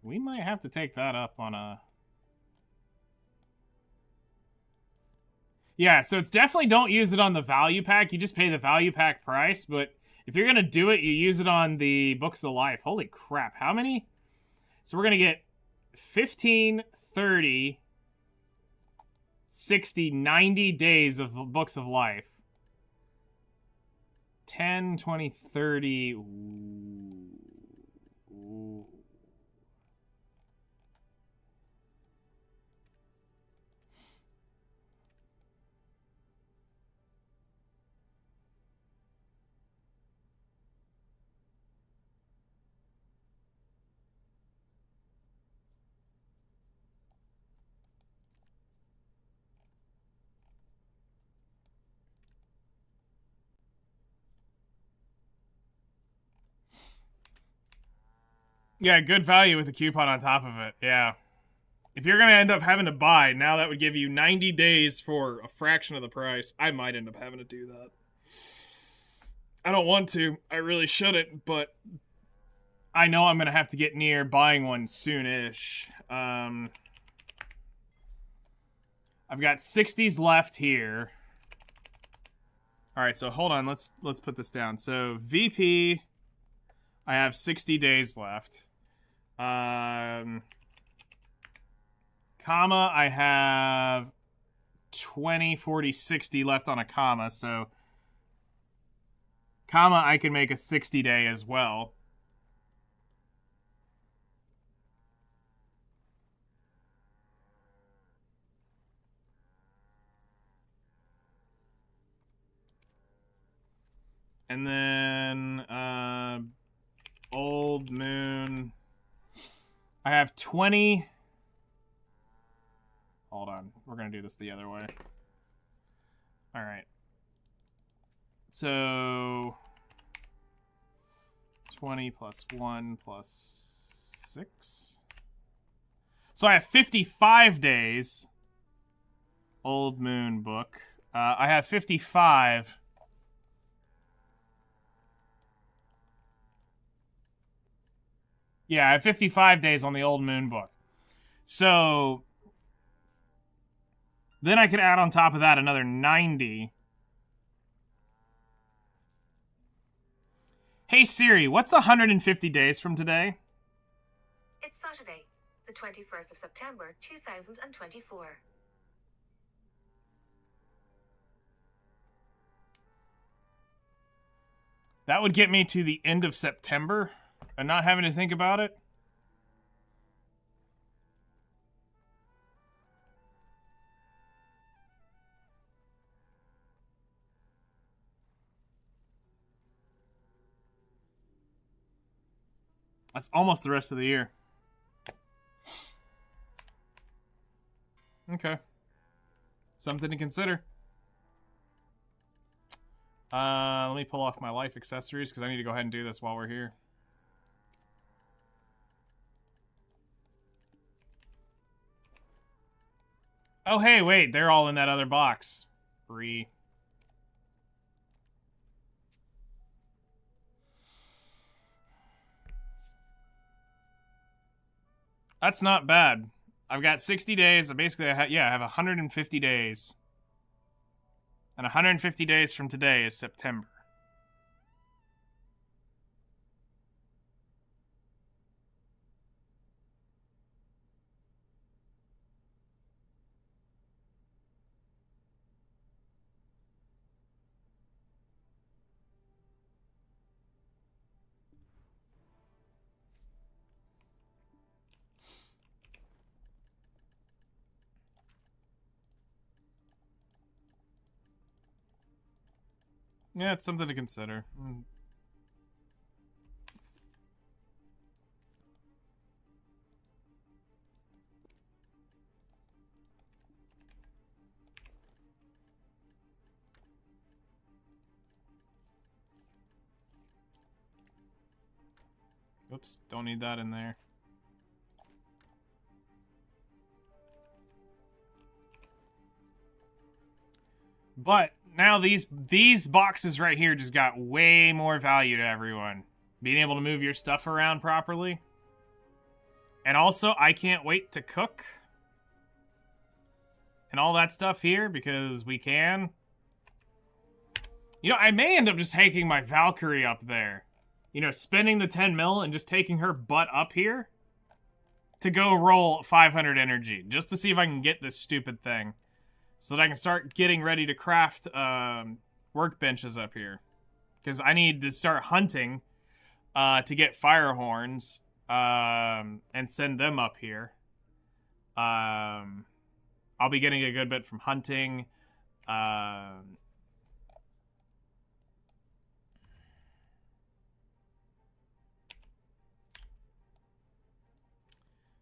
A: We might have to take that up on a... Yeah, so it's definitely don't use it on the value pack. You just pay the value pack price, but if you're going to do it, you use it on the Books of Life. Holy crap, how many? So we're going to get 15, 30, 60, 90 days of Books of Life. 10, 20, 30... Ooh. Yeah, good value with a coupon on top of it. Yeah. If you're going to end up having to buy, now that would give you 90 days for a fraction of the price. I might end up having to do that. I don't want to. I really shouldn't, but I know I'm going to have to get near buying one soon-ish. I've got 60s left here. All right, so hold on. Let's put this down. So VP, I have 60 days left. Comma, I have 20, 40, 60 left on a comma. So comma, I can make a 60-day as well. And then, Old Moon. I have 20. Hold on. We're going to do this the other way. All right. So, 20 plus 1 plus 6. So I have 55 days. Old Moon book. I have 55. Yeah, I have 55 days on the Old Moon book. So then I could add on top of that another 90. Hey Siri, what's 150 days from today?
D: It's Saturday, the 21st of September, 2024.
A: That would get me to the end of September and not having to think about it. That's almost the rest of the year. Okay. Something to consider. Let me pull off my life accessories because I need to go ahead and do this while we're here. Oh, hey, wait. They're all in that other box. That's not bad. I've got 60 days. Basically, I have 150 days. And 150 days from today is September. Yeah, it's something to consider. Oops, don't need that in there. But now these boxes right here just got way more value to everyone. Being able to move your stuff around properly. And also, I can't wait to cook. And all that stuff here, because we can. You know, I may end up just taking my Valkyrie up there. You know, spending the 10 mil and just taking her butt up here. To go roll 500 energy. Just to see if I can get this stupid thing. So that I can start getting ready to craft workbenches up here. Because I need to start hunting to get fire horns and send them up here. I'll be getting a good bit from hunting.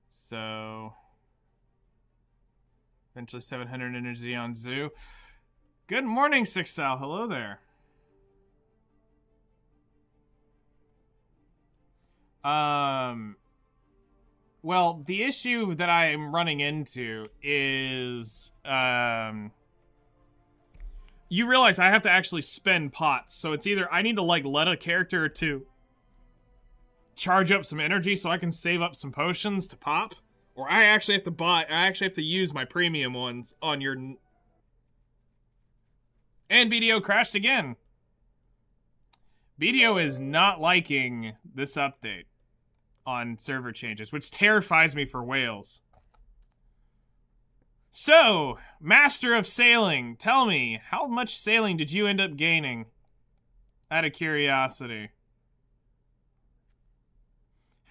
A: So... eventually 700 energy on Zoo. Good morning, Sixel. Hello there. Well, the issue that I'm running into is, you realize I have to actually spend pots, so it's either I need to, like, let a character or two charge up some energy so I can save up some potions to pop, or I actually have to use my premium ones on your... And BDO crashed again. BDO is not liking this update on server changes, which terrifies me for whales. So, Master of Sailing, tell me, how much sailing did you end up gaining? Out of curiosity.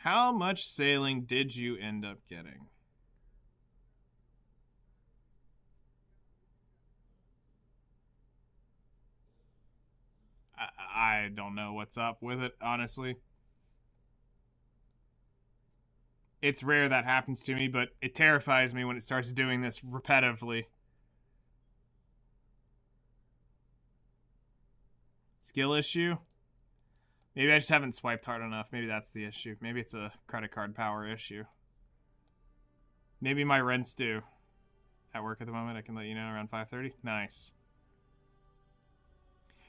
A: How much sailing did you end up getting? I don't know what's up with it, honestly. It's rare that happens to me, but it terrifies me when it starts doing this repetitively. Skill issue? Maybe I just haven't swiped hard enough. Maybe that's the issue. Maybe it's a credit card power issue. Maybe my rent's due. At work at the moment, I can let you know around 5:30. Nice.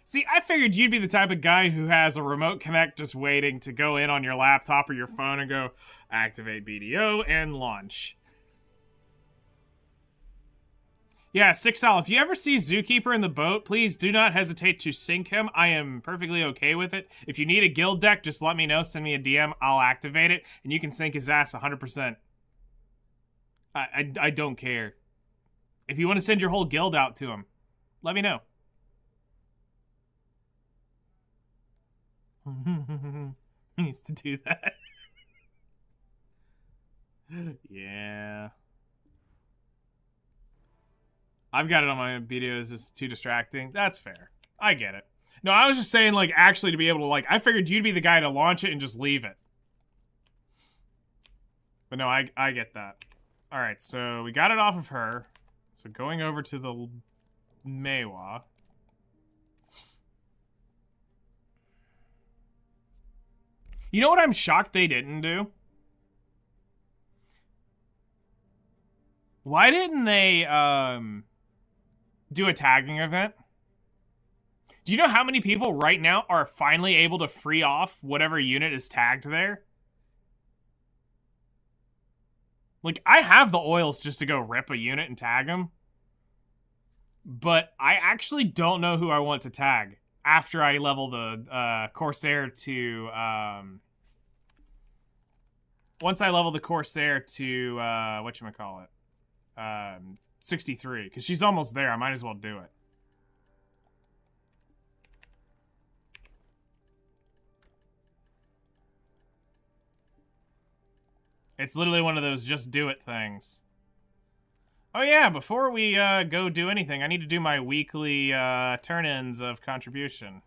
A: See, I figured you'd be the type of guy who has a remote connect just waiting to go in on your laptop or your phone and go, activate BDO and launch. Yeah, Sixal, if you ever see Zookeeper in the boat, please do not hesitate to sink him. I am perfectly okay with it. If you need a guild deck, just let me know. Send me a DM. I'll activate it, and you can sink his ass 100%. I don't care. If you want to send your whole guild out to him, let me know. I used to do that. Yeah. I've got it on my videos. It's too distracting. That's fair. I get it. No, I was just saying, like, actually to be able to, like, I figured you'd be the guy to launch it and just leave it. But no, I get that. Alright, so we got it off of her. So going over to the Meiwa. You know what I'm shocked they didn't do? Why didn't they, do a tagging event? Do you know how many people right now are finally able to free off whatever unit is tagged there? Like, I have the oils just to go rip a unit and tag them. But I actually don't know who I want to tag after I level the Corsair to, once I level the Corsair to, whatchamacallit, 63, because she's almost there. I might as well do it. It's literally one of those just do it things. Oh yeah, before we go do anything, I need to do my weekly turn-ins of contribution.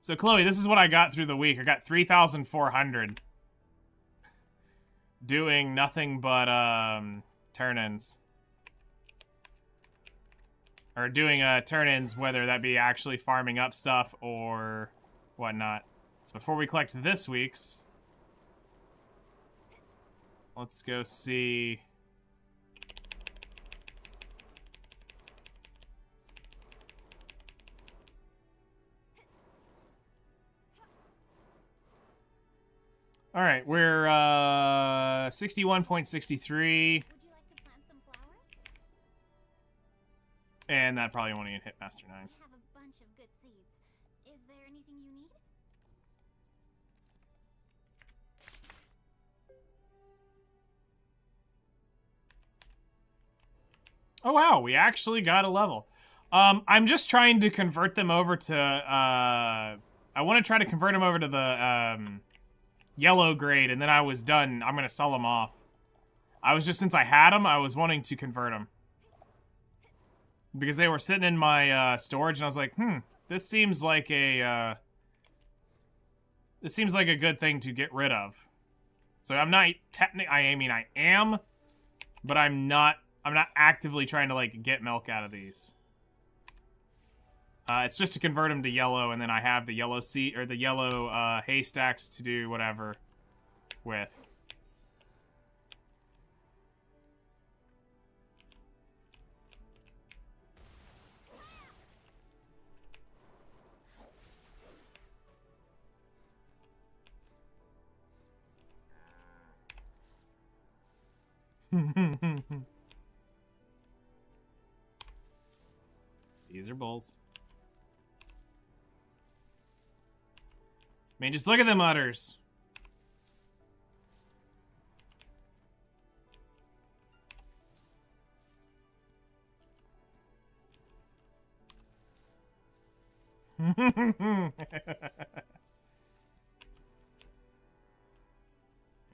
A: So Chloe, this is what I got through the week. I got 3,400. Doing nothing but turn-ins. Or doing turn-ins, whether that be actually farming up stuff or whatnot. So before we collect this week's, let's go see. All right, we're 61.63.
B: Would you like to plant some flowers?
A: And that probably won't even hit Master 9.
B: I have a bunch of good seeds. Is there anything you need?
A: Oh wow, we actually got a level. I'm just trying to convert them over to, I want to try to convert them over to the, yellow grade, and then I was done. I'm gonna sell them off. I was just, since I had them, I was wanting to convert them. Because they were sitting in my, storage, and I was like, this seems like a, this seems like a good thing to get rid of. So I'm not I mean, I am, but I'm not actively trying to, like, get milk out of these. It's just to convert them to yellow, and then I have the yellow seed or the yellow haystacks to do whatever with. These are bulls. I mean, just look at them udders. And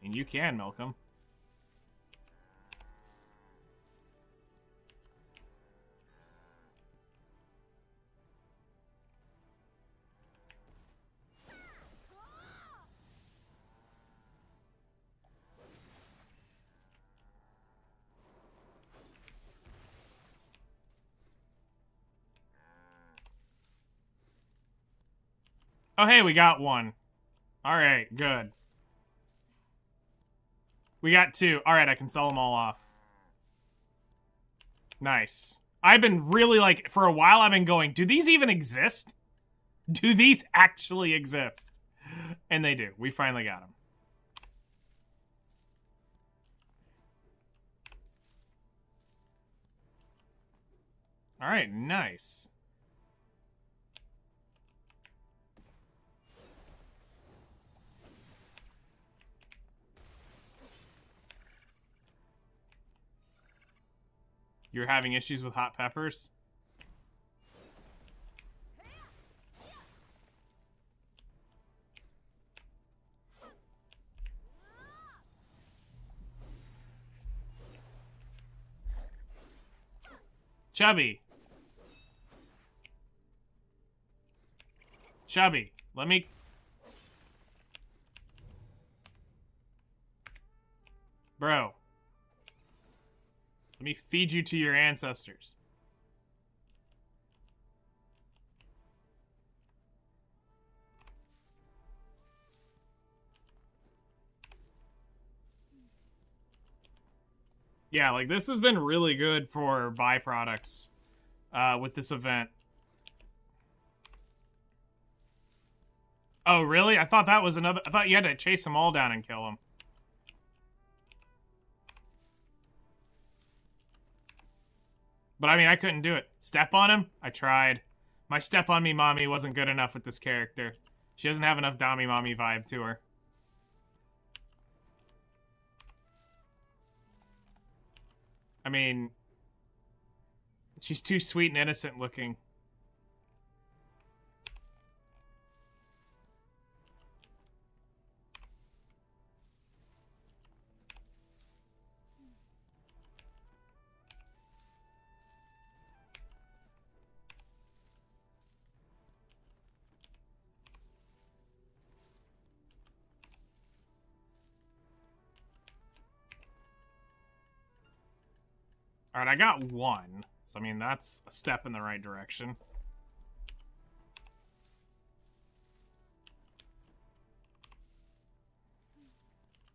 A: you can milk them. Oh, hey, we got one. All right, good. We got two. All right, I can sell them all off. Nice. I've been really, like, for a while I've been going, do these even exist? Do these actually exist? And they do. We finally got them. All right, nice. You're having issues with hot peppers? Chubby. Chubby, let me... Bro. Let me feed you to your ancestors. Yeah, like, this has been really good for byproducts with this event. Oh, really? I thought that was another... I thought you had to chase them all down and kill them. But, I mean, I couldn't do it. Step on him? I tried. My step on me mommy wasn't good enough with this character. She doesn't have enough Dommy mommy vibe to her. I mean... she's too sweet and innocent looking. Alright, I got one. So, I mean, that's a step in the right direction.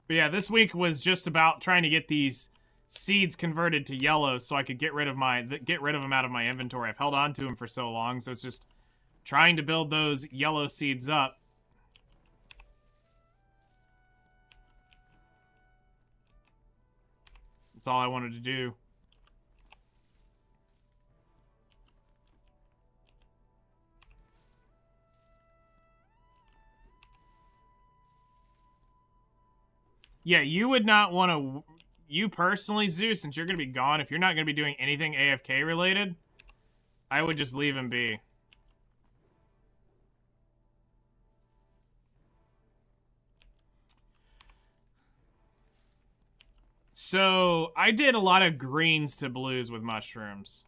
A: But yeah, this week was just about trying to get these seeds converted to yellow so I could get rid of them out of my inventory. I've held on to them for so long, so it's just trying to build those yellow seeds up. That's all I wanted to do. Yeah, you would not want to... You personally, Zeus, since you're going to be gone, if you're not going to be doing anything AFK related, I would just leave him be. So, I did a lot of greens to blues with mushrooms.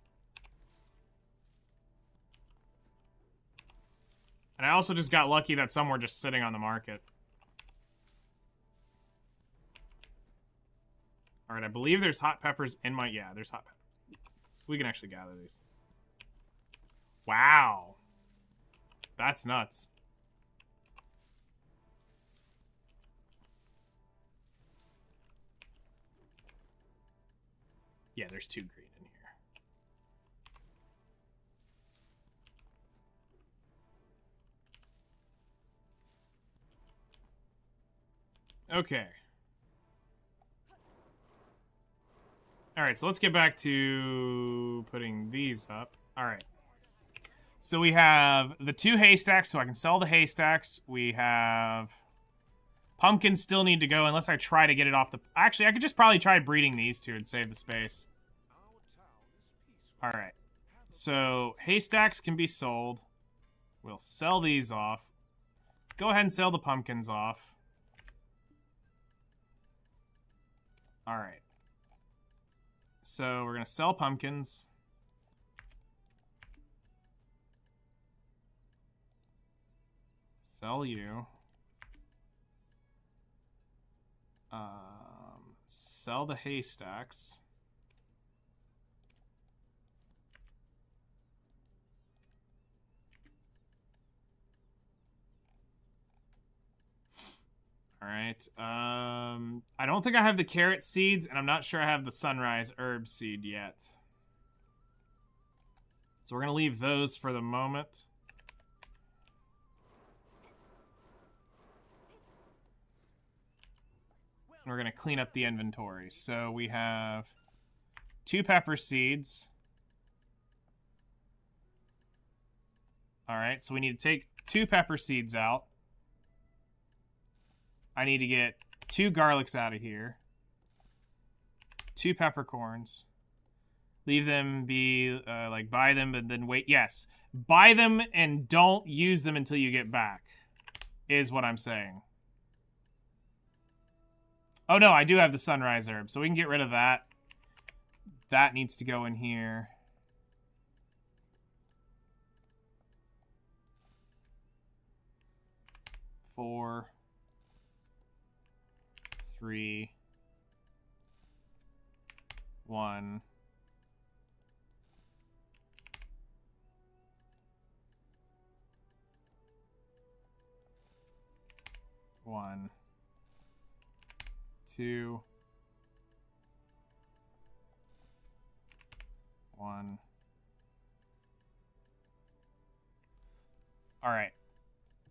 A: And I also just got lucky that some were just sitting on the market. Alright, I believe there's hot peppers in my... Yeah, there's hot peppers. We can actually gather these. Wow. That's nuts. Yeah, there's 2 green in here. Okay. Alright, so let's get back to putting these up. Alright. So we have the 2 haystacks, so I can sell the haystacks. We have... Pumpkins still need to go unless I try to get it off the... Actually, I could just probably try breeding these 2 and save the space. Alright. So, haystacks can be sold. We'll sell these off. Go ahead and sell the pumpkins off. Alright. So, we're going to sell pumpkins. Sell you. Sell the haystacks. Alright, I don't think I have the carrot seeds, and I'm not sure I have the sunrise herb seed yet. So we're gonna leave those for the moment. We're gonna clean up the inventory. So we have 2 pepper seeds. Alright, so we need to take 2 pepper seeds out. I need to get 2 garlics out of here. 2 peppercorns. Leave them be, like, buy them and then wait. Yes. Buy them and don't use them until you get back, is what I'm saying. Oh, no, I do have the sunrise herb, so we can get rid of that. That needs to go in here. Four. 3, 1. 1, 2, 1. All right.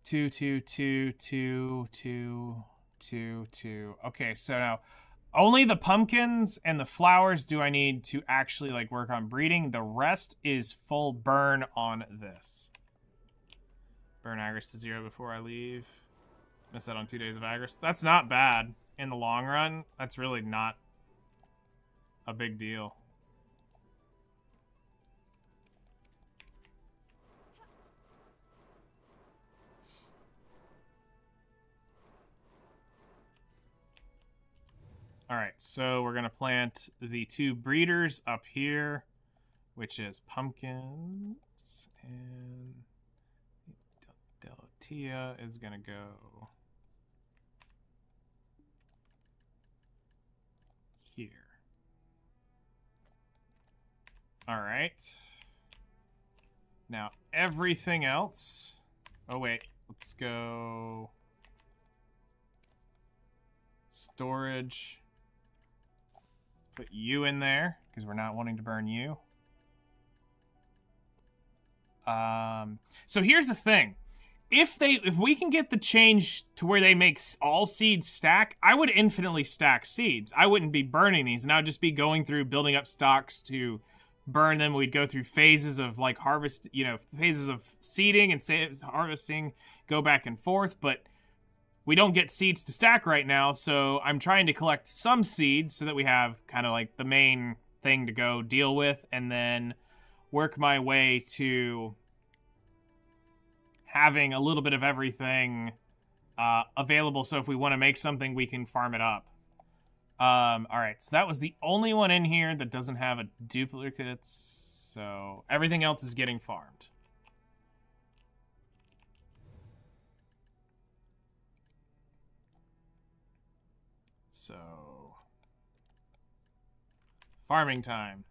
A: 2, 2, 2, 2, 2. 2, 2. Okay, so now only the pumpkins and the flowers do I need to actually like work on breeding. The rest is full burn on this. Burn Agris to 0 before I leave. Miss out on 2 days of Agris. That's not bad in the long run. That's really not a big deal. Alright, so we're going to plant the 2 breeders up here, which is pumpkins, and Delatia is going to go here. Alright. Now, everything else... Oh, wait. Let's go... Storage... Put you in there, because we're not wanting to burn you. So here's the thing. If we can get the change to where they make all seeds stack, I would infinitely stack seeds. I wouldn't be burning these, and I would just be going through building up stocks to burn them. We'd go through phases of like harvest, phases of seeding and harvesting, go back and forth, but we don't get seeds to stack right now, so I'm trying to collect some seeds so that we have kind of like the main thing to go deal with, and then work my way to having a little bit of everything available, so if we want to make something, we can farm it up. Alright, so that was the only one in here that doesn't have a duplicate, so everything else is getting farmed. So, farming time.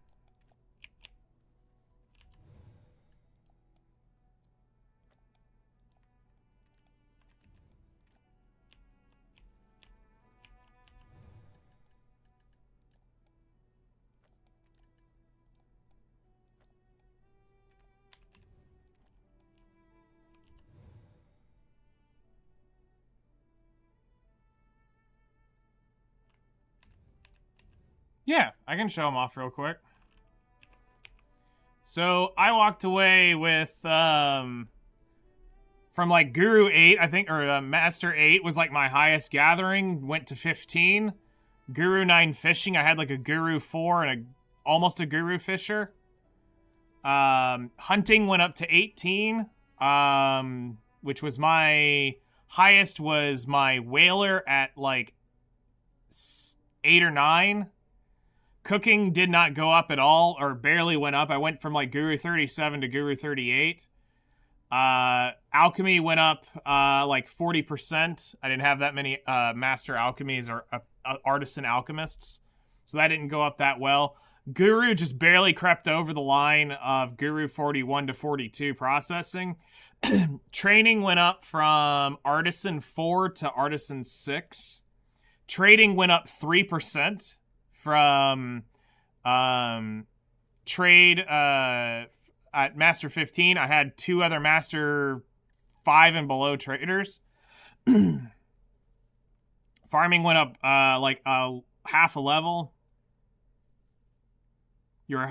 A: Yeah, I can show them off real quick. So I walked away with from like Guru 8, I think, or Master 8 was like my highest gathering. Went to 15. Guru 9 fishing. I had like a Guru 4 and almost a Guru Fisher. Hunting went up to 18. Which was my highest was my Whaler at like 8 or 9. Cooking did not go up at all, or barely went up. I went from like Guru 37 to Guru 38. Alchemy went up like 40%. I didn't have that many Master Alchemies or Artisan Alchemists, so that didn't go up that well. Guru just barely crept over the line of Guru 41 to 42 processing. Training went up from Artisan 4 to Artisan 6. Trading went up 3%. From trade at Master 15, I had 2 other Master 5 and below traders. Farming went up like half a level. Your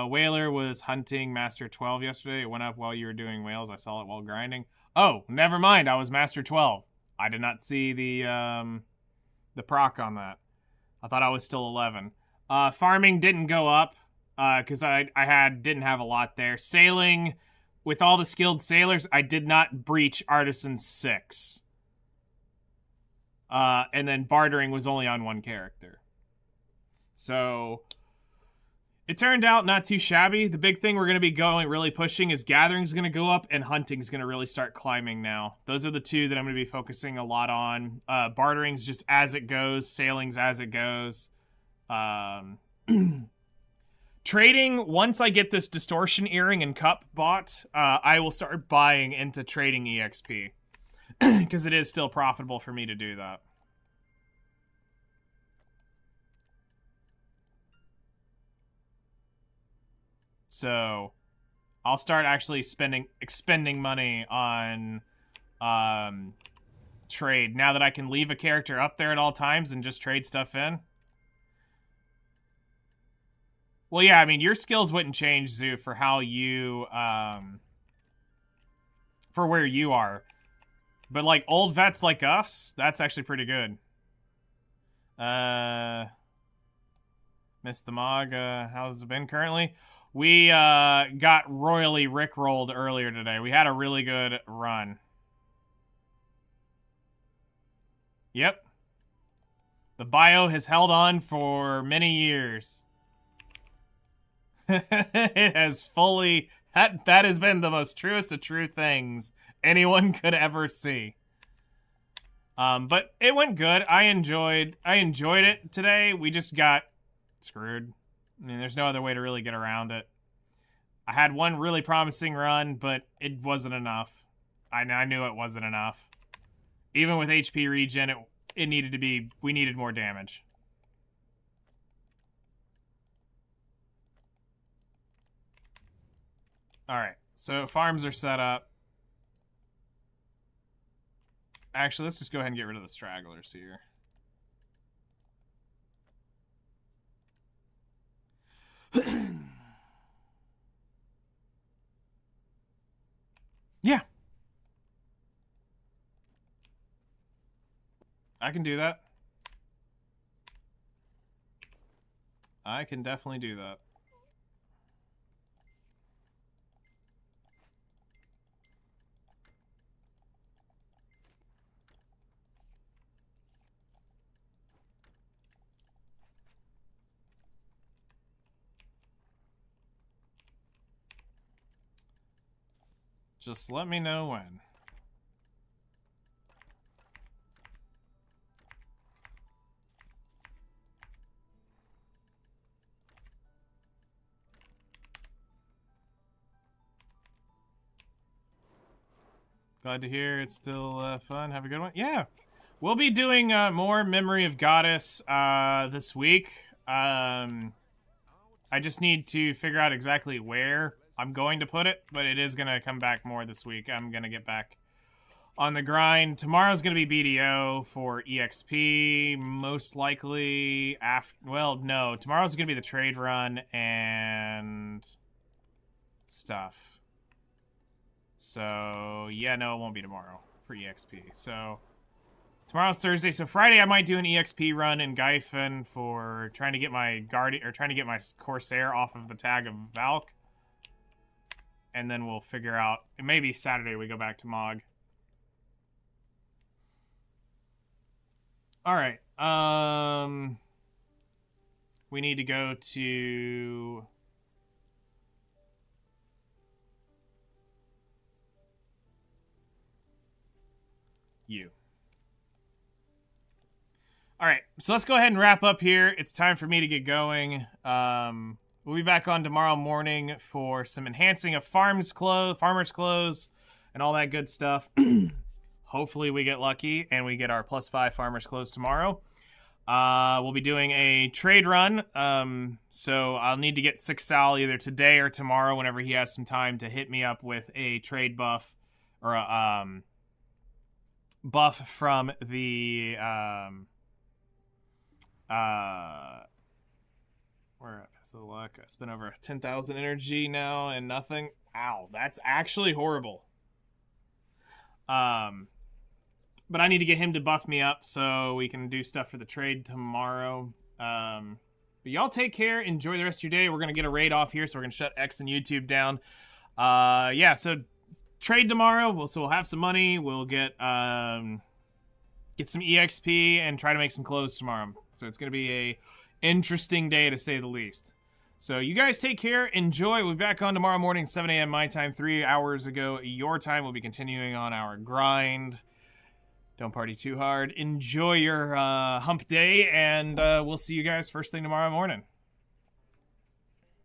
A: Whaler was hunting Master 12 yesterday. It went up while you were doing whales. I saw it while grinding. Oh, never mind. I was Master 12. I did not see the proc on that. I thought I was still 11. Farming didn't go up because I didn't have a lot there. Sailing, with all the skilled sailors, I did not breach Artisan 6. And then bartering was only on 1 character. So it turned out not too shabby. The big thing we're going to be really pushing is gathering's going to go up and hunting's going to really start climbing now. Those are the 2 that I'm going to be focusing a lot on. Bartering's just as it goes. Sailing's as it goes. Trading, once I get this distortion earring and cup bought, I will start buying into trading EXP. Because it is still profitable for me to do that. So I'll start actually expending money on trade now that I can leave a character up there at all times and just trade stuff in. Well, yeah, I mean, your skills wouldn't change, Zoo, for how you, for where you are. But, like, old vets like us, that's actually pretty good. Missed the Mog, how's it been currently? We, got royally rickrolled earlier today. We had a really good run. Yep. The bio has held on for many years. It has fully... That has been the most truest of true things anyone could ever see. But it went good. I enjoyed it today. We just got screwed. I mean, there's no other way to really get around it. I had one really promising run, but it wasn't enough. I knew it wasn't enough. Even with HP regen, it needed to be... We needed more damage. Alright, so farms are set up. Actually, let's just go ahead and get rid of the stragglers here. Yeah. I can do that. I can definitely do that. Just let me know when. Glad to hear it's still fun. Have a good one. Yeah. We'll be doing more Memory of Goddess this week. I just need to figure out exactly where I'm going to put it, but it is going to come back more this week. I'm going to get back on the grind. Tomorrow's going to be BDO for EXP, most likely after... Well, no. Tomorrow's going to be the trade run and stuff. So, yeah, no, it won't be tomorrow for EXP. So, tomorrow's Thursday. So, Friday I might do an EXP run in Gyphon for trying to get my Guardian... Or trying to get my Corsair off of the tag of Valk. And then we'll figure out... Maybe Saturday we go back to Mog. Alright, we need to go to... you. Alright, so let's go ahead and wrap up here. It's time for me to get going. We'll be back on tomorrow morning for some enhancing of farmers' clothes, and all that good stuff. Hopefully we get lucky and we get our +5 farmers clothes tomorrow. We'll be doing a trade run. So I'll need to get Six Sal either today or tomorrow whenever he has some time to hit me up with a trade buff or a buff from the where at Pass of Luck. I spent over 10,000 energy now and nothing. Ow, that's actually horrible. But I need to get him to buff me up so we can do stuff for the trade tomorrow. But y'all take care. Enjoy the rest of your day. We're going to get a raid off here, so we're going to shut X and YouTube down. Yeah, so trade tomorrow. So we'll have some money. We'll get some EXP and try to make some clothes tomorrow. So it's going to be a interesting day, to say the least. So you guys take care. Enjoy. We'll be back on tomorrow morning, 7 a.m. my time, 3 hours ago your time. We'll be continuing on our grind. Don't party too hard. Enjoy your hump day, and we'll see you guys first thing tomorrow morning.